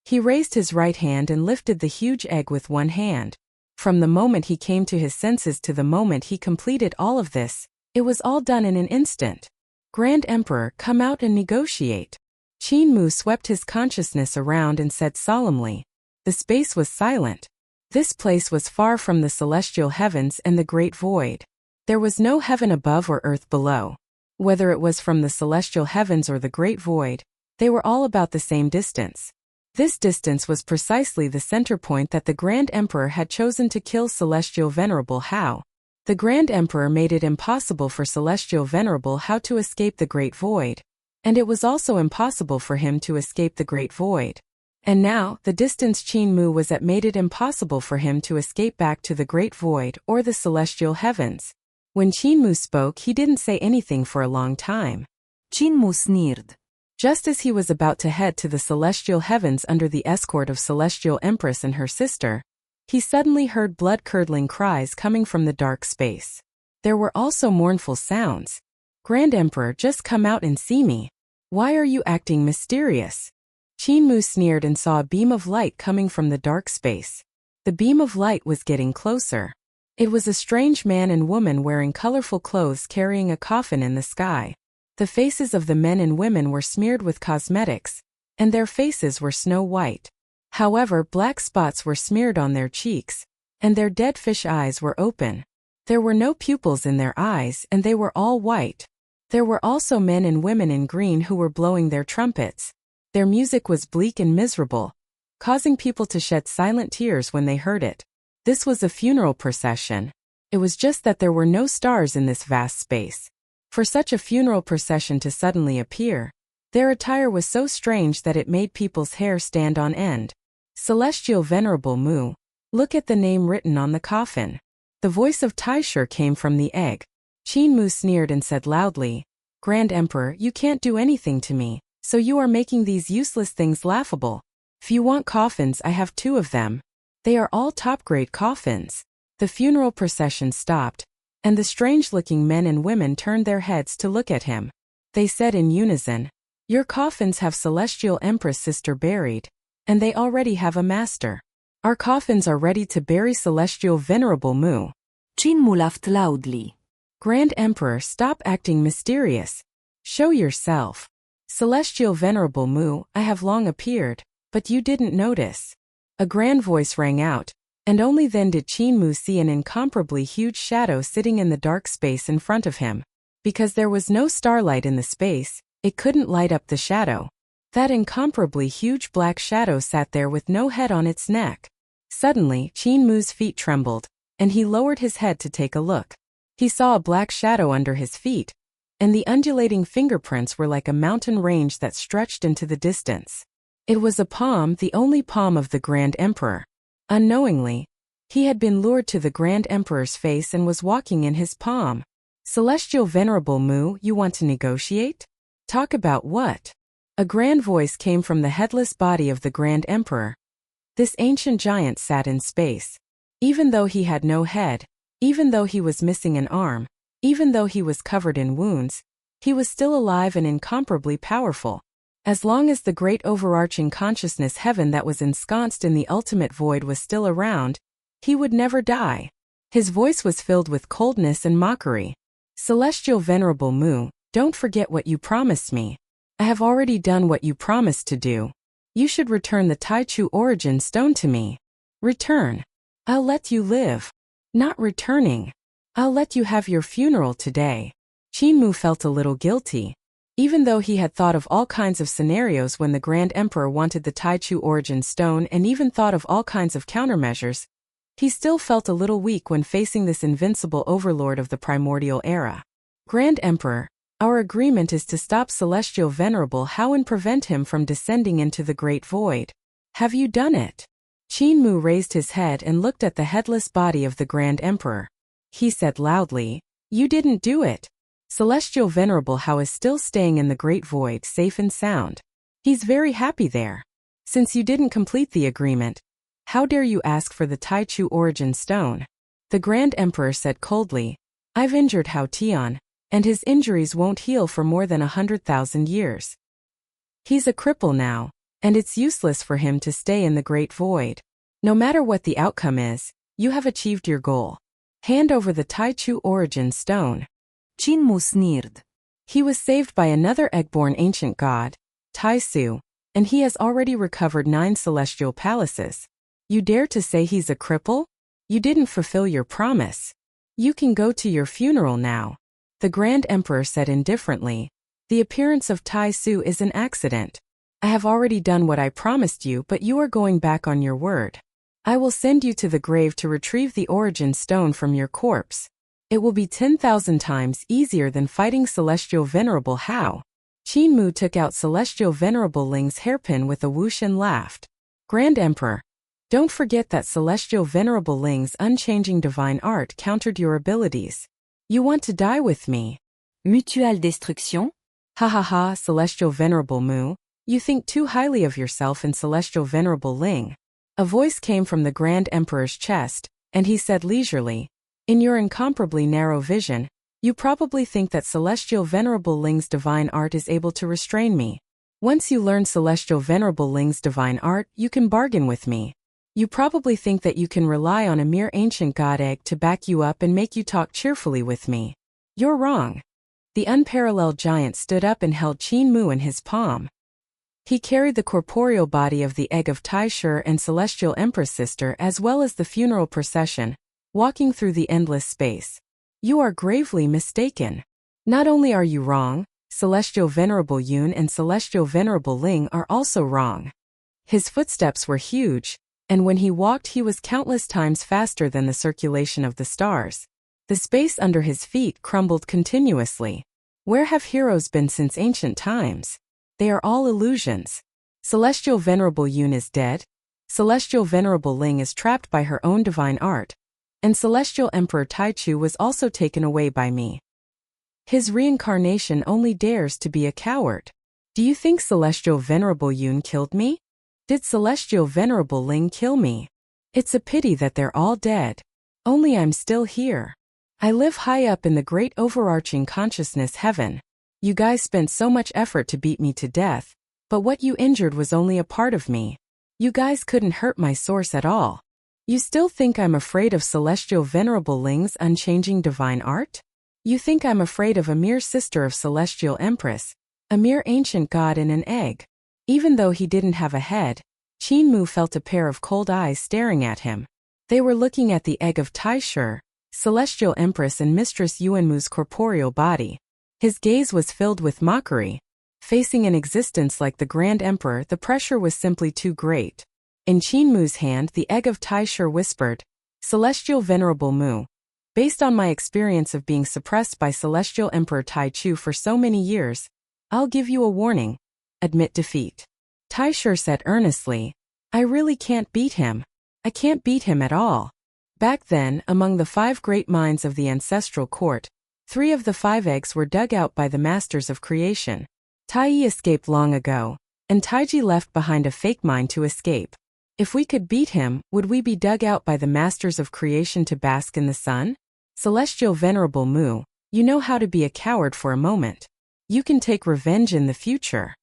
He raised his right hand and lifted the huge egg with one hand. From the moment he came to his senses to the moment he completed all of this, it was all done in an instant. Grand Emperor, come out and negotiate. Qin Mu swept his consciousness around and said solemnly. The space was silent. This place was far from the celestial heavens and the great void. There was no heaven above or earth below. Whether it was from the celestial heavens or the great void, they were all about the same distance. This distance was precisely the center point that the Grand Emperor had chosen to kill Celestial Venerable Hao. The Grand Emperor made it impossible for Celestial Venerable Hao to escape the Great Void, and it was also impossible for him to escape the Great Void. And now, the distance Qin Mu was at made it impossible for him to escape back to the Great Void or the Celestial Heavens. When Qin Mu spoke, he didn't say anything for a long time. Qin Mu sneered. Just as he was about to head to the celestial heavens under the escort of Celestial Empress and her sister, he suddenly heard blood-curdling cries coming from the dark space. There were also mournful sounds. Grand Emperor, just come out and see me. Why are you acting mysterious? Qin Mu sneered and saw a beam of light coming from the dark space. The beam of light was getting closer. It was a strange man and woman wearing colorful clothes carrying a coffin in the sky. The faces of the men and women were smeared with cosmetics, and their faces were snow white. However, black spots were smeared on their cheeks, and their dead fish eyes were open. There were no pupils in their eyes, and they were all white. There were also men and women in green who were blowing their trumpets. Their music was bleak and miserable, causing people to shed silent tears when they heard it. This was a funeral procession. It was just that there were no stars in this vast space. For such a funeral procession to suddenly appear, their attire was so strange that it made people's hair stand on end. Celestial Venerable Mu, look at the name written on the coffin. The voice of Taishu came from the egg. Qin Mu sneered and said loudly, Grand Emperor, you can't do anything to me, so you are making these useless things laughable. If you want coffins, I have 2 of them. They are all top-grade coffins. The funeral procession stopped, and the strange-looking men and women turned their heads to look at him. They said in unison, Your coffins have Celestial Empress Sister buried, and they already have a master. Our coffins are ready to bury Celestial Venerable Mu. Qin Mu laughed loudly. Grand Emperor, stop acting mysterious. Show yourself. Celestial Venerable Mu, I have long appeared, but you didn't notice. A grand voice rang out, and only then did Qin Mu see an incomparably huge shadow sitting in the dark space in front of him. Because there was no starlight in the space, it couldn't light up the shadow. That incomparably huge black shadow sat there with no head on its neck. Suddenly, Qin Mu's feet trembled, and he lowered his head to take a look. He saw a black shadow under his feet, and the undulating fingerprints were like a mountain range that stretched into the distance. It was a palm, the only palm of the Grand Emperor. Unknowingly, he had been lured to the Grand Emperor's face and was walking in his palm. Celestial Venerable Mu, you want to negotiate? Talk about what? A grand voice came from the headless body of the Grand Emperor. This ancient giant sat in space. Even though he had no head, even though he was missing an arm, even though he was covered in wounds, he was still alive and incomparably powerful. As long as the great overarching consciousness heaven that was ensconced in the ultimate void was still around, he would never die. His voice was filled with coldness and mockery. Celestial Venerable Mu, don't forget what you promised me. I have already done what you promised to do. You should return the Taichu origin stone to me. Return. I'll let you live. Not returning. I'll let you have your funeral today. Qin Mu felt a little guilty. Even though he had thought of all kinds of scenarios when the Grand Emperor wanted the Taichu origin stone and even thought of all kinds of countermeasures, he still felt a little weak when facing this invincible overlord of the primordial era. Grand Emperor, our agreement is to stop Celestial Venerable Hao and prevent him from descending into the Great Void. Have you done it? Qin Mu raised his head and looked at the headless body of the Grand Emperor. He said loudly, You didn't do it. Celestial Venerable Hao is still staying in the Great Void safe and sound. He's very happy there. Since you didn't complete the agreement, how dare you ask for the Taichu origin stone? The Grand Emperor said coldly, I've injured Hao Tian, and his injuries won't heal for more than 100,000 years. He's a cripple now, and it's useless for him to stay in the Great Void. No matter what the outcome is, you have achieved your goal. Hand over the Taichu origin stone. Qin Mu sneered. He was saved by another egg-born ancient god, Taisu, and he has already recovered 9 celestial palaces. You dare to say he's a cripple? You didn't fulfill your promise. You can go to your funeral now. The Grand Emperor said indifferently, The appearance of Taisu is an accident. I have already done what I promised you, but you are going back on your word. I will send you to the grave to retrieve the origin stone from your corpse. It will be 10,000 times easier than fighting Celestial Venerable Hao. Qin Mu took out Celestial Venerable Ling's hairpin with a whoosh and laughed. Grand Emperor, don't forget that Celestial Venerable Ling's unchanging divine art countered your abilities. You want to die with me? Mutuelle destruction? Ha ha ha, Celestial Venerable Mu, you think too highly of yourself and Celestial Venerable Ling. A voice came from the Grand Emperor's chest, and he said leisurely, In your incomparably narrow vision, you probably think that Celestial Venerable Ling's divine art is able to restrain me. Once you learn Celestial Venerable Ling's divine art, you can bargain with me. You probably think that you can rely on a mere ancient god egg to back you up and make you talk cheerfully with me. You're wrong. The unparalleled giant stood up and held Qin Mu in his palm. He carried the corporeal body of the egg of Taishu and Celestial Empress Sister as well as the funeral procession, walking through the endless space. You are gravely mistaken. Not only are you wrong, Celestial Venerable Yun and Celestial Venerable Ling are also wrong. His footsteps were huge, and when he walked he was countless times faster than the circulation of the stars. The space under his feet crumbled continuously. Where have heroes been since ancient times? They are all illusions. Celestial Venerable Yun is dead, Celestial Venerable Ling is trapped by her own divine art, and Celestial Emperor Taichu was also taken away by me. His reincarnation only dares to be a coward. Do you think Celestial Venerable Yun killed me? Did Celestial Venerable Ling kill me? It's a pity that they're all dead. Only I'm still here. I live high up in the great overarching consciousness heaven. You guys spent so much effort to beat me to death, but what you injured was only a part of me. You guys couldn't hurt my source at all. You still think I'm afraid of Celestial Venerable Ling's unchanging divine art? You think I'm afraid of a mere sister of Celestial Empress, a mere ancient god in an egg. Even though he didn't have a head, Qin Mu felt a pair of cold eyes staring at him. They were looking at the egg of Taishu, Celestial Empress and Mistress Yuanmu's corporeal body. His gaze was filled with mockery. Facing an existence like the Grand Emperor, the pressure was simply too great. In Qin Mu's hand, the egg of Taishu whispered, Celestial Venerable Mu. Based on my experience of being suppressed by Celestial Emperor Taichu for so many years, I'll give you a warning. Admit defeat. Taishu said earnestly, I really can't beat him. I can't beat him at all. Back then, among the 5 great minds of the ancestral court, 3 of the 5 eggs were dug out by the masters of creation. Taiyi escaped long ago, and Taiji left behind a fake mind to escape. If we could beat him, would we be dug out by the masters of creation to bask in the sun? Celestial Venerable Mu, you know how to be a coward for a moment. You can take revenge in the future.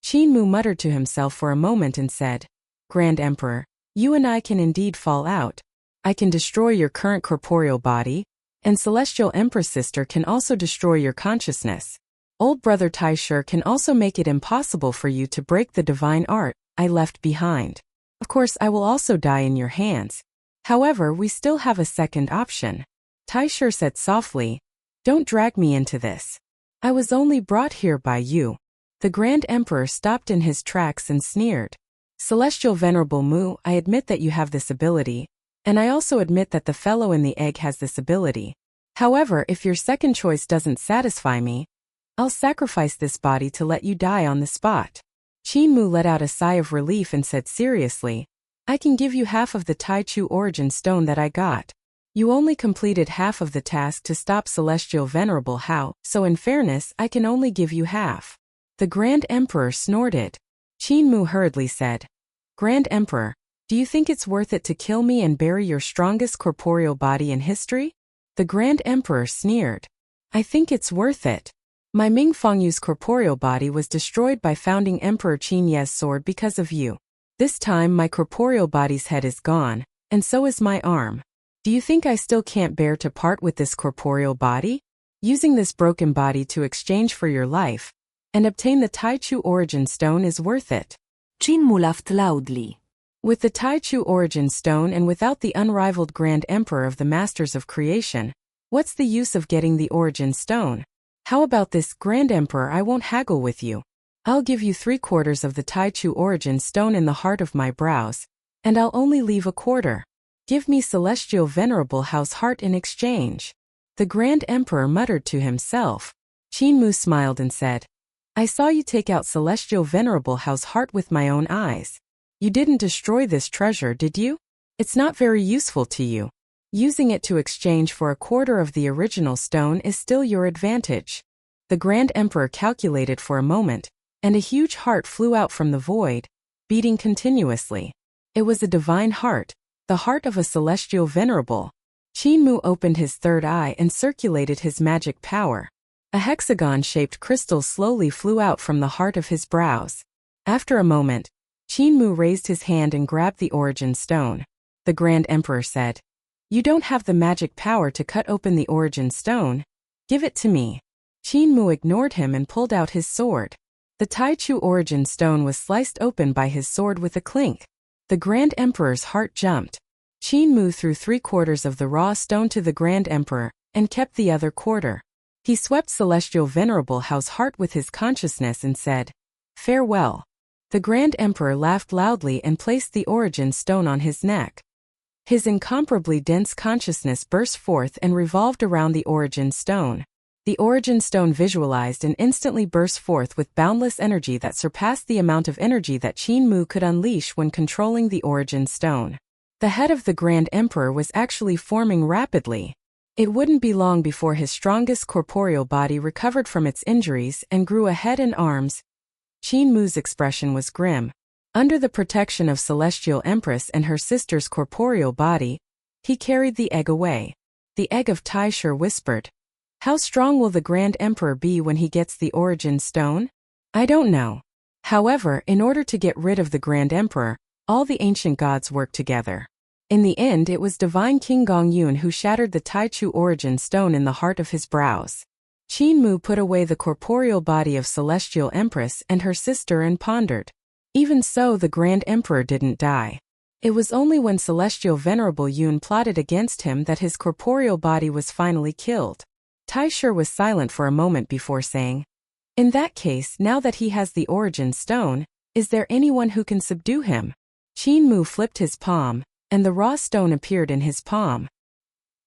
Qin Mu muttered to himself for a moment and said, Grand Emperor, you and I can indeed fall out. I can destroy your current corporeal body, and Celestial Empress Sister can also destroy your consciousness. Old Brother Taishu can also make it impossible for you to break the divine art I left behind. Of course, I will also die in your hands. However, we still have a second option. Taishu said softly, Don't drag me into this. I was only brought here by you. The Grand Emperor stopped in his tracks and sneered. Celestial Venerable Mu, I admit that you have this ability, and I also admit that the fellow in the egg has this ability. However, if your second choice doesn't satisfy me, I'll sacrifice this body to let you die on the spot. Qin Mu let out a sigh of relief and said seriously, I can give you half of the Taichu origin stone that I got. You only completed half of the task to stop Celestial Venerable Hao, so in fairness I can only give you half. The Grand Emperor snorted. Qin Mu hurriedly said, Grand Emperor, do you think it's worth it to kill me and bury your strongest corporeal body in history? The Grand Emperor sneered. I think it's worth it. My Ming Fengyu's corporeal body was destroyed by founding Emperor Qin Ye's sword because of you. This time my corporeal body's head is gone, and so is my arm. Do you think I still can't bear to part with this corporeal body? Using this broken body to exchange for your life, and obtain the Taichu origin stone is worth it. Qin Mu laughed loudly. With the Taichu origin stone and without the unrivaled Grand Emperor of the Masters of Creation, what's the use of getting the origin stone? How about this, Grand Emperor? I won't haggle with you. I'll give you 3/4 of the Taichu origin stone in the heart of my brows, and I'll only leave 1/4. Give me Celestial Venerable Hao's heart in exchange. The Grand Emperor muttered to himself. Qin Mu smiled and said, I saw you take out Celestial Venerable Hao's heart with my own eyes. You didn't destroy this treasure, did you? It's not very useful to you. Using it to exchange for 1/4 of the original stone is still your advantage. The Grand Emperor calculated for a moment, and a huge heart flew out from the void, beating continuously. It was a divine heart, the heart of a Celestial Venerable. Qin Mu opened his third eye and circulated his magic power. A hexagon-shaped crystal slowly flew out from the heart of his brows. After a moment, Qin Mu raised his hand and grabbed the origin stone. The Grand Emperor said, "You don't have the magic power to cut open the origin stone. Give it to me." Qin Mu ignored him and pulled out his sword. The Taichu origin stone was sliced open by his sword with a clink. The Grand Emperor's heart jumped. Qin Mu threw 3/4 of the raw stone to the Grand Emperor and kept the other quarter. He swept Celestial Venerable Hao's heart with his consciousness and said, "Farewell." The Grand Emperor laughed loudly and placed the origin stone on his neck. His incomparably dense consciousness burst forth and revolved around the origin stone. The origin stone visualized and instantly burst forth with boundless energy that surpassed the amount of energy that Qin Mu could unleash when controlling the origin stone. The head of the Grand Emperor was actually forming rapidly. It wouldn't be long before his strongest corporeal body recovered from its injuries and grew a head and arms. Qin Mu's expression was grim. Under the protection of Celestial Empress and her sister's corporeal body, he carried the egg away. The egg of Taishu whispered, "How strong will the Grand Emperor be when he gets the origin stone? I don't know." However, in order to get rid of the Grand Emperor, all the ancient gods worked together. In the end, it was Divine King Gongyun who shattered the Taichu origin stone in the heart of his brows. Qin Mu put away the corporeal body of Celestial Empress and her sister and pondered. Even so, the Grand Emperor didn't die. It was only when Celestial Venerable Yun plotted against him that his corporeal body was finally killed. Taishu was silent for a moment before saying, "In that case, now that he has the origin stone, is there anyone who can subdue him?" Qin Mu flipped his palm, and the raw stone appeared in his palm.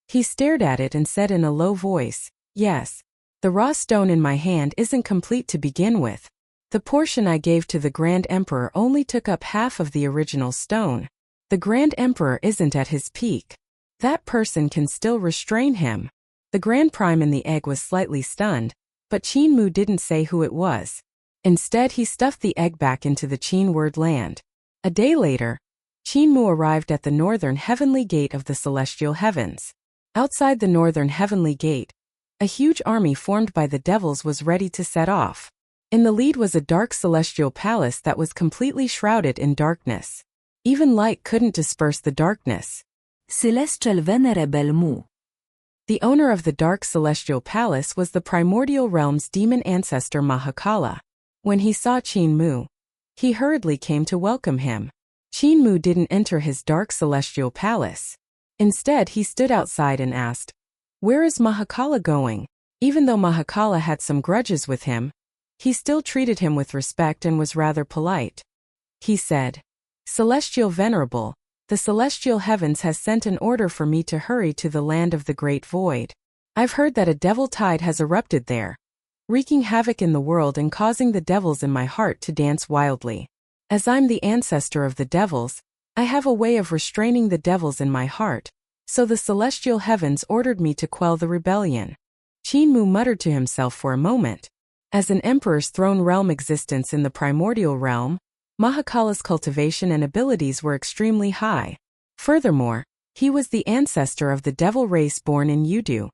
He stared at it and said in a low voice, "Yes. The raw stone in my hand isn't complete to begin with. The portion I gave to the Grand Emperor only took up half of the original stone. The Grand Emperor isn't at his peak. That person can still restrain him." The Grand Prime in the egg was slightly stunned, but Qin Mu didn't say who it was. Instead, he stuffed the egg back into the Qin word land. A day later, Qin Mu arrived at the northern heavenly gate of the celestial heavens. Outside the northern heavenly gate, a huge army formed by the devils was ready to set off. In the lead was a dark celestial palace that was completely shrouded in darkness. Even light couldn't disperse the darkness. Celestial Venerable Mu. The owner of the dark celestial palace was the primordial realm's demon ancestor Mahakala. When he saw Qin Mu, he hurriedly came to welcome him. Qin Mu didn't enter his dark celestial palace. Instead, he stood outside and asked, "Where is Mahakala going?" Even though Mahakala had some grudges with him, he still treated him with respect and was rather polite. He said, "Celestial Venerable, the celestial heavens has sent an order for me to hurry to the land of the Great Void. I've heard that a devil tide has erupted there, wreaking havoc in the world and causing the devils in my heart to dance wildly. As I'm the ancestor of the devils, I have a way of restraining the devils in my heart, so the celestial heavens ordered me to quell the rebellion." Qin Mu muttered to himself for a moment. As an emperor's throne realm existence in the primordial realm, Mahakala's cultivation and abilities were extremely high. Furthermore, he was the ancestor of the devil race born in Yudu.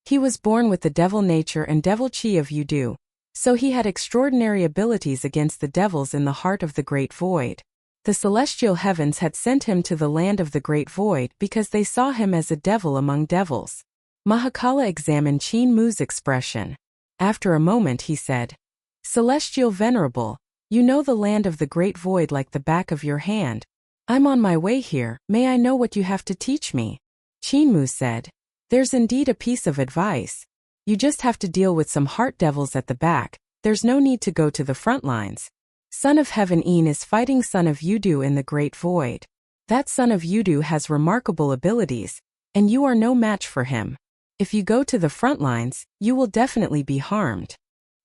He was born with the devil nature and devil chi of Yudu, so he had extraordinary abilities against the devils in the heart of the Great Void. The celestial heavens had sent him to the land of the Great Void because they saw him as a devil among devils. Mahakala examined Qin Mu's expression. After a moment he said, "Celestial Venerable, you know the land of the Great Void like the back of your hand. I'm on my way here, may I know what you have to teach me?" Qin Mu said, "There's indeed a piece of advice. You just have to deal with some heart devils at the back, there's no need to go to the front lines. Son of Heaven En is fighting Son of Yudu in the Great Void. That Son of Yudu has remarkable abilities, and you are no match for him. If you go to the front lines, you will definitely be harmed."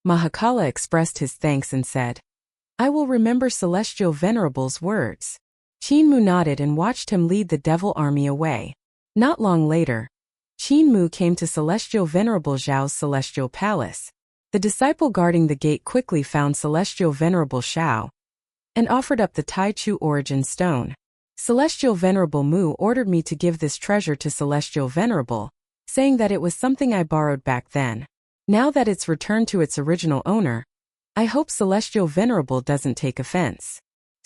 Mahakala expressed his thanks and said, "I will remember Celestial Venerable's words." Qin Mu nodded and watched him lead the devil army away. Not long later, Qin Mu came to Celestial Venerable Zhao's celestial palace. The disciple guarding the gate quickly found Celestial Venerable Zhao and offered up the Taichu origin stone. "Celestial Venerable Mu ordered me to give this treasure to Celestial Venerable, saying that it was something I borrowed back then. Now that it's returned to its original owner, I hope Celestial Venerable doesn't take offense."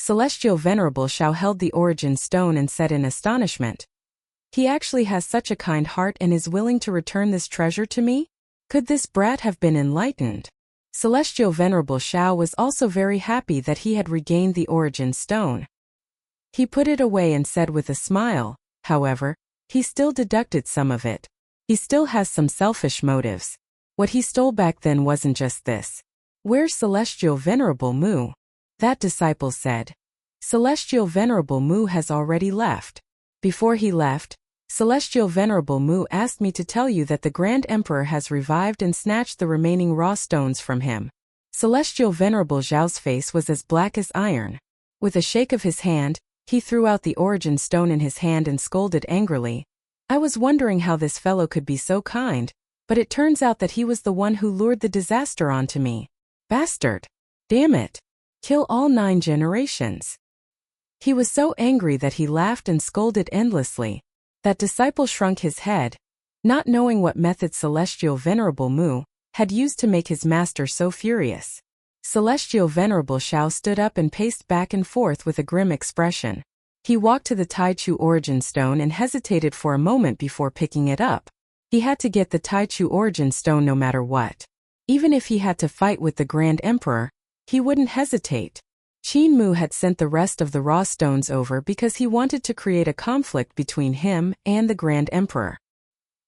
Celestial Venerable Shao held the origin stone and said in astonishment, "He actually has such a kind heart and is willing to return this treasure to me? Could this brat have been enlightened?" Celestial Venerable Shao was also very happy that he had regained the origin stone. He put it away and said with a smile, however, he still deducted some of it. He still has some selfish motives. What he stole back then wasn't just this. "Where's Celestial Venerable Mu?" that disciple said. "Celestial Venerable Mu has already left. Before he left, Celestial Venerable Mu asked me to tell you that the Grand Emperor has revived and snatched the remaining raw stones from him." Celestial Venerable Zhao's face was as black as iron. With a shake of his hand, he threw out the origin stone in his hand and scolded angrily. "I was wondering how this fellow could be so kind, but it turns out that he was the one who lured the disaster onto me. Bastard! Damn it! Kill all 9 generations." He was so angry that he laughed and scolded endlessly. That disciple shrunk his head, not knowing what method Celestial Venerable Mu had used to make his master so furious. Celestial Venerable Shao stood up and paced back and forth with a grim expression. He walked to the Taichu origin stone and hesitated for a moment before picking it up. He had to get the Taichu origin stone no matter what. Even if he had to fight with the Grand Emperor, he wouldn't hesitate. Qin Mu had sent the rest of the raw stones over because he wanted to create a conflict between him and the Grand Emperor.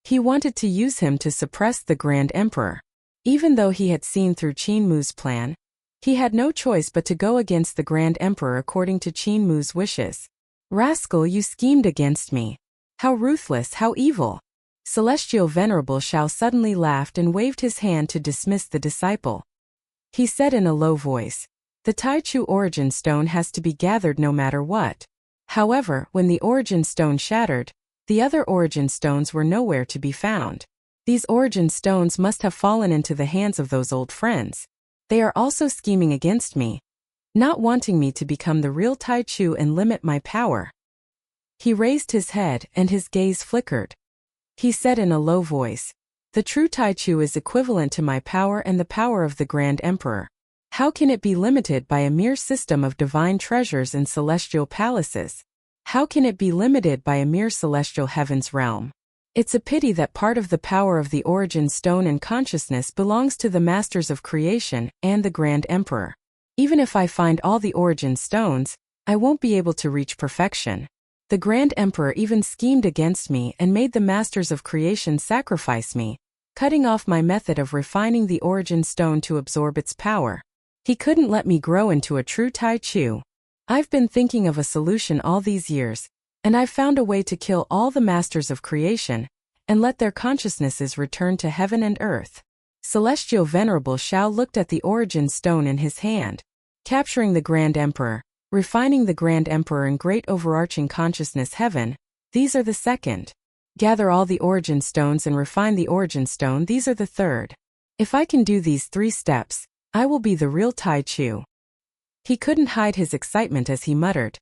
He wanted to use him to suppress the Grand Emperor. Even though he had seen through Qin Mu's plan, he had no choice but to go against the Grand Emperor according to Qin Mu's wishes. "Rascal, you schemed against me. How ruthless, how evil!" Celestial Venerable Shao suddenly laughed and waved his hand to dismiss the disciple. He said in a low voice, "The Taichu origin stone has to be gathered no matter what." However, when the origin stone shattered, the other origin stones were nowhere to be found. These origin stones must have fallen into the hands of those old friends. They are also scheming against me, not wanting me to become the real Taichu and limit my power. He raised his head and his gaze flickered. He said in a low voice, "The true Taichu is equivalent to my power and the power of the Grand Emperor. How can it be limited by a mere system of divine treasures in celestial palaces? How can it be limited by a mere celestial heaven's realm? It's a pity that part of the power of the origin stone and consciousness belongs to the masters of creation and the Grand Emperor. Even if I find all the origin stones, I won't be able to reach perfection. The Grand Emperor even schemed against me and made the masters of creation sacrifice me, cutting off my method of refining the origin stone to absorb its power. He couldn't let me grow into a true Taichu. I've been thinking of a solution all these years, and I've found a way to kill all the masters of creation and let their consciousnesses return to heaven and earth." Celestial Venerable Shao looked at the origin stone in his hand. Capturing the Grand Emperor, refining the Grand Emperor in great overarching consciousness heaven, these are the second. Gather all the origin stones and refine the origin stone, these are the third. If I can do these 3 steps, I will be the real Taichu. He couldn't hide his excitement as he muttered,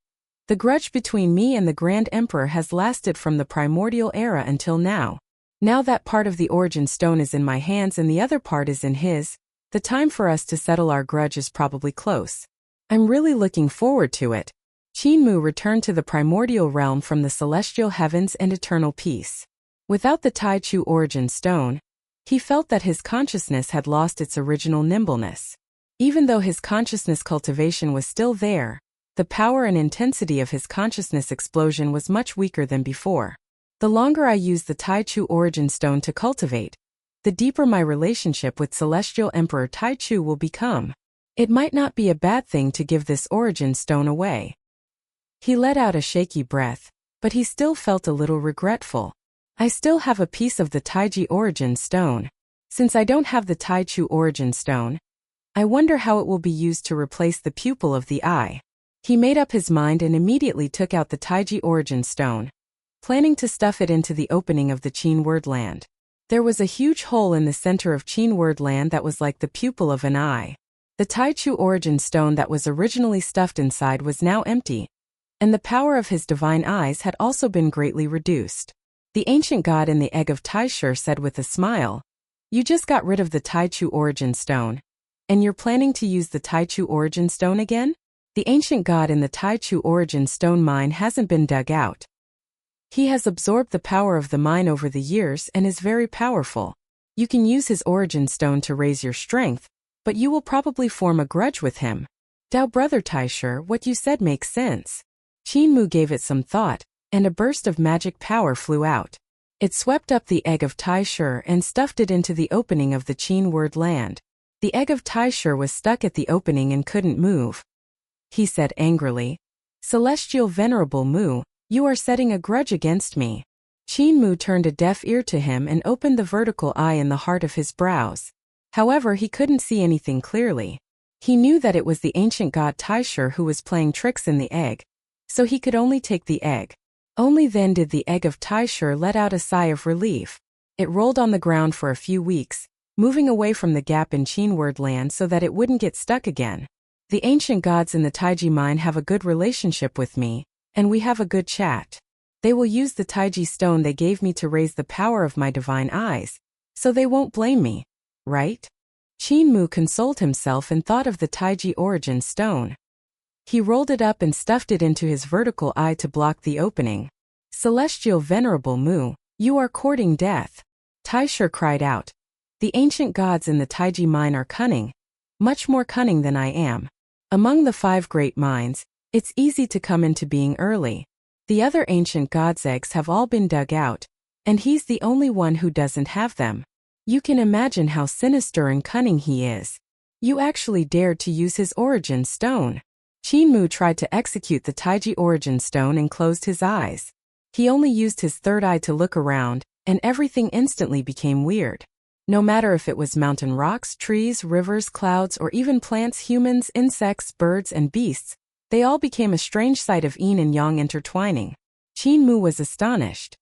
"The grudge between me and the Grand Emperor has lasted from the primordial era until now. Now that part of the origin stone is in my hands and the other part is in his, the time for us to settle our grudge is probably close. I'm really looking forward to it." Qin Mu returned to the primordial realm from the celestial heavens and eternal peace. Without the Taichu origin stone, he felt that his consciousness had lost its original nimbleness. Even though his consciousness cultivation was still there, the power and intensity of his consciousness explosion was much weaker than before. The longer I use the Taichu origin stone to cultivate, the deeper my relationship with Celestial Emperor Taichu will become. It might not be a bad thing to give this origin stone away. He let out a shaky breath, but he still felt a little regretful. I still have a piece of the Taiji origin stone. Since I don't have the Taichu origin stone, I wonder how it will be used to replace the pupil of the eye. He made up his mind and immediately took out the Taiji origin stone, planning to stuff it into the opening of the Qin Wordland. There was a huge hole in the center of Qin Wordland that was like the pupil of an eye. The Taichu origin stone that was originally stuffed inside was now empty, and the power of his divine eyes had also been greatly reduced. The ancient god in the egg of Taishur said with a smile, "You just got rid of the Taichu origin stone, and you're planning to use the Taichu origin stone again?" The ancient god in the Taichu origin stone mine hasn't been dug out. He has absorbed the power of the mine over the years and is very powerful. You can use his origin stone to raise your strength, but you will probably form a grudge with him. Dao brother Taisher, what you said makes sense. Qin Mu gave it some thought, and a burst of magic power flew out. It swept up the egg of Taisher and stuffed it into the opening of the Qin word land. The egg of Taisher was stuck at the opening and couldn't move. He said angrily, "Celestial Venerable Mu, you are setting a grudge against me." Qin Mu turned a deaf ear to him and opened the vertical eye in the heart of his brows. However, he couldn't see anything clearly. He knew that it was the ancient god Taisher who was playing tricks in the egg, so he could only take the egg. Only then did the egg of Taisher let out a sigh of relief. It rolled on the ground for a few weeks, moving away from the gap in Qin word land so that it wouldn't get stuck again. The ancient gods in the Taiji mine have a good relationship with me, and we have a good chat. They will use the Taiji stone they gave me to raise the power of my divine eyes, so they won't blame me, right? Qin Mu consoled himself and thought of the Taiji origin stone. He rolled it up and stuffed it into his vertical eye to block the opening. "Celestial Venerable Mu, you are courting death." Taisher cried out. "The ancient gods in the Taiji mine are cunning, much more cunning than I am. Among the 5 great mines, it's easy to come into being early. The other ancient gods' eggs have all been dug out, and he's the only one who doesn't have them. You can imagine how sinister and cunning he is. You actually dared to use his origin stone." Qin Mu tried to execute the Taiji origin stone and closed his eyes. He only used his third eye to look around, and everything instantly became weird. No matter if it was mountain rocks, trees, rivers, clouds, or even plants, humans, insects, birds, and beasts, they all became a strange sight of yin and yang intertwining. Qin Mu was astonished.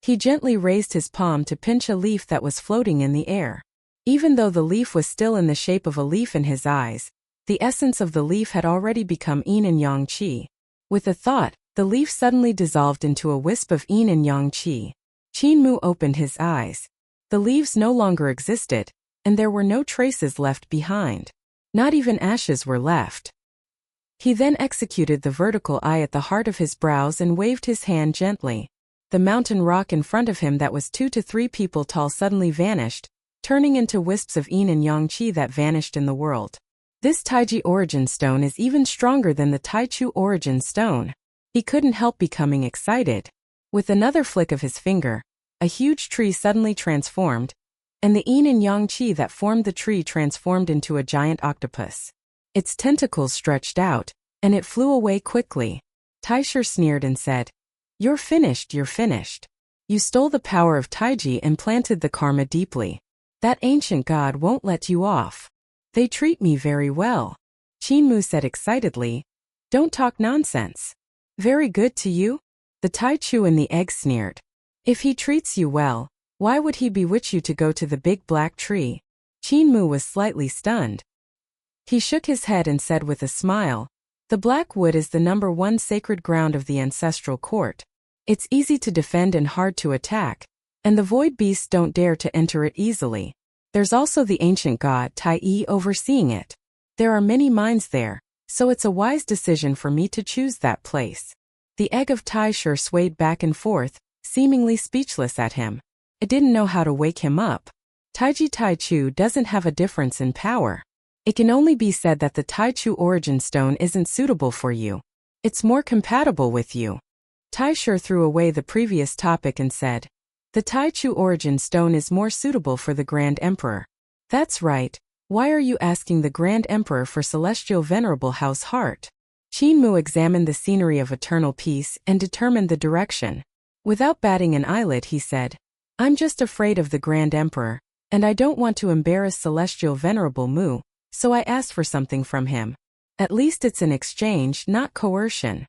He gently raised his palm to pinch a leaf that was floating in the air. Even though the leaf was still in the shape of a leaf in his eyes, the essence of the leaf had already become yin and yang qi. With a thought, the leaf suddenly dissolved into a wisp of yin and yang qi. Qin Mu opened his eyes. The leaves no longer existed, and there were no traces left behind. Not even ashes were left. He then executed the vertical eye at the heart of his brows and waved his hand gently. The mountain rock in front of him that was 2 to 3 people tall suddenly vanished, turning into wisps of yin and yang qi that vanished in the world. This Taiji origin stone is even stronger than the Taichu origin stone. He couldn't help becoming excited. With another flick of his finger, a huge tree suddenly transformed, and the yin and yang qi that formed the tree transformed into a giant octopus. Its tentacles stretched out, and it flew away quickly. Taisher sneered and said, "You're finished, you're finished. You stole the power of Taiji and planted the karma deeply. That ancient god won't let you off. They treat me very well." Qin Mu said excitedly, "Don't talk nonsense." "Very good to you?" The Taichu and the egg sneered. "If he treats you well, why would he bewitch you to go to the big black tree?" Qin Mu was slightly stunned. He shook his head and said with a smile, "The black wood is the #1 sacred ground of the ancestral court. It's easy to defend and hard to attack, and the void beasts don't dare to enter it easily. There's also the ancient god Tai overseeing it. There are many mines there, so it's a wise decision for me to choose that place." The egg of Taisher swayed back and forth, seemingly speechless at him. It didn't know how to wake him up. Taiji Taichu doesn't have a difference in power. It can only be said that the Taichu origin stone isn't suitable for you. It's more compatible with you. Taisher threw away the previous topic and said, "The Taichu origin stone is more suitable for the Grand Emperor." "That's right. Why are you asking the Grand Emperor for Celestial Venerable House Heart?" Qin Mu examined the scenery of eternal peace and determined the direction. Without batting an eyelid, he said, "I'm just afraid of the Grand Emperor, and I don't want to embarrass Celestial Venerable Mu, so I asked for something from him. At least it's an exchange, not coercion."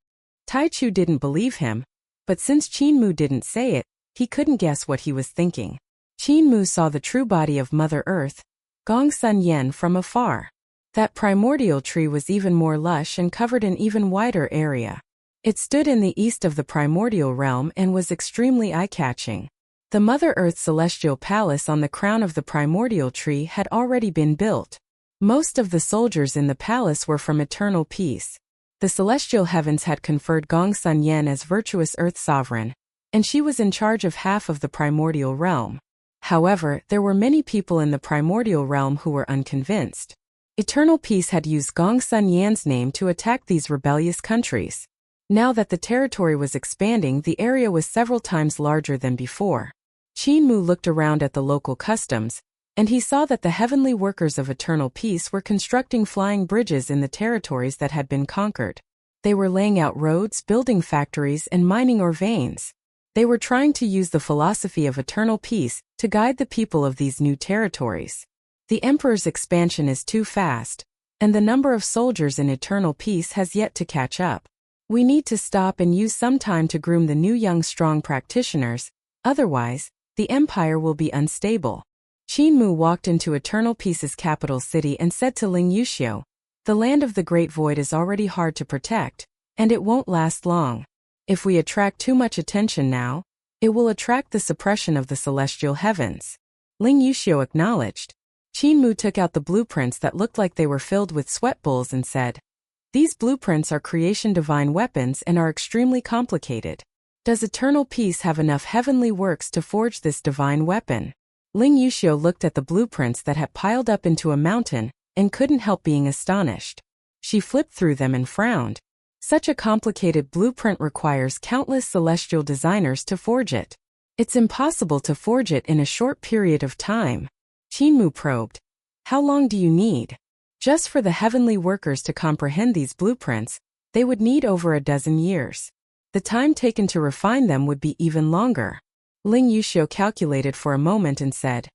Taichu didn't believe him, but since Qin Mu didn't say it, he couldn't guess what he was thinking. Qin Mu saw the true body of Mother Earth, Gong Sun Yen, from afar. That primordial tree was even more lush and covered an even wider area. It stood in the east of the primordial realm and was extremely eye-catching. The Mother Earth celestial palace on the crown of the primordial tree had already been built. Most of the soldiers in the palace were from Eternal Peace. The celestial heavens had conferred Gongsun Yan as virtuous earth sovereign, and she was in charge of half of the primordial realm. However, there were many people in the primordial realm who were unconvinced. Eternal Peace had used Gongsun Yan's name to attack these rebellious countries. Now that the territory was expanding, the area was several times larger than before. Qin Mu looked around at the local customs, and he saw that the heavenly workers of Eternal Peace were constructing flying bridges in the territories that had been conquered. They were laying out roads, building factories, and mining ore veins. They were trying to use the philosophy of Eternal Peace to guide the people of these new territories. The Emperor's expansion is too fast, and the number of soldiers in Eternal Peace has yet to catch up. We need to stop and use some time to groom the new young strong practitioners, otherwise, the Empire will be unstable. Qin Mu walked into Eternal Peace's capital city and said to Ling Yuxiu, "The land of the Great Void is already hard to protect, and it won't last long. If we attract too much attention now, it will attract the suppression of the celestial heavens." Ling Yuxiu acknowledged. Qin Mu took out the blueprints that looked like they were filled with sweat bowls and said, "These blueprints are creation divine weapons and are extremely complicated. Does Eternal Peace have enough heavenly works to forge this divine weapon?" Ling Yuxiu looked at the blueprints that had piled up into a mountain and couldn't help being astonished. She flipped through them and frowned. Such a complicated blueprint requires countless celestial designers to forge it. It's impossible to forge it in a short period of time. Qin Mu probed, "How long do you need?" Just for the heavenly workers to comprehend these blueprints, they would need over a dozen years. The time taken to refine them would be even longer. Ling Yuxiu calculated for a moment and said,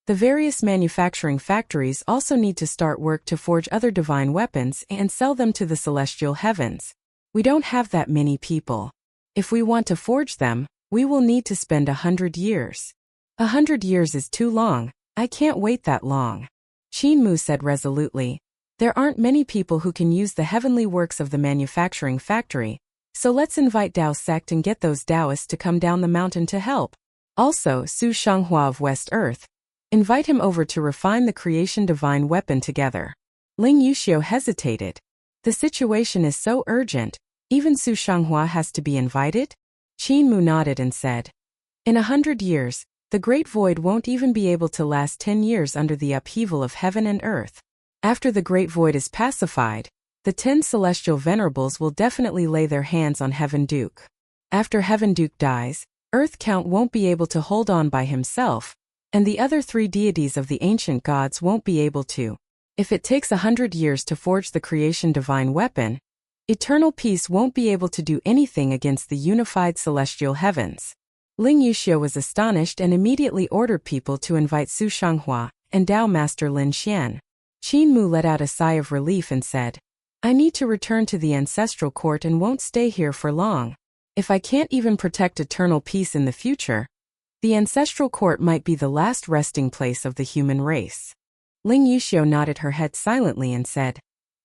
"The various manufacturing factories also need to start work to forge other divine weapons and sell them to the celestial heavens. We don't have that many people. If we want to forge them, we will need to spend 100 years. 100 years is too long. I can't wait that long." Qin Mu said resolutely, "There aren't many people who can use the heavenly works of the manufacturing factory, so let's invite Dao sect and get those Taoists to come down the mountain to help. Also, Su Shanghua of West Earth. Invite him over to refine the creation divine weapon together." Ling Yuxiu hesitated. The situation is so urgent, even Su Shanghua has to be invited? Qin Mu nodded and said, "In 100 years, the Great Void won't even be able to last 10 years under the upheaval of heaven and earth. After the Great Void is pacified, the 10 celestial venerables will definitely lay their hands on Heaven Duke. After Heaven Duke dies, Earth Count won't be able to hold on by himself, and the other 3 deities of the ancient gods won't be able to. If it takes 100 years to forge the creation divine weapon, Eternal Peace won't be able to do anything against the unified celestial heavens." Ling Yuxiu was astonished and immediately ordered people to invite Su Shanghua and Dao Master Lin Xian. Qin Mu let out a sigh of relief and said, "I need to return to the ancestral court and won't stay here for long. If I can't even protect Eternal Peace in the future, the ancestral court might be the last resting place of the human race." Ling Yuxiu nodded her head silently and said,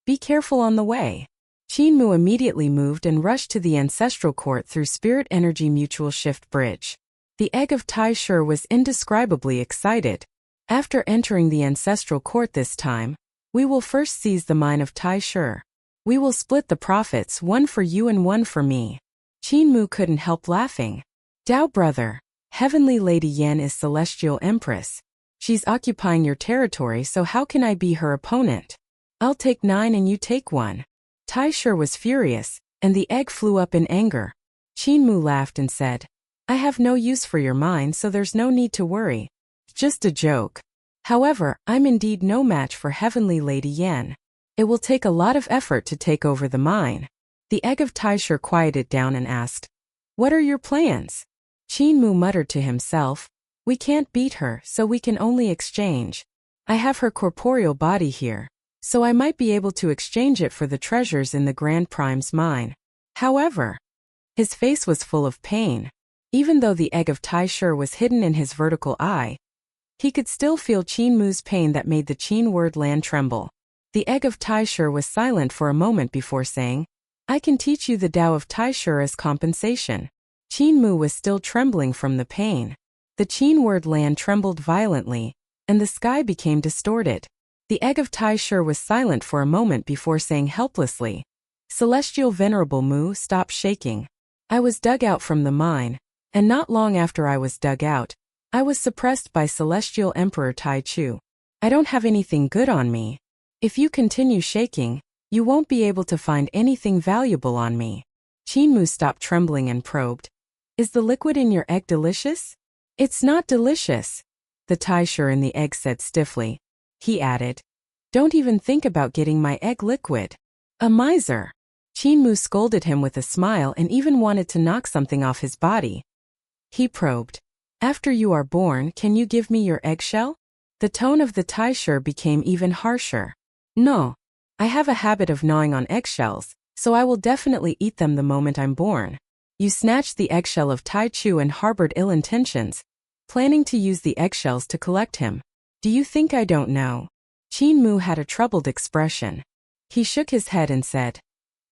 "Be careful on the way." Qin Mu immediately moved and rushed to the ancestral court through Spirit Energy Mutual Shift Bridge. The egg of Tai Shur was indescribably excited. After entering the ancestral court this time, we will first seize the mine of Tai Shur. We will split the profits, one for you and one for me. Qin Mu couldn't help laughing. "Dao brother, Heavenly Lady Yan is Celestial Empress. She's occupying your territory, so how can I be her opponent? I'll take 9 and you take 1. Tai Shur was furious, and the egg flew up in anger. Qin Mu laughed and said, "I have no use for your mine, so there's no need to worry. Just a joke. However, I'm indeed no match for Heavenly Lady Yan. It will take a lot of effort to take over the mine." The egg of Tai Shur quieted down and asked, "What are your plans?" Qin Mu muttered to himself, "We can't beat her, so we can only exchange. I have her corporeal body here, so I might be able to exchange it for the treasures in the Grand Prime's mine." However, his face was full of pain. Even though the egg of Tai Shur was hidden in his vertical eye, he could still feel Qin Mu's pain that made the Qin word land tremble. The egg of Tai Shur was silent for a moment before saying, "I can teach you the Tao of Tai Shur as compensation." Qin Mu was still trembling from the pain. The Qin word land trembled violently, and the sky became distorted. The egg of Tai Shi was silent for a moment before saying helplessly, "Celestial Venerable Mu, stop shaking. I was dug out from the mine, and not long after I was dug out, I was suppressed by Celestial Emperor Tai Chu. I don't have anything good on me. If you continue shaking, you won't be able to find anything valuable on me." Qin Mu stopped trembling and probed, "Is the liquid in your egg delicious?" "It's not delicious," the Tai Shi in the egg said stiffly. He added, "Don't even think about getting my egg liquid. A miser." Qin Mu scolded him with a smile and even wanted to knock something off his body. He probed, "After you are born, can you give me your eggshell?" The tone of the Tai Shi became even harsher. "No. I have a habit of gnawing on eggshells, so I will definitely eat them the moment I'm born." You snatched the eggshell of Tai Chu and harbored ill intentions, planning to use the eggshells to collect him. "Do you think I don't know?" Qin Mu had a troubled expression. He shook his head and said,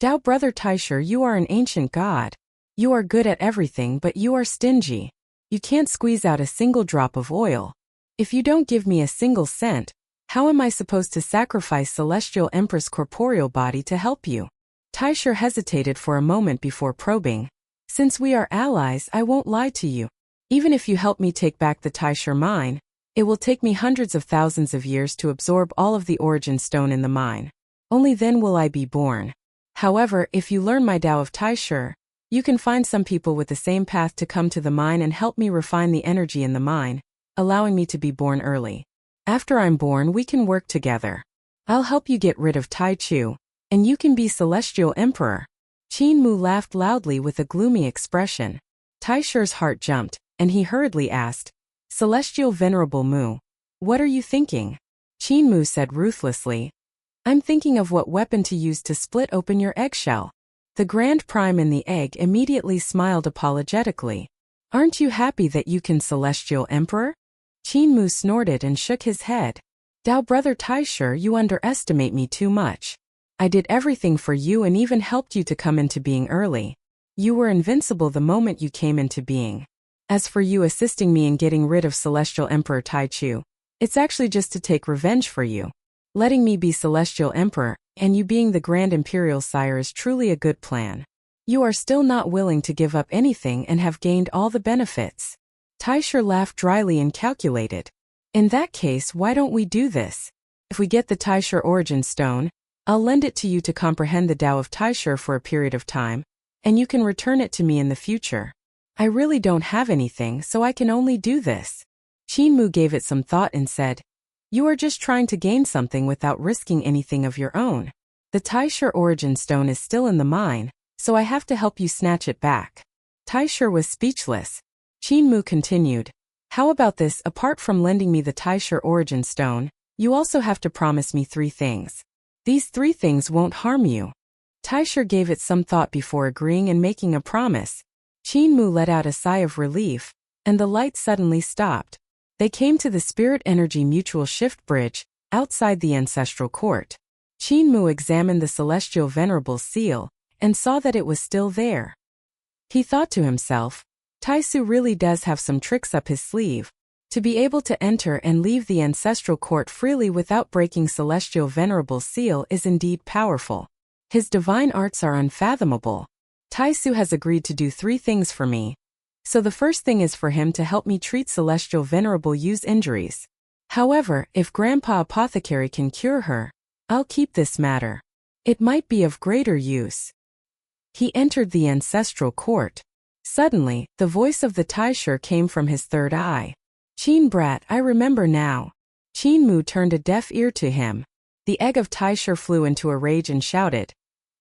"Dao brother Tai Shi, you are an ancient god. You are good at everything, but you are stingy. You can't squeeze out a single drop of oil. If you don't give me a single cent, how am I supposed to sacrifice Celestial Empress' corporeal body to help you?" Tai Shi hesitated for a moment before probing, "Since we are allies, I won't lie to you. Even if you help me take back the Tai Shi mine, it will take me hundreds of thousands of years to absorb all of the origin stone in the mine. Only then will I be born. However, if you learn my Tao of Tai Shi, you can find some people with the same path to come to the mine and help me refine the energy in the mine, allowing me to be born early. After I'm born, we can work together. I'll help you get rid of Tai Chu, and you can be Celestial Emperor." Qin Mu laughed loudly with a gloomy expression. Tai Shi's heart jumped, and he hurriedly asked, "Celestial Venerable Mu, what are you thinking?" Qin Mu said ruthlessly, "I'm thinking of what weapon to use to split open your eggshell." The Grand Prime in the egg immediately smiled apologetically. "Aren't you happy that you can Celestial Emperor?" Qin Mu snorted and shook his head. "Dao brother Tai Shi, you underestimate me too much. I did everything for you and even helped you to come into being early. You were invincible the moment you came into being. As for you assisting me in getting rid of Celestial Emperor Tai Chu, it's actually just to take revenge for you. Letting me be Celestial Emperor, and you being the Grand Imperial Sire is truly a good plan. You are still not willing to give up anything and have gained all the benefits." Tai Shi laughed dryly and calculated. "In that case, why don't we do this? If we get the Tai Shi origin stone, I'll lend it to you to comprehend the Tao of Tai Shi for a period of time, and you can return it to me in the future. I really don't have anything, so I can only do this." Qin Mu gave it some thought and said, "You are just trying to gain something without risking anything of your own. The Tai Shi origin stone is still in the mine, so I have to help you snatch it back." Tai Shi was speechless. Qin Mu continued, "How about this? Apart from lending me the Tai Shi origin stone, you also have to promise me 3 things. These 3 things won't harm you." Tai Shi gave it some thought before agreeing and making a promise. Qin Mu let out a sigh of relief, and the light suddenly stopped. They came to the Spirit Energy Mutual Shift Bridge, outside the Ancestral Court. Qin Mu examined the Celestial Venerable's seal, and saw that it was still there. He thought to himself, Tai Su really does have some tricks up his sleeve. To be able to enter and leave the Ancestral Court freely without breaking Celestial Venerable's seal is indeed powerful. His divine arts are unfathomable. Tai Su has agreed to do 3 things for me. So the first thing is for him to help me treat Celestial Venerable Yu's injuries. However, if Grandpa Apothecary can cure her, I'll keep this matter. It might be of greater use." He entered the Ancestral Court. Suddenly, the voice of the Tai Shi came from his third eye. "Qin brat, I remember now." Qin Mu turned a deaf ear to him. The egg of Tai Shi flew into a rage and shouted,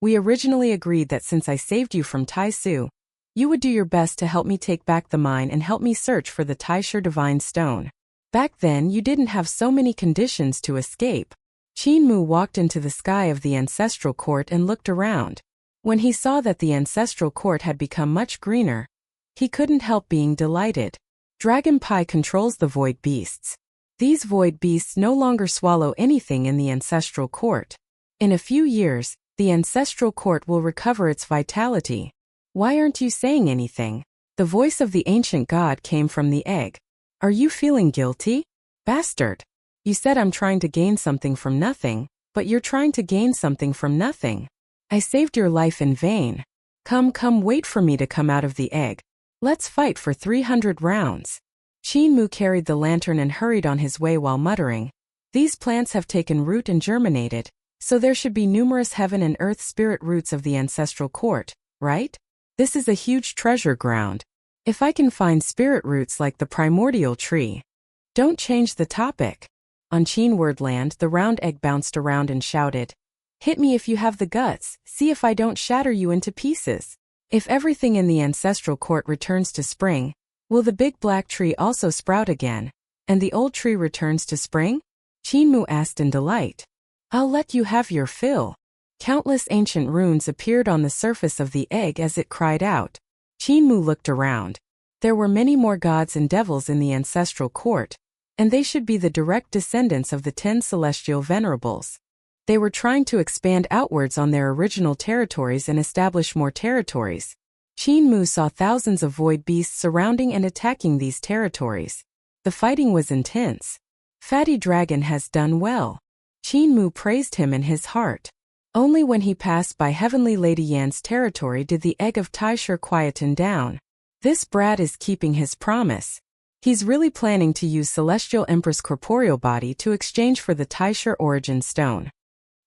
"We originally agreed that since I saved you from Tai Su, you would do your best to help me take back the mine and help me search for the Tai Shi Divine Stone. Back then you didn't have so many conditions to escape." Qin Mu walked into the sky of the Ancestral Court and looked around. When he saw that the Ancestral Court had become much greener, he couldn't help being delighted. Dragon Pi controls the Void Beasts. These Void Beasts no longer swallow anything in the Ancestral Court. In a few years, the Ancestral Court will recover its vitality. "Why aren't you saying anything?" The voice of the ancient god came from the egg. "Are you feeling guilty? Bastard! You said I'm trying to gain something from nothing, but you're trying to gain something from nothing. I saved your life in vain. Come, wait for me to come out of the egg. Let's fight for 300 rounds. Qin Mu carried the lantern and hurried on his way while muttering, these plants have taken root and germinated, so there should be numerous heaven and earth spirit roots of the ancestral court, right? This is a huge treasure ground. If I can find spirit roots like the primordial tree. Don't change the topic. On Qin Wordland, the round egg bounced around and shouted, hit me if you have the guts, see if I don't shatter you into pieces. If everything in the ancestral court returns to spring, will the big black tree also sprout again, and the old tree returns to spring? Qin Mu asked in delight. I'll let you have your fill. Countless ancient runes appeared on the surface of the egg as it cried out. Qin Mu looked around. There were many more gods and devils in the ancestral court, and they should be the direct descendants of the 10 celestial venerables. They were trying to expand outwards on their original territories and establish more territories. Qin Mu saw thousands of void beasts surrounding and attacking these territories. The fighting was intense. Fatty Dragon has done well. Qin Mu praised him in his heart. Only when he passed by Heavenly Lady Yan's territory did the egg of Taisher quieten down. This brat is keeping his promise. He's really planning to use Celestial Empress' corporeal body to exchange for the Taisher origin stone.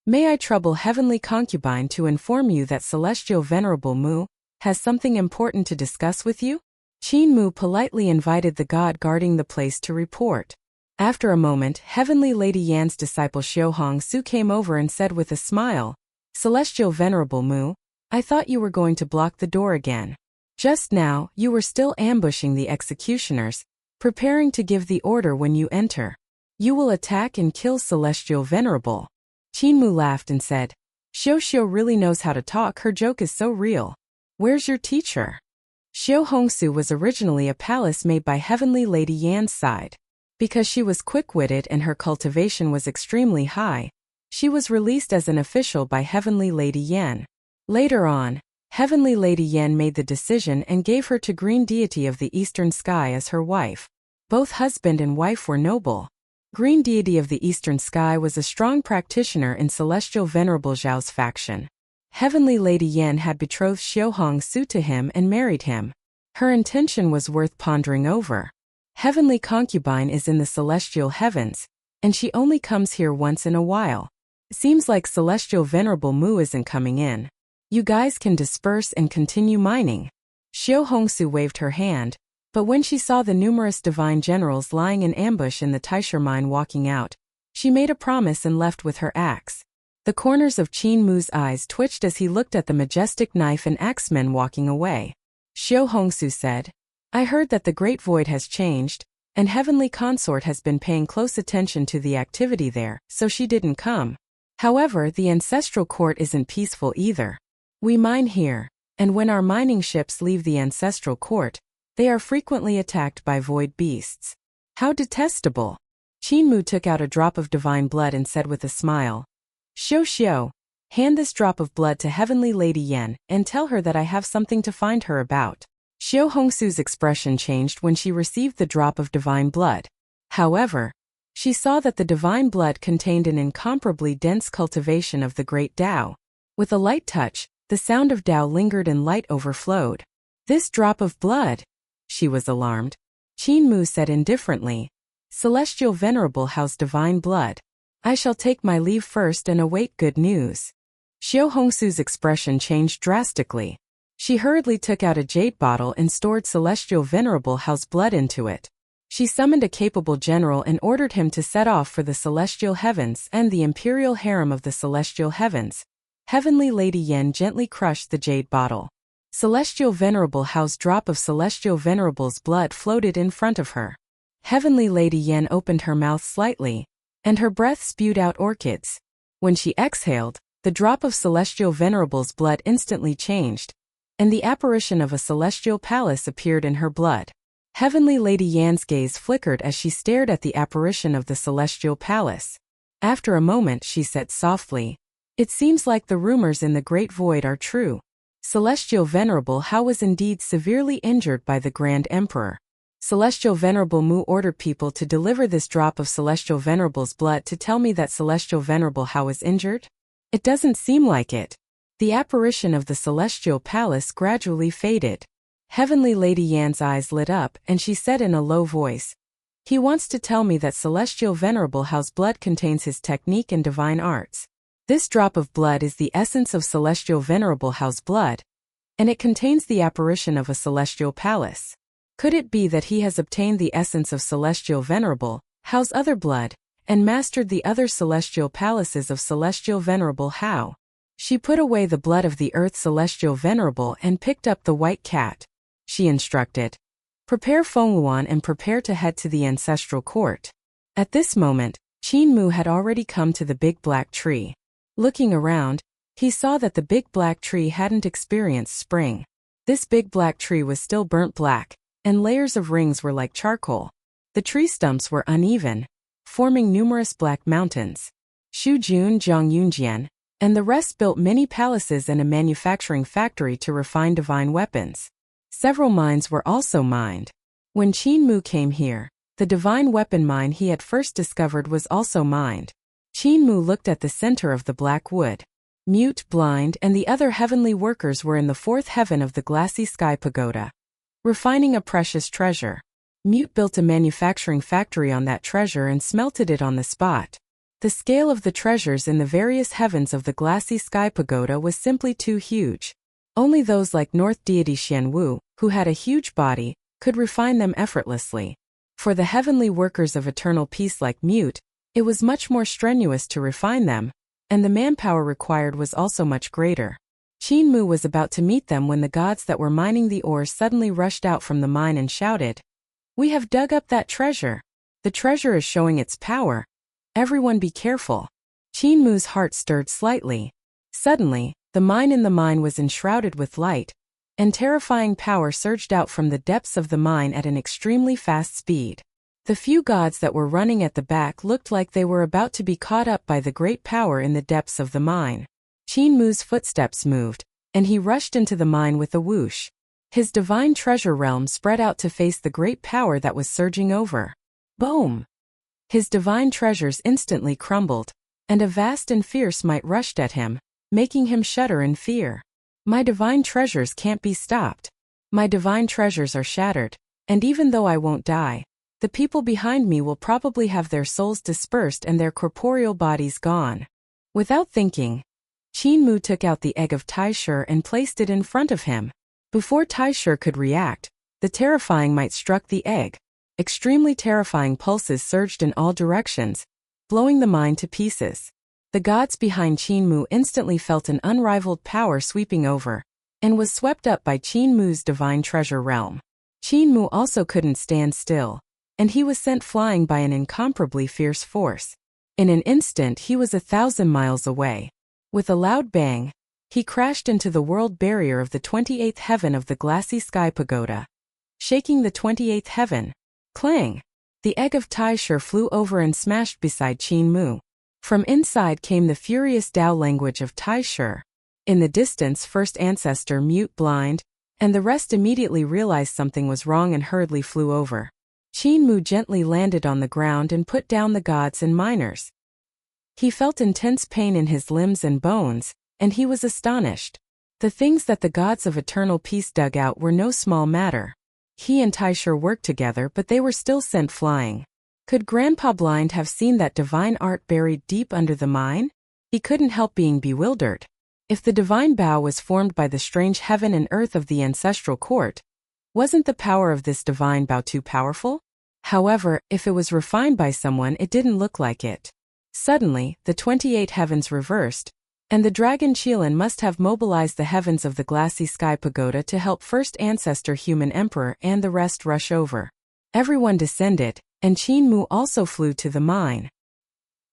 May I trouble Heavenly Concubine to inform you that Celestial Venerable Mu has something important to discuss with you? Qin Mu politely invited the god guarding the place to report. After a moment, Heavenly Lady Yan's disciple Xiao Hongsu came over and said with a smile, Celestial Venerable Mu, I thought you were going to block the door again. Just now, you were still ambushing the executioners, preparing to give the order when you enter. You will attack and kill Celestial Venerable. Qin Mu laughed and said, Xiao really knows how to talk, her joke is so real. Where's your teacher? Xiao Hongsu was originally a palace made by Heavenly Lady Yan's side. Because she was quick-witted and her cultivation was extremely high, she was released as an official by Heavenly Lady Yan. Later on, Heavenly Lady Yan made the decision and gave her to Green Deity of the Eastern Sky as her wife. Both husband and wife were noble. Green Deity of the Eastern Sky was a strong practitioner in Celestial Venerable Zhao's faction. Heavenly Lady Yan had betrothed Xiao Hongsu to him and married him. Her intention was worth pondering over. Heavenly Concubine is in the celestial heavens, and she only comes here once in a while. Seems like Celestial Venerable Mu isn't coming in. You guys can disperse and continue mining. Xiao Hongsu waved her hand, but when she saw the numerous divine generals lying in ambush in the Taisher mine walking out, she made a promise and left with her axe. The corners of Qin Mu's eyes twitched as he looked at the majestic knife and axemen walking away. Xiao Hongsu said, I heard that the Great Void has changed, and Heavenly Consort has been paying close attention to the activity there, so she didn't come. However, the ancestral court isn't peaceful either. We mine here, and when our mining ships leave the ancestral court, they are frequently attacked by void beasts. How detestable! Qin Mu took out a drop of divine blood and said with a smile, Xiao, hand this drop of blood to Heavenly Lady Yan and tell her that I have something to find her about. Xiao Hongsu's expression changed when she received the drop of divine blood. However, she saw that the divine blood contained an incomparably dense cultivation of the great Tao. With a light touch, the sound of Tao lingered and light overflowed. This drop of blood? She was alarmed. Qin Mu said indifferently, Celestial Venerable Hao's divine blood. I shall take my leave first and await good news. Xiao Hongsu's expression changed drastically. She hurriedly took out a jade bottle and stored Celestial Venerable Hao's blood into it. She summoned a capable general and ordered him to set off for the celestial heavens and the imperial harem of the celestial heavens. Heavenly Lady Yan gently crushed the jade bottle. Celestial Venerable Hao's drop of Celestial Venerable's blood floated in front of her. Heavenly Lady Yan opened her mouth slightly, and her breath spewed out orchids. When she exhaled, the drop of Celestial Venerable's blood instantly changed, and the apparition of a celestial palace appeared in her blood. Heavenly Lady Yan's gaze flickered as she stared at the apparition of the celestial palace. After a moment she said softly, It seems like the rumors in the Great Void are true. Celestial Venerable Hao was indeed severely injured by the Grand Emperor. Celestial Venerable Mu ordered people to deliver this drop of Celestial Venerable's blood to tell me that Celestial Venerable Hao is injured? It doesn't seem like it. The apparition of the Celestial Palace gradually faded. Heavenly Lady Yan's eyes lit up and she said in a low voice, "He wants to tell me that Celestial Venerable Hao's blood contains his technique and divine arts. This drop of blood is the essence of Celestial Venerable Hao's blood, and it contains the apparition of a Celestial Palace. Could it be that he has obtained the essence of Celestial Venerable Hao's other blood, and mastered the other Celestial Palaces of Celestial Venerable Hao?" She put away the blood of the Earth Celestial Venerable and picked up the white cat. She instructed, "Prepare Fengluan and prepare to head to the ancestral court." At this moment, Qin Mu had already come to the big black tree. Looking around, he saw that the big black tree hadn't experienced spring. This big black tree was still burnt black, and layers of rings were like charcoal. The tree stumps were uneven, forming numerous black mountains. Xu Jun, Zhang Yunjian, and the rest built many palaces and a manufacturing factory to refine divine weapons. Several mines were also mined. When Qin Mu came here, the divine weapon mine he had first discovered was also mined. Qin Mu looked at the center of the black wood. Mute, Blind, and the other heavenly workers were in the fourth heaven of the glassy sky pagoda, refining a precious treasure. Mute built a manufacturing factory on that treasure and smelted it on the spot. The scale of the treasures in the various heavens of the glassy sky pagoda was simply too huge. Only those like North Deity Xian Wu, who had a huge body, could refine them effortlessly. For the heavenly workers of eternal peace like Mute, it was much more strenuous to refine them, and the manpower required was also much greater. Qin Mu was about to meet them when the gods that were mining the ores suddenly rushed out from the mine and shouted, "We have dug up that treasure. The treasure is showing its power. Everyone be careful." Qin Mu's heart stirred slightly. Suddenly, the mine in the mine was enshrouded with light, and terrifying power surged out from the depths of the mine at an extremely fast speed. The few gods that were running at the back looked like they were about to be caught up by the great power in the depths of the mine. Qin Mu's footsteps moved, and he rushed into the mine with a whoosh. His divine treasure realm spread out to face the great power that was surging over. Boom! His divine treasures instantly crumbled, and a vast and fierce might rushed at him, making him shudder in fear. "My divine treasures can't be stopped. My divine treasures are shattered, and even though I won't die, the people behind me will probably have their souls dispersed and their corporeal bodies gone." Without thinking, Qin Mu took out the egg of Taisher and placed it in front of him. Before Taisher could react, the terrifying might struck the egg. Extremely terrifying pulses surged in all directions, blowing the mine to pieces. The gods behind Qin Mu instantly felt an unrivaled power sweeping over, and was swept up by Qin Mu's divine treasure realm. Qin Mu also couldn't stand still, and he was sent flying by an incomparably fierce force. In an instant he was 1,000 miles away. With a loud bang, he crashed into the world barrier of the 28th heaven of the glassy sky pagoda, shaking the 28th heaven. Clang! The egg of Taisher flew over and smashed beside Qin Mu. From inside came the furious Tao language of Taisher. In the distance, first ancestor Mute, Blind, and the rest immediately realized something was wrong and hurriedly flew over. Qin Mu gently landed on the ground and put down the gods and miners. He felt intense pain in his limbs and bones, and he was astonished. The things that the gods of eternal peace dug out were no small matter. He and Taisher worked together, but they were still sent flying. Could Grandpa Blind have seen that divine art buried deep under the mine? He couldn't help being bewildered. If the divine bow was formed by the strange heaven and earth of the ancestral court, wasn't the power of this divine bow too powerful? However, if it was refined by someone, it didn't look like it. Suddenly, the 28 heavens reversed, and the dragon Qilin must have mobilized the heavens of the glassy sky pagoda to help first ancestor human emperor and the rest rush over. Everyone descended, and Qin Mu also flew to the mine.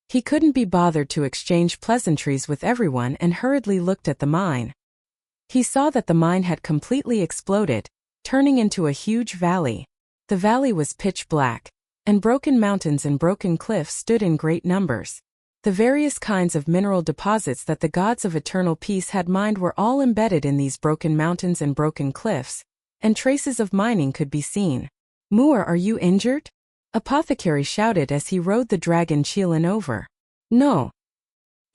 He couldn't be bothered to exchange pleasantries with everyone and hurriedly looked at the mine. He saw that the mine had completely exploded, turning into a huge valley. The valley was pitch black, and broken mountains and broken cliffs stood in great numbers. The various kinds of mineral deposits that the gods of eternal peace had mined were all embedded in these broken mountains and broken cliffs, and traces of mining could be seen. Muir, are you injured? Apothecary shouted as he rode the dragon Qilin over. No.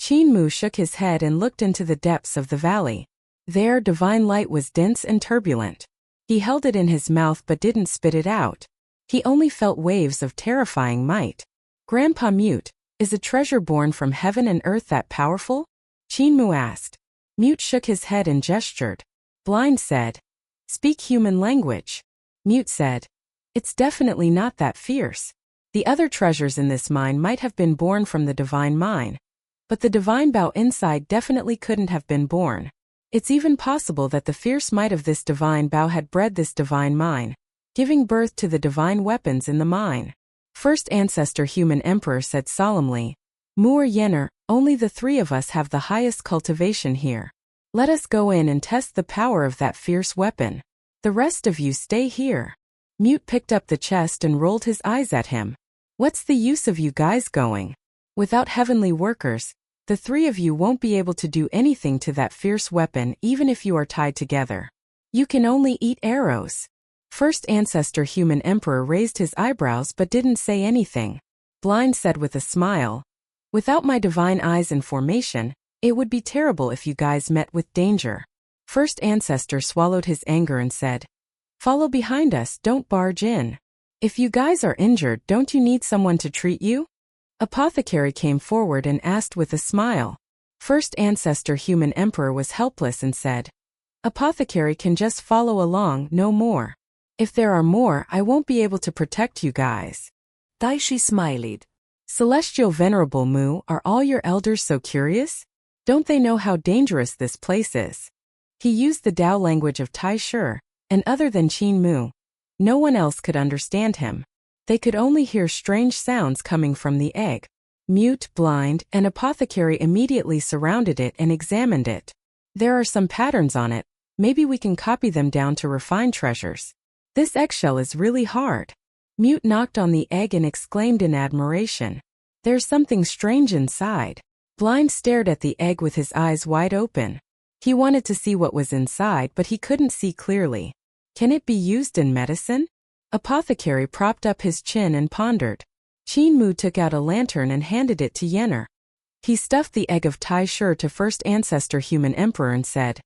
Qin Mu shook his head and looked into the depths of the valley. There, divine light was dense and turbulent. He held it in his mouth but didn't spit it out. He only felt waves of terrifying might. Grandpa Mute, is a treasure born from heaven and earth that powerful? Qin Mu asked. Mute shook his head and gestured. Blind said, speak human language. Mute said, it's definitely not that fierce. The other treasures in this mine might have been born from the divine mine. But the divine bow inside definitely couldn't have been born. It's even possible that the fierce might of this divine bow had bred this divine mine, giving birth to the divine weapons in the mine. First ancestor human emperor said solemnly, Muir Yenner, only the three of us have the highest cultivation here. Let us go in and test the power of that fierce weapon. The rest of you stay here. Mute picked up the chest and rolled his eyes at him. What's the use of you guys going? Without heavenly workers, the three of you won't be able to do anything to that fierce weapon even if you are tied together. You can only eat arrows. First ancestor human emperor raised his eyebrows but didn't say anything. Blind said with a smile, without my divine eyes in formation, it would be terrible if you guys met with danger. First ancestor swallowed his anger and said, follow behind us, don't barge in. If you guys are injured, don't you need someone to treat you? Apothecary came forward and asked with a smile. First ancestor human emperor was helpless and said, Apothecary can just follow along, no more. If there are more, I won't be able to protect you guys. Taishi smiled. Celestial Venerable Mu, are all your elders so curious? Don't they know how dangerous this place is? He used the Tao language of Tai Shi, and other than Qin Mu, no one else could understand him. They could only hear strange sounds coming from the egg. Mute, Blind, and Apothecary immediately surrounded it and examined it. There are some patterns on it, maybe we can copy them down to refine treasures. This eggshell is really hard. Mute knocked on the egg and exclaimed in admiration. There's something strange inside. Blind stared at the egg with his eyes wide open. He wanted to see what was inside but he couldn't see clearly. Can it be used in medicine? Apothecary propped up his chin and pondered. Qin Mu took out a lantern and handed it to Yenner. He stuffed the egg of Tai Shi to First Ancestor Human Emperor and said,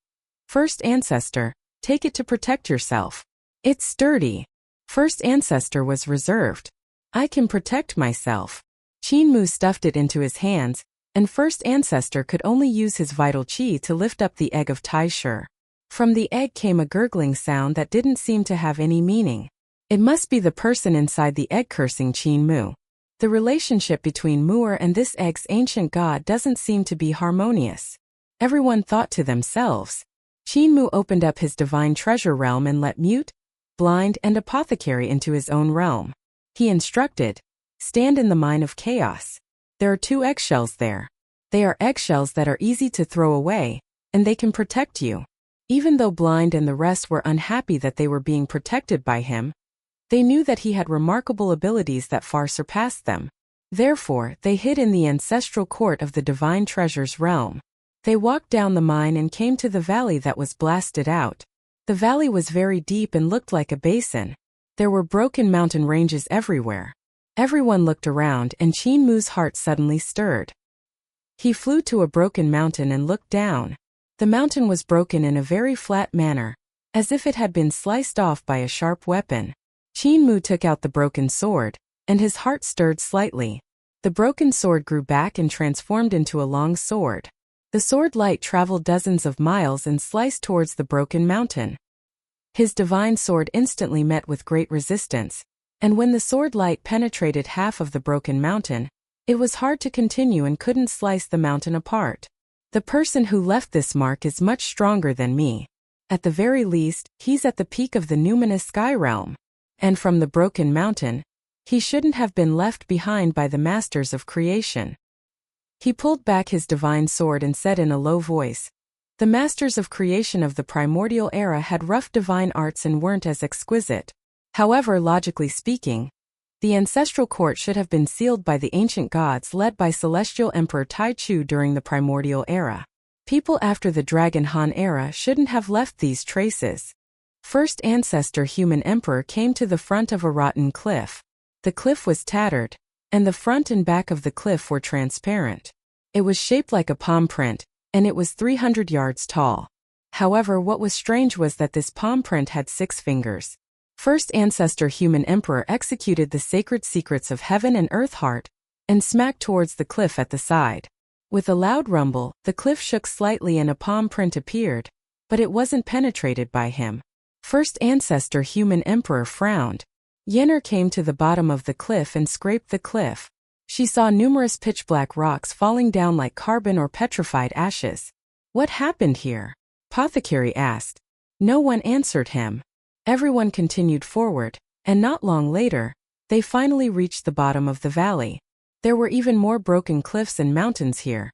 First Ancestor, take it to protect yourself. It's sturdy. First Ancestor was reserved. I can protect myself. Qin Mu stuffed it into his hands, and First Ancestor could only use his vital qi to lift up the egg of Tai Shi. From the egg came a gurgling sound that didn't seem to have any meaning. It must be the person inside the egg cursing Qin Mu. The relationship between Muir and this egg's ancient god doesn't seem to be harmonious. Everyone thought to themselves. Qin Mu opened up his divine treasure realm and let Mute, Blind, and Apothecary into his own realm. He instructed, stand in the mine of chaos. There are 2 eggshells there. They are eggshells that are easy to throw away, and they can protect you. Even though Blind and the rest were unhappy that they were being protected by him, they knew that he had remarkable abilities that far surpassed them. Therefore, they hid in the ancestral court of the divine treasures realm. They walked down the mine and came to the valley that was blasted out. The valley was very deep and looked like a basin. There were broken mountain ranges everywhere. Everyone looked around and Qin Mu's heart suddenly stirred. He flew to a broken mountain and looked down. The mountain was broken in a very flat manner, as if it had been sliced off by a sharp weapon. Qin Mu took out the broken sword, and his heart stirred slightly. The broken sword grew back and transformed into a long sword. The sword light traveled dozens of miles and sliced towards the broken mountain. His divine sword instantly met with great resistance, and when the sword light penetrated half of the broken mountain, it was hard to continue and couldn't slice the mountain apart. The person who left this mark is much stronger than me. At the very least, he's at the peak of the numinous sky realm. And from the broken mountain, he shouldn't have been left behind by the masters of creation. He pulled back his divine sword and said in a low voice, the masters of creation of the primordial era had rough divine arts and weren't as exquisite. However, logically speaking, the ancestral court should have been sealed by the ancient gods led by Celestial Emperor Tai Chu during the primordial era. People after the Dragon Han era shouldn't have left these traces. First ancestor human emperor came to the front of a rotten cliff. The cliff was tattered, and the front and back of the cliff were transparent. It was shaped like a palm print, and it was 300 yards tall. However, what was strange was that this palm print had 6 fingers. First ancestor human emperor executed the sacred secrets of heaven and earth heart, and smacked towards the cliff at the side. With a loud rumble, the cliff shook slightly and a palm print appeared, but it wasn't penetrated by him. First ancestor human emperor frowned. Yennefer came to the bottom of the cliff and scraped the cliff. She saw numerous pitch-black rocks falling down like carbon or petrified ashes. What happened here? Apothecary asked. No one answered him. Everyone continued forward, and not long later, they finally reached the bottom of the valley. There were even more broken cliffs and mountains here,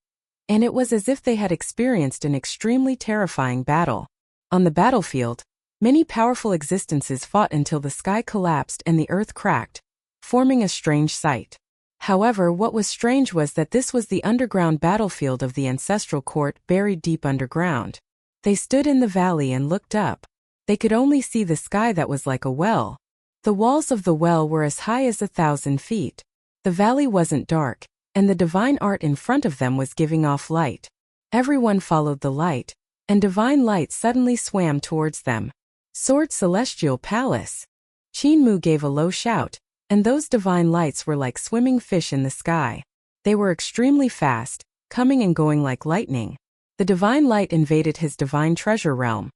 and it was as if they had experienced an extremely terrifying battle. On the battlefield, many powerful existences fought until the sky collapsed and the earth cracked, forming a strange sight. However, what was strange was that this was the underground battlefield of the ancestral court buried deep underground. They stood in the valley and looked up. They could only see the sky that was like a well. The walls of the well were as high as 1,000 feet. The valley wasn't dark, and the divine art in front of them was giving off light. Everyone followed the light, and divine light suddenly swam towards them. Sword Celestial Palace! Qin gave a low shout, and those divine lights were like swimming fish in the sky. They were extremely fast, coming and going like lightning. The divine light invaded his divine treasure realm,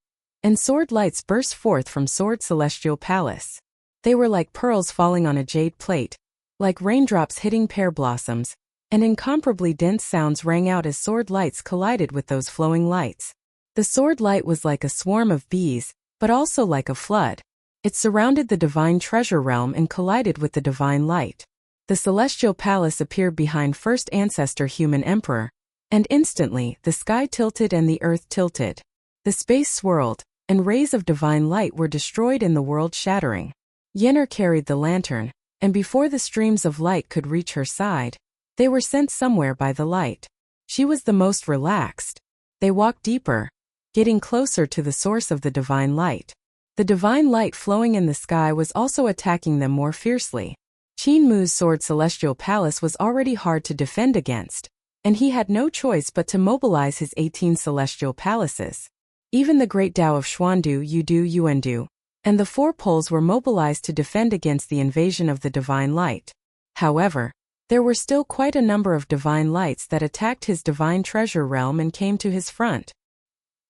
and sword lights burst forth from Sword Celestial Palace. They were like pearls falling on a jade plate, like raindrops hitting pear blossoms, and incomparably dense sounds rang out as sword lights collided with those flowing lights. The sword light was like a swarm of bees, but also like a flood. It surrounded the divine treasure realm and collided with the divine light. The celestial palace appeared behind first ancestor human emperor, and instantly the sky tilted and the earth tilted. The space swirled, and rays of divine light were destroyed in the world shattering. Yennefer carried the lantern, and before the streams of light could reach her side, they were sent somewhere by the light. She was the most relaxed. They walked deeper, getting closer to the source of the divine light. The divine light flowing in the sky was also attacking them more fiercely. Qin sword celestial palace was already hard to defend against, and he had no choice but to mobilize his 18 celestial palaces. Even the great Tao of Xuandu, Yudu, Yuandu, and the 4 poles were mobilized to defend against the invasion of the divine light. However, there were still quite a number of divine lights that attacked his divine treasure realm and came to his front.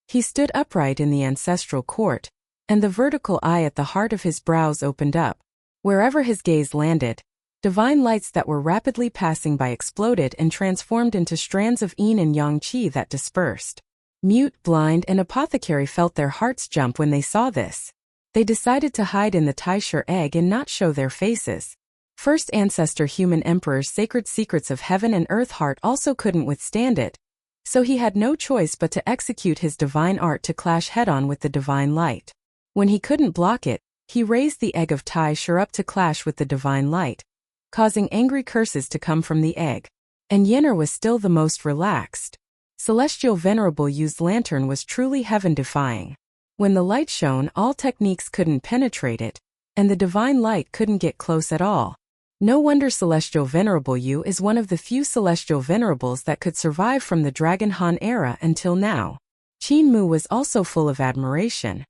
He stood upright in the ancestral court, and the vertical eye at the heart of his brows opened up. Wherever his gaze landed, divine lights that were rapidly passing by exploded and transformed into strands of yin and yang qi that dispersed. Mute, Blind, and Apothecary felt their hearts jump when they saw this. They decided to hide in the Taisher egg and not show their faces. First ancestor human emperor's sacred secrets of heaven and earth heart also couldn't withstand it, so he had no choice but to execute his divine art to clash head-on with the divine light. When he couldn't block it, he raised the egg of Taisher up to clash with the divine light, causing angry curses to come from the egg. And Yennefer was still the most relaxed. Celestial Venerable Yu's lantern was truly heaven-defying. When the light shone, all techniques couldn't penetrate it, and the divine light couldn't get close at all. No wonder Celestial Venerable Yu is one of the few Celestial Venerables that could survive from the Dragon Han era until now. Qin was also full of admiration.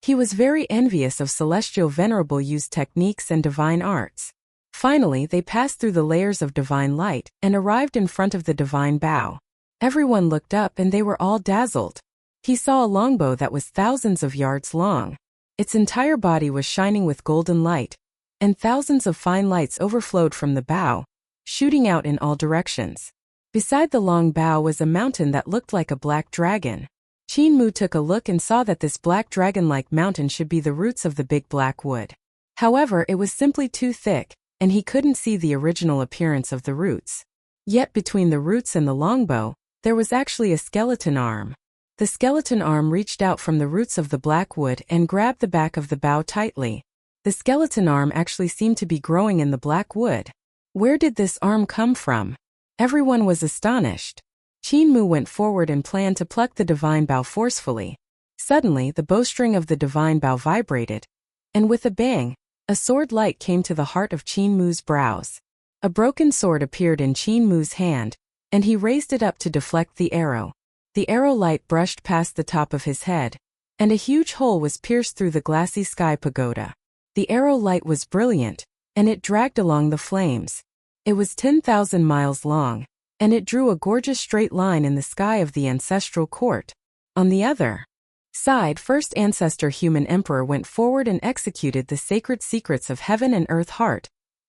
He was very envious of Celestial Venerable Yu's techniques and divine arts. Finally, they passed through the layers of divine light and arrived in front of the divine bow. Everyone looked up and they were all dazzled. He saw a longbow that was thousands of yards long. Its entire body was shining with golden light, and thousands of fine lights overflowed from the bow, shooting out in all directions. Beside the long bow was a mountain that looked like a black dragon. Qin took a look and saw that this black dragon-like mountain should be the roots of the big black wood. However, it was simply too thick, and he couldn't see the original appearance of the roots. Yet between the roots and the longbow, there was actually a skeleton arm. The skeleton arm reached out from the roots of the black wood and grabbed the back of the bow tightly. The skeleton arm actually seemed to be growing in the black wood. Where did this arm come from? Everyone was astonished. Qin went forward and planned to pluck the divine bow forcefully. Suddenly, the bowstring of the divine bow vibrated, and with a bang, a sword light came to the heart of Qin Mu's brows. A broken sword appeared in Qin Mu's hand, and he raised it up to deflect the arrow. The arrow light brushed past the top of his head, and a huge hole was pierced through the glassy sky pagoda. The arrow light was brilliant, and it dragged along the flames. It was 10,000 miles long, and it drew a gorgeous straight line in the sky of the ancestral court. On the other side, first ancestor human emperor went forward and executed the sacred secrets of heaven and earth heart,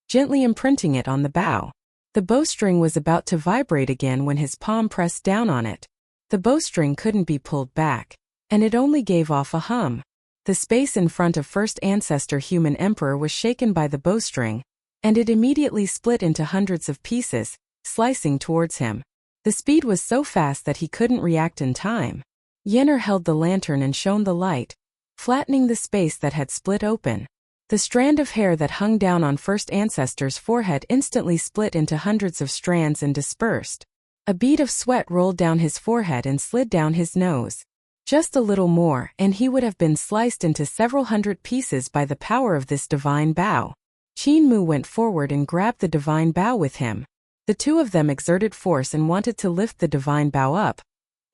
gently imprinting it on the bow. The bowstring was about to vibrate again when his palm pressed down on it. The bowstring couldn't be pulled back, and it only gave off a hum. The space in front of first ancestor human emperor was shaken by the bowstring, and it immediately split into hundreds of pieces, slicing towards him. The speed was so fast that he couldn't react in time. Yenner held the lantern and shone the light, flattening the space that had split open. The strand of hair that hung down on first ancestor's forehead instantly split into hundreds of strands and dispersed. A bead of sweat rolled down his forehead and slid down his nose. Just a little more, and he would have been sliced into several hundred pieces by the power of this divine bow. Qin Mu went forward and grabbed the divine bow with him. The two of them exerted force and wanted to lift the divine bow up,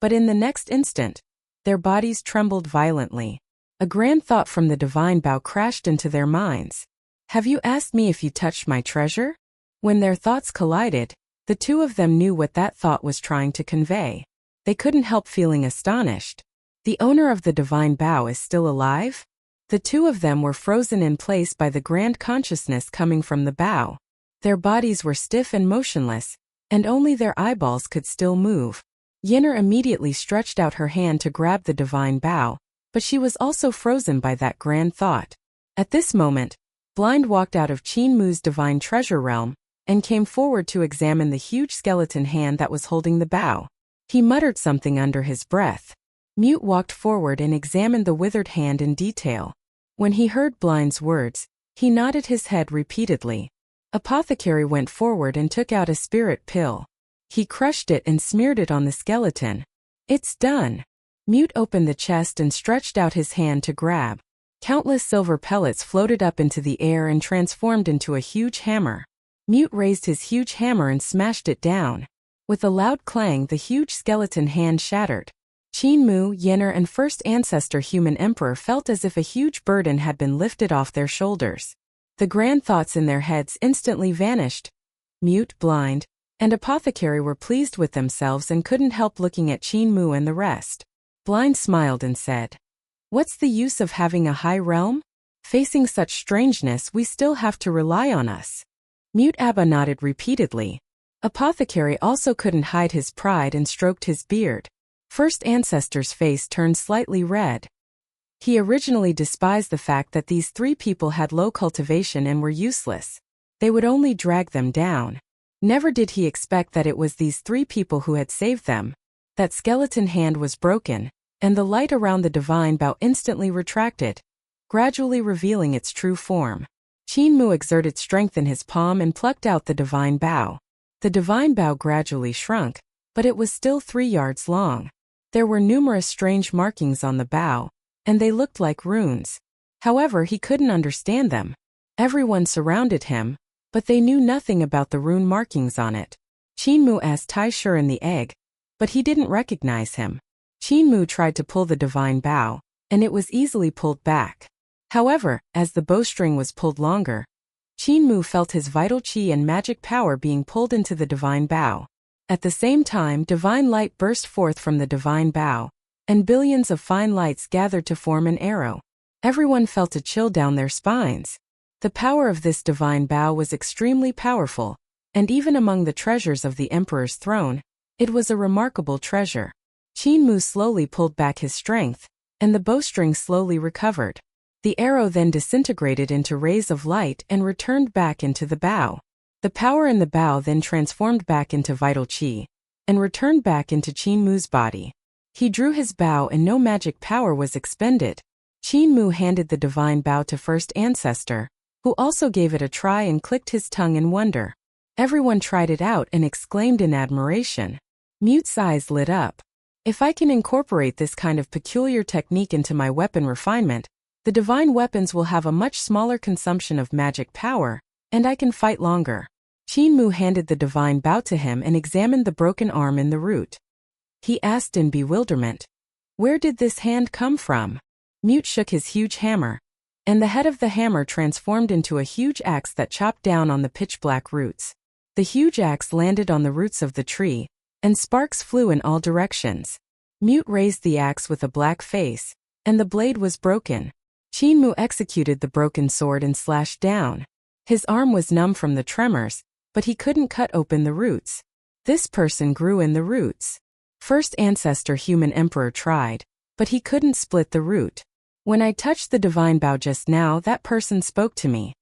but in the next instant, their bodies trembled violently. A grand thought from the divine bow crashed into their minds. "Have you asked me if you touched my treasure?" When their thoughts collided, the two of them knew what that thought was trying to convey. They couldn't help feeling astonished. The owner of the divine bow is still alive? The two of them were frozen in place by the grand consciousness coming from the bow. Their bodies were stiff and motionless, and only their eyeballs could still move. Yenner immediately stretched out her hand to grab the divine bow, but she was also frozen by that grand thought. At this moment, Blind walked out of Qin Mu's divine treasure realm, and came forward to examine the huge skeleton hand that was holding the bow. He muttered something under his breath. Mute walked forward and examined the withered hand in detail. When he heard Blind's words, he nodded his head repeatedly. Apothecary went forward and took out a spirit pill. He crushed it and smeared it on the skeleton. "It's done." Mute opened the chest and stretched out his hand to grab. Countless silver pellets floated up into the air and transformed into a huge hammer. Mute raised his huge hammer and smashed it down. With a loud clang, the huge skeleton hand shattered. Qin Mu, Yenner, and first ancestor human emperor felt as if a huge burden had been lifted off their shoulders. The grand thoughts in their heads instantly vanished. Mute, Blind, and Apothecary were pleased with themselves and couldn't help looking at Qin Mu and the rest. Blind smiled and said, "What's the use of having a high realm? Facing such strangeness, we still have to rely on us." Mute Abba nodded repeatedly. Apothecary also couldn't hide his pride and stroked his beard. First ancestor's face turned slightly red. He originally despised the fact that these three people had low cultivation and were useless. They would only drag them down. Never did he expect that it was these three people who had saved them. That skeleton hand was broken, and the light around the divine bow instantly retracted, gradually revealing its true form. Qin Mu exerted strength in his palm and plucked out the divine bow. The divine bow gradually shrunk, but it was still 3 yards long. There were numerous strange markings on the bow, and they looked like runes. However, he couldn't understand them. Everyone surrounded him, but they knew nothing about the rune markings on it. Qin Mu asked Tai Shiren the egg, but he didn't recognize him. Qin Mu tried to pull the divine bow, and it was easily pulled back. However, as the bowstring was pulled longer, Qin Mu felt his vital qi and magic power being pulled into the divine bow. At the same time, divine light burst forth from the divine bow, and billions of fine lights gathered to form an arrow. Everyone felt a chill down their spines. The power of this divine bow was extremely powerful, and even among the treasures of the emperor's throne, it was a remarkable treasure. Qin Mu slowly pulled back his strength, and the bowstring slowly recovered. The arrow then disintegrated into rays of light and returned back into the bow. The power in the bow then transformed back into vital qi, and returned back into Qin Mu's body. He drew his bow and no magic power was expended. Qin Mu handed the divine bow to first ancestor, who also gave it a try and clicked his tongue in wonder. Everyone tried it out and exclaimed in admiration. Mute's eyes lit up. If I can incorporate this kind of peculiar technique into my weapon refinement, the divine weapons will have a much smaller consumption of magic power, and I can fight longer. Qin Mu handed the divine bow to him and examined the broken arm in the root. He asked in bewilderment, "Where did this hand come from?" Mute shook his huge hammer, and the head of the hammer transformed into a huge axe that chopped down on the pitch-black roots. The huge axe landed on the roots of the tree, and sparks flew in all directions. Mute raised the axe with a black face, and the blade was broken. Qin Mu executed the broken sword and slashed down. His arm was numb from the tremors, but he couldn't cut open the roots. This person grew in the roots. First ancestor human emperor tried, but he couldn't split the root. When I touched the divine bow just now, that person spoke to me.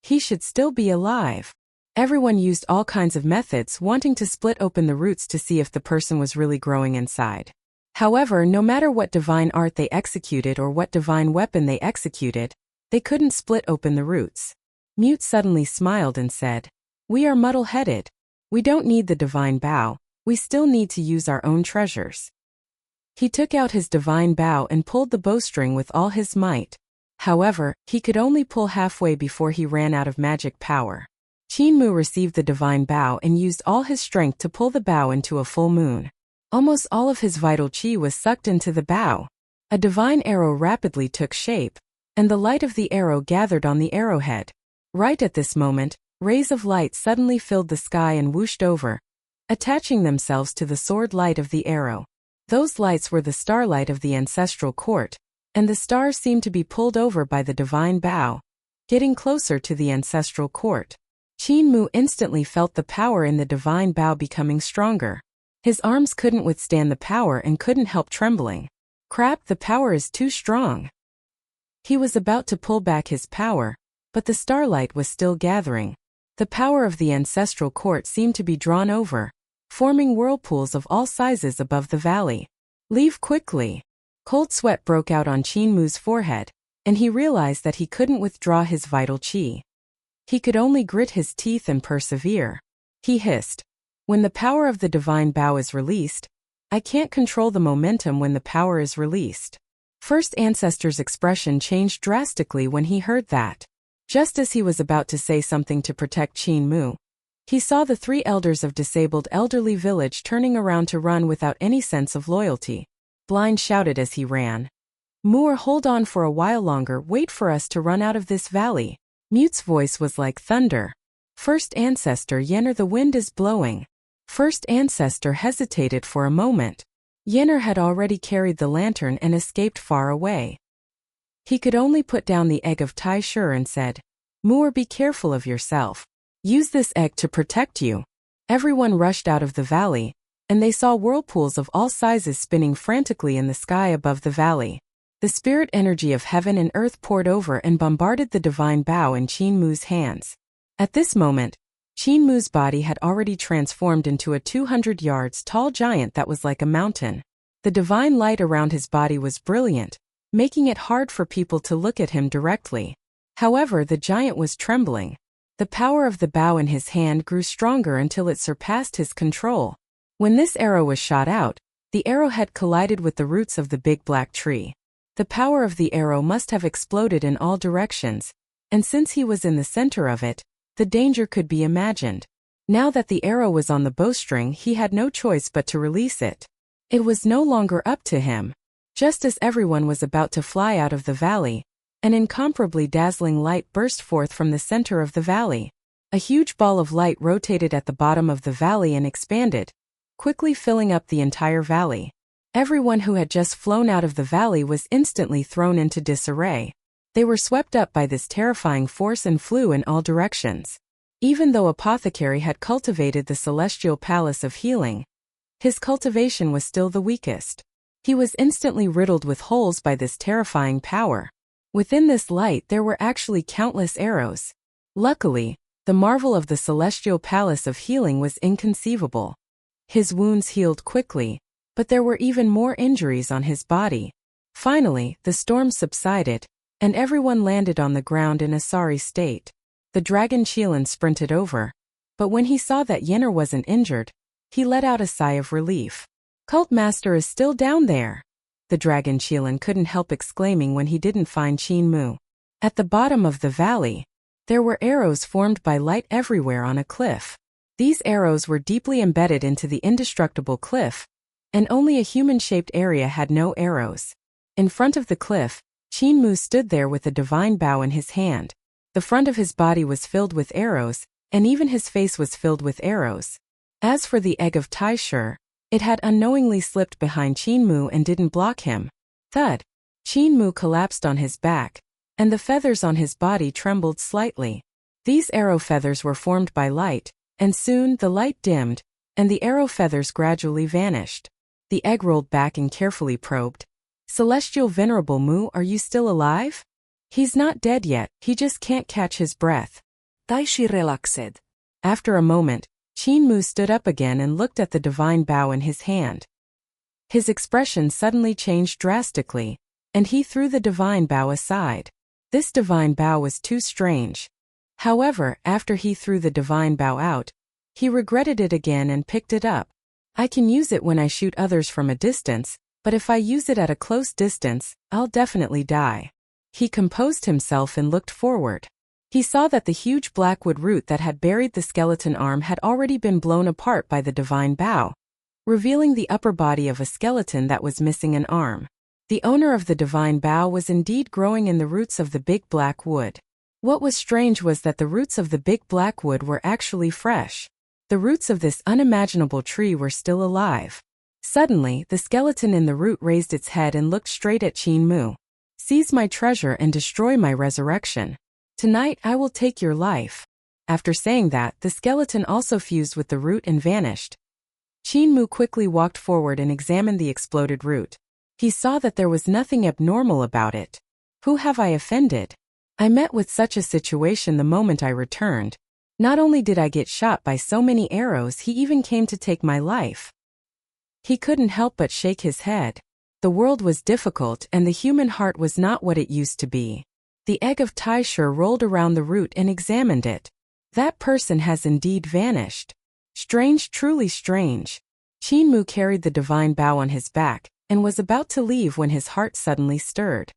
He should still be alive. Everyone used all kinds of methods wanting to split open the roots to see if the person was really growing inside. However, no matter what divine art they executed or what divine weapon they executed, they couldn't split open the roots. Mute suddenly smiled and said, "We are muddle-headed. We don't need the divine bow, we still need to use our own treasures." He took out his divine bow and pulled the bowstring with all his might. However, he could only pull halfway before he ran out of magic power. Qin Mu received the divine bow and used all his strength to pull the bow into a full moon. Almost all of his vital qi was sucked into the bow. A divine arrow rapidly took shape, and the light of the arrow gathered on the arrowhead. Right at this moment, rays of light suddenly filled the sky and whooshed over, attaching themselves to the sword light of the arrow. Those lights were the starlight of the ancestral court, and the stars seemed to be pulled over by the divine bow, getting closer to the ancestral court. Qin Mu instantly felt the power in the divine bow becoming stronger. His arms couldn't withstand the power and couldn't help trembling. Crap, the power is too strong. He was about to pull back his power, but the starlight was still gathering. The power of the ancestral court seemed to be drawn over, forming whirlpools of all sizes above the valley. "Leave quickly." Cold sweat broke out on Qin Mu's forehead, and he realized that he couldn't withdraw his vital qi. He could only grit his teeth and persevere. He hissed, "When the power of the divine bow is released, I can't control the momentum when the power is released." First Ancestor's expression changed drastically when he heard that. Just as he was about to say something to protect Qin Mu, he saw the three elders of disabled elderly village turning around to run without any sense of loyalty. Blind shouted as he ran, "Moore, hold on for a while longer, wait for us to run out of this valley." Mute's voice was like thunder. "First Ancestor Yenner, the wind is blowing." First Ancestor hesitated for a moment. Yenner had already carried the lantern and escaped far away. He could only put down the egg of Tai Shur and said, "Moore, be careful of yourself. Use this egg to protect you." Everyone rushed out of the valley, and they saw whirlpools of all sizes spinning frantically in the sky above the valley. The spirit energy of heaven and earth poured over and bombarded the divine bow in Qin Mu's hands. At this moment, Qin Mu's body had already transformed into a 200 yards tall giant that was like a mountain. The divine light around his body was brilliant, making it hard for people to look at him directly. However, the giant was trembling. The power of the bow in his hand grew stronger until it surpassed his control. When this arrow was shot out, the arrowhead collided with the roots of the big black tree. The power of the arrow must have exploded in all directions, and since he was in the center of it, the danger could be imagined. Now that the arrow was on the bowstring, he had no choice but to release it. It was no longer up to him. Just as everyone was about to fly out of the valley, an incomparably dazzling light burst forth from the center of the valley. A huge ball of light rotated at the bottom of the valley and expanded, quickly filling up the entire valley. Everyone who had just flown out of the valley was instantly thrown into disarray. They were swept up by this terrifying force and flew in all directions. Even though Apothecary had cultivated the celestial palace of healing, his cultivation was still the weakest. He was instantly riddled with holes by this terrifying power. Within this light there were actually countless arrows. Luckily, the marvel of the celestial palace of healing was inconceivable. His wounds healed quickly, but there were even more injuries on his body. Finally, the storm subsided, and everyone landed on the ground in a sorry state. The dragon Qilin sprinted over, but when he saw that Yenner wasn't injured, he let out a sigh of relief. Cult Master is still down there. The dragon Qilan couldn't help exclaiming when he didn't find Qin Mu. At the bottom of the valley, there were arrows formed by light everywhere on a cliff. These arrows were deeply embedded into the indestructible cliff, and only a human-shaped area had no arrows. In front of the cliff, Qin Mu stood there with a divine bow in his hand. The front of his body was filled with arrows, and even his face was filled with arrows. As for the egg of Taisher, it had unknowingly slipped behind Qin Mu and didn't block him. Thud! Qin Mu collapsed on his back, and the feathers on his body trembled slightly. These arrow feathers were formed by light, and soon the light dimmed, and the arrow feathers gradually vanished. The egg rolled back and carefully probed. Celestial Venerable Mu, are you still alive? He's not dead yet, he just can't catch his breath. Taishi relaxed. After a moment, Qin Mu stood up again and looked at the divine bow in his hand. His expression suddenly changed drastically, and he threw the divine bow aside. This divine bow was too strange. However, after he threw the divine bow out, he regretted it again and picked it up. I can use it when I shoot others from a distance, but if I use it at a close distance, I'll definitely die. He composed himself and looked forward. He saw that the huge blackwood root that had buried the skeleton arm had already been blown apart by the divine bow, revealing the upper body of a skeleton that was missing an arm. The owner of the divine bow was indeed growing in the roots of the big black wood. What was strange was that the roots of the big black wood were actually fresh. The roots of this unimaginable tree were still alive. Suddenly, the skeleton in the root raised its head and looked straight at Qin Mu. Seize my treasure and destroy my resurrection. Tonight I will take your life. After saying that, the skeleton also fused with the root and vanished. Qin Mu quickly walked forward and examined the exploded root. He saw that there was nothing abnormal about it. Who have I offended? I met with such a situation the moment I returned. Not only did I get shot by so many arrows, he even came to take my life. He couldn't help but shake his head. The world was difficult and the human heart was not what it used to be. The egg of Taisher rolled around the root and examined it. That person has indeed vanished. Strange, truly strange. Qin Mu carried the divine bow on his back, and was about to leave when his heart suddenly stirred.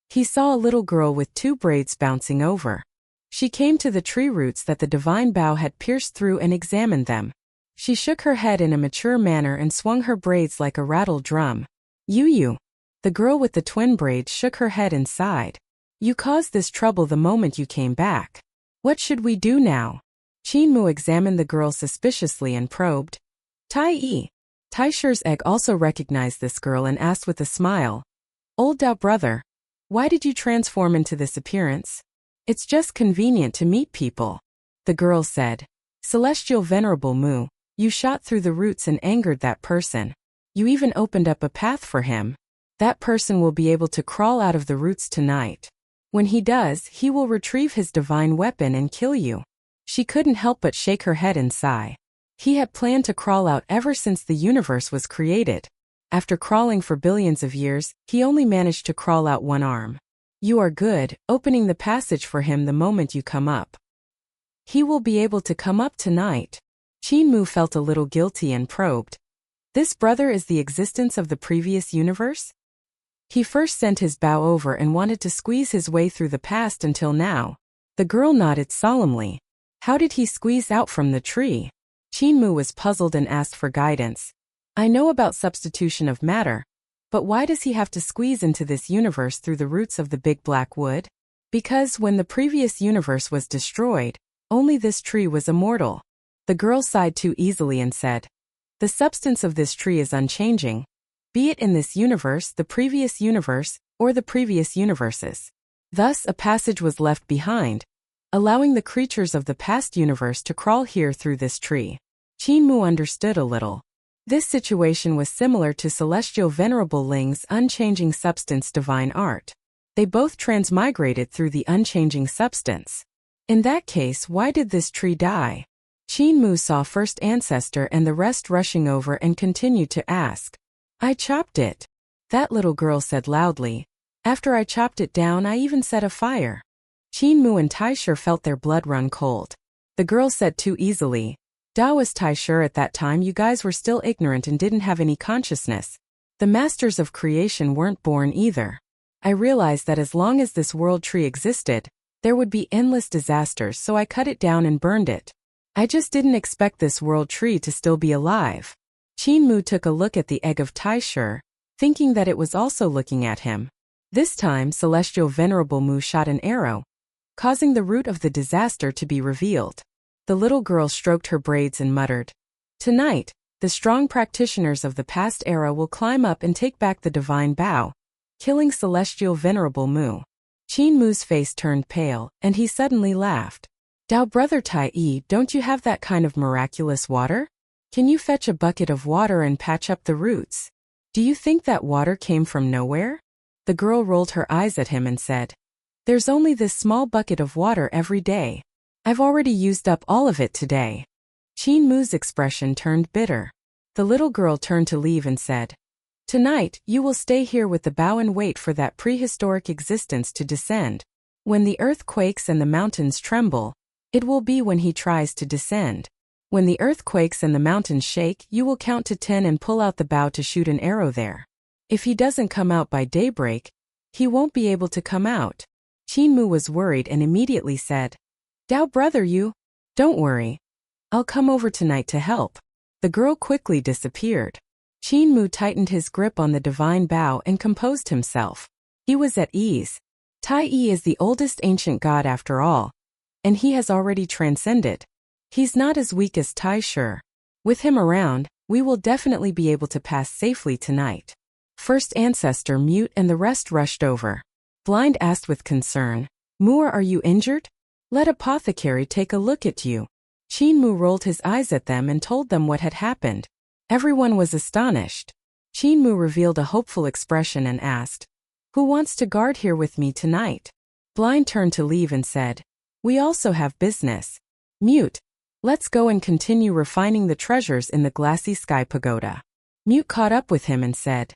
He saw a little girl with 2 braids bouncing over. She came to the tree roots that the divine bow had pierced through and examined them. She shook her head in a mature manner and swung her braids like a rattle drum. You. The girl with the twin braids shook her head and sighed. You caused this trouble the moment you came back. What should we do now? Qin Mu examined the girl suspiciously and probed. Taisher's egg also recognized this girl and asked with a smile. Old Dao brother, why did you transform into this appearance? It's just convenient to meet people. The girl said. Celestial Venerable Mu, you shot through the roots and angered that person. You even opened up a path for him. That person will be able to crawl out of the roots tonight. When he does, he will retrieve his divine weapon and kill you. She couldn't help but shake her head and sigh. He had planned to crawl out ever since the universe was created. After crawling for billions of years, he only managed to crawl out one arm. You are good, opening the passage for him the moment you come up. He will be able to come up tonight. Qin Mu felt a little guilty and probed. This brother is the existence of the previous universe? He first sent his bow over and wanted to squeeze his way through the past until now. The girl nodded solemnly. How did he squeeze out from the tree? Qin Mu was puzzled and asked for guidance. I know about substitution of matter, but why does he have to squeeze into this universe through the roots of the big black wood? Because when the previous universe was destroyed, only this tree was immortal. The girl sighed too easily and said, the substance of this tree is unchanging, be it in this universe, the previous universe, or the previous universes. Thus a passage was left behind, allowing the creatures of the past universe to crawl here through this tree. Qin Mu understood a little. This situation was similar to Celestial Venerable Ling's unchanging substance divine art. They both transmigrated through the unchanging substance. In that case, why did this tree die? Qin Mu saw first ancestor and the rest rushing over and continued to ask. I chopped it. That little girl said loudly. After I chopped it down, I even set a fire. Qin Mu and Taisher felt their blood run cold. The girl said too easily. Dao was Taisher at that time. You guys were still ignorant and didn't have any consciousness. The masters of creation weren't born either. I realized that as long as this world tree existed, there would be endless disasters, so I cut it down and burned it. I just didn't expect this world tree to still be alive. Qin Mu took a look at the egg of Taisher, thinking that it was also looking at him. This time, Celestial Venerable Mu shot an arrow, causing the root of the disaster to be revealed. The little girl stroked her braids and muttered, "Tonight, the strong practitioners of the past era will climb up and take back the divine bow, killing Celestial Venerable Mu." Qin Mu's face turned pale, and he suddenly laughed. "Dao brother Tai Yi, don't you have that kind of miraculous water? Can you fetch a bucket of water and patch up the roots? Do you think that water came from nowhere?" The girl rolled her eyes at him and said, "There's only this small bucket of water every day. I've already used up all of it today." Qin Mu's expression turned bitter. The little girl turned to leave and said, "Tonight, you will stay here with the bow and wait for that prehistoric existence to descend. When the earth quakes and the mountains tremble, it will be when he tries to descend. When the earth quakes and the mountains shake, you will count to 10 and pull out the bow to shoot an arrow there. If he doesn't come out by daybreak, he won't be able to come out." Qin Mu was worried and immediately said, "Dao brother, don't worry. I'll come over tonight to help." The girl quickly disappeared. Qin Mu tightened his grip on the divine bow and composed himself. He was at ease. Tai Yi is the oldest ancient god after all, and he has already transcended. He's not as weak as Taisher. With him around, we will definitely be able to pass safely tonight. First ancestor Mute and the rest rushed over. Blind asked with concern, "Mu, are you injured? Let apothecary take a look at you." Qin Mu rolled his eyes at them and told them what had happened. Everyone was astonished. Qin Mu revealed a hopeful expression and asked, "Who wants to guard here with me tonight?" Blind turned to leave and said, "We also have business. Mute, let's go and continue refining the treasures in the Glassy Sky Pagoda." Mute caught up with him and said,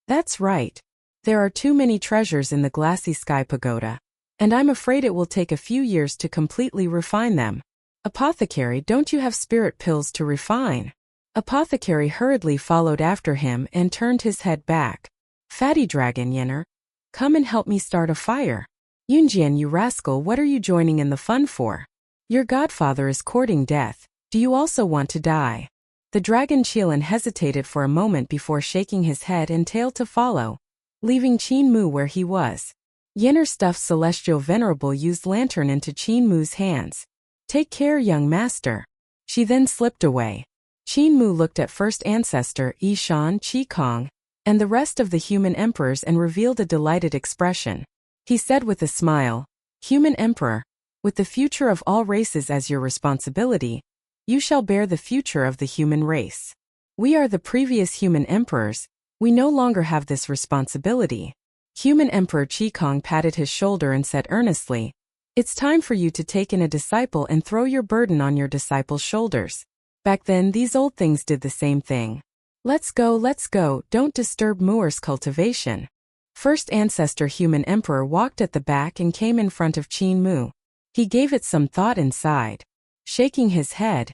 "That's right. There are too many treasures in the Glassy Sky Pagoda, and I'm afraid it will take a few years to completely refine them. Apothecary, don't you have spirit pills to refine?" Apothecary hurriedly followed after him and turned his head back. "Fatty Dragon Yenner, come and help me start a fire." "Yunjian, you rascal, what are you joining in the fun for? Your godfather is courting death. Do you also want to die?" The dragon Qilan hesitated for a moment before shaking his head and tail to follow, leaving Qin Mu where he was. Yenner stuffed Celestial Venerable Yu's lantern into Qin Mu's hands. "Take care, young master." She then slipped away. Qin Mu looked at First Ancestor Yishan, Qikong, and the rest of the human emperors and revealed a delighted expression. He said with a smile, "Human Emperor, with the future of all races as your responsibility, you shall bear the future of the human race. We are the previous human emperors, we no longer have this responsibility." Human Emperor Qikong patted his shoulder and said earnestly, "It's time for you to take in a disciple and throw your burden on your disciple's shoulders." Back then these old things did the same thing. Let's go, don't disturb Muir's cultivation." First Ancestor Human Emperor walked at the back and came in front of Qin Mu. He gave it some thought and sighed. Shaking his head,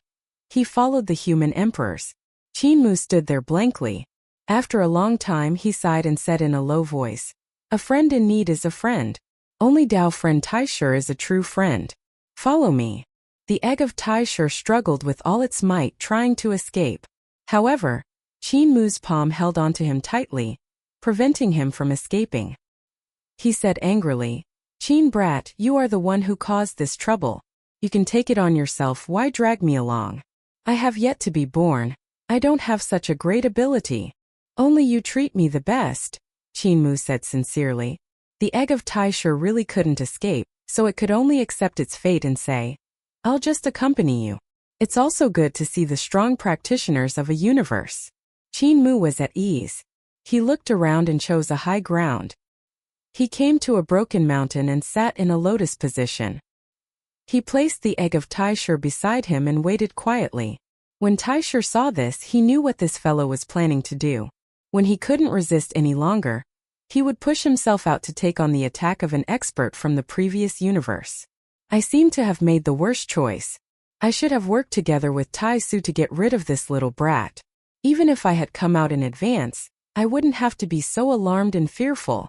he followed the human emperors. Qin Mu stood there blankly. After a long time he sighed and said in a low voice, "A friend in need is a friend. Only Dao friend Taisher is a true friend. Follow me." The egg of Taisher struggled with all its might trying to escape. However, Qin Mu's palm held onto him tightly, preventing him from escaping. He said angrily, "Qin brat, you are the one who caused this trouble. You can take it on yourself, why drag me along? I have yet to be born. I don't have such a great ability. Only you treat me the best," Qin Mu said sincerely. The egg of Taisher really couldn't escape, so it could only accept its fate and say, "I'll just accompany you." It's also good to see the strong practitioners of a universe. Qin Mu was at ease. He looked around and chose a high ground. He came to a broken mountain and sat in a lotus position. He placed the egg of Taisher beside him and waited quietly. When Taisher saw this, he knew what this fellow was planning to do. When he couldn't resist any longer, he would push himself out to take on the attack of an expert from the previous universe. "I seem to have made the worst choice. I should have worked together with Tai Su to get rid of this little brat. Even if I had come out in advance, I wouldn't have to be so alarmed and fearful.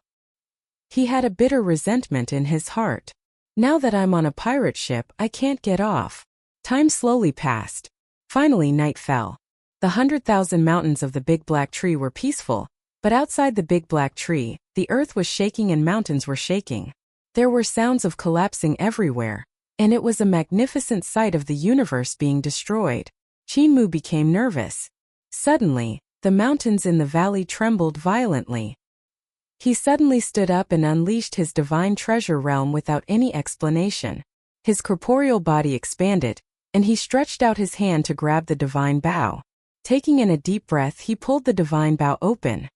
He had a bitter resentment in his heart. Now that I'm on a pirate ship, I can't get off. Time slowly passed. Finally, night fell. The 100,000 mountains of the Big Black Tree were peaceful, but outside the Big Black Tree, the earth was shaking and mountains were shaking. There were sounds of collapsing everywhere, and it was a magnificent sight of the universe being destroyed. Qinmu became nervous. Suddenly, the mountains in the valley trembled violently. He suddenly stood up and unleashed his divine treasure realm without any explanation. His corporeal body expanded, and he stretched out his hand to grab the divine bow. Taking in a deep breath, he pulled the divine bow open.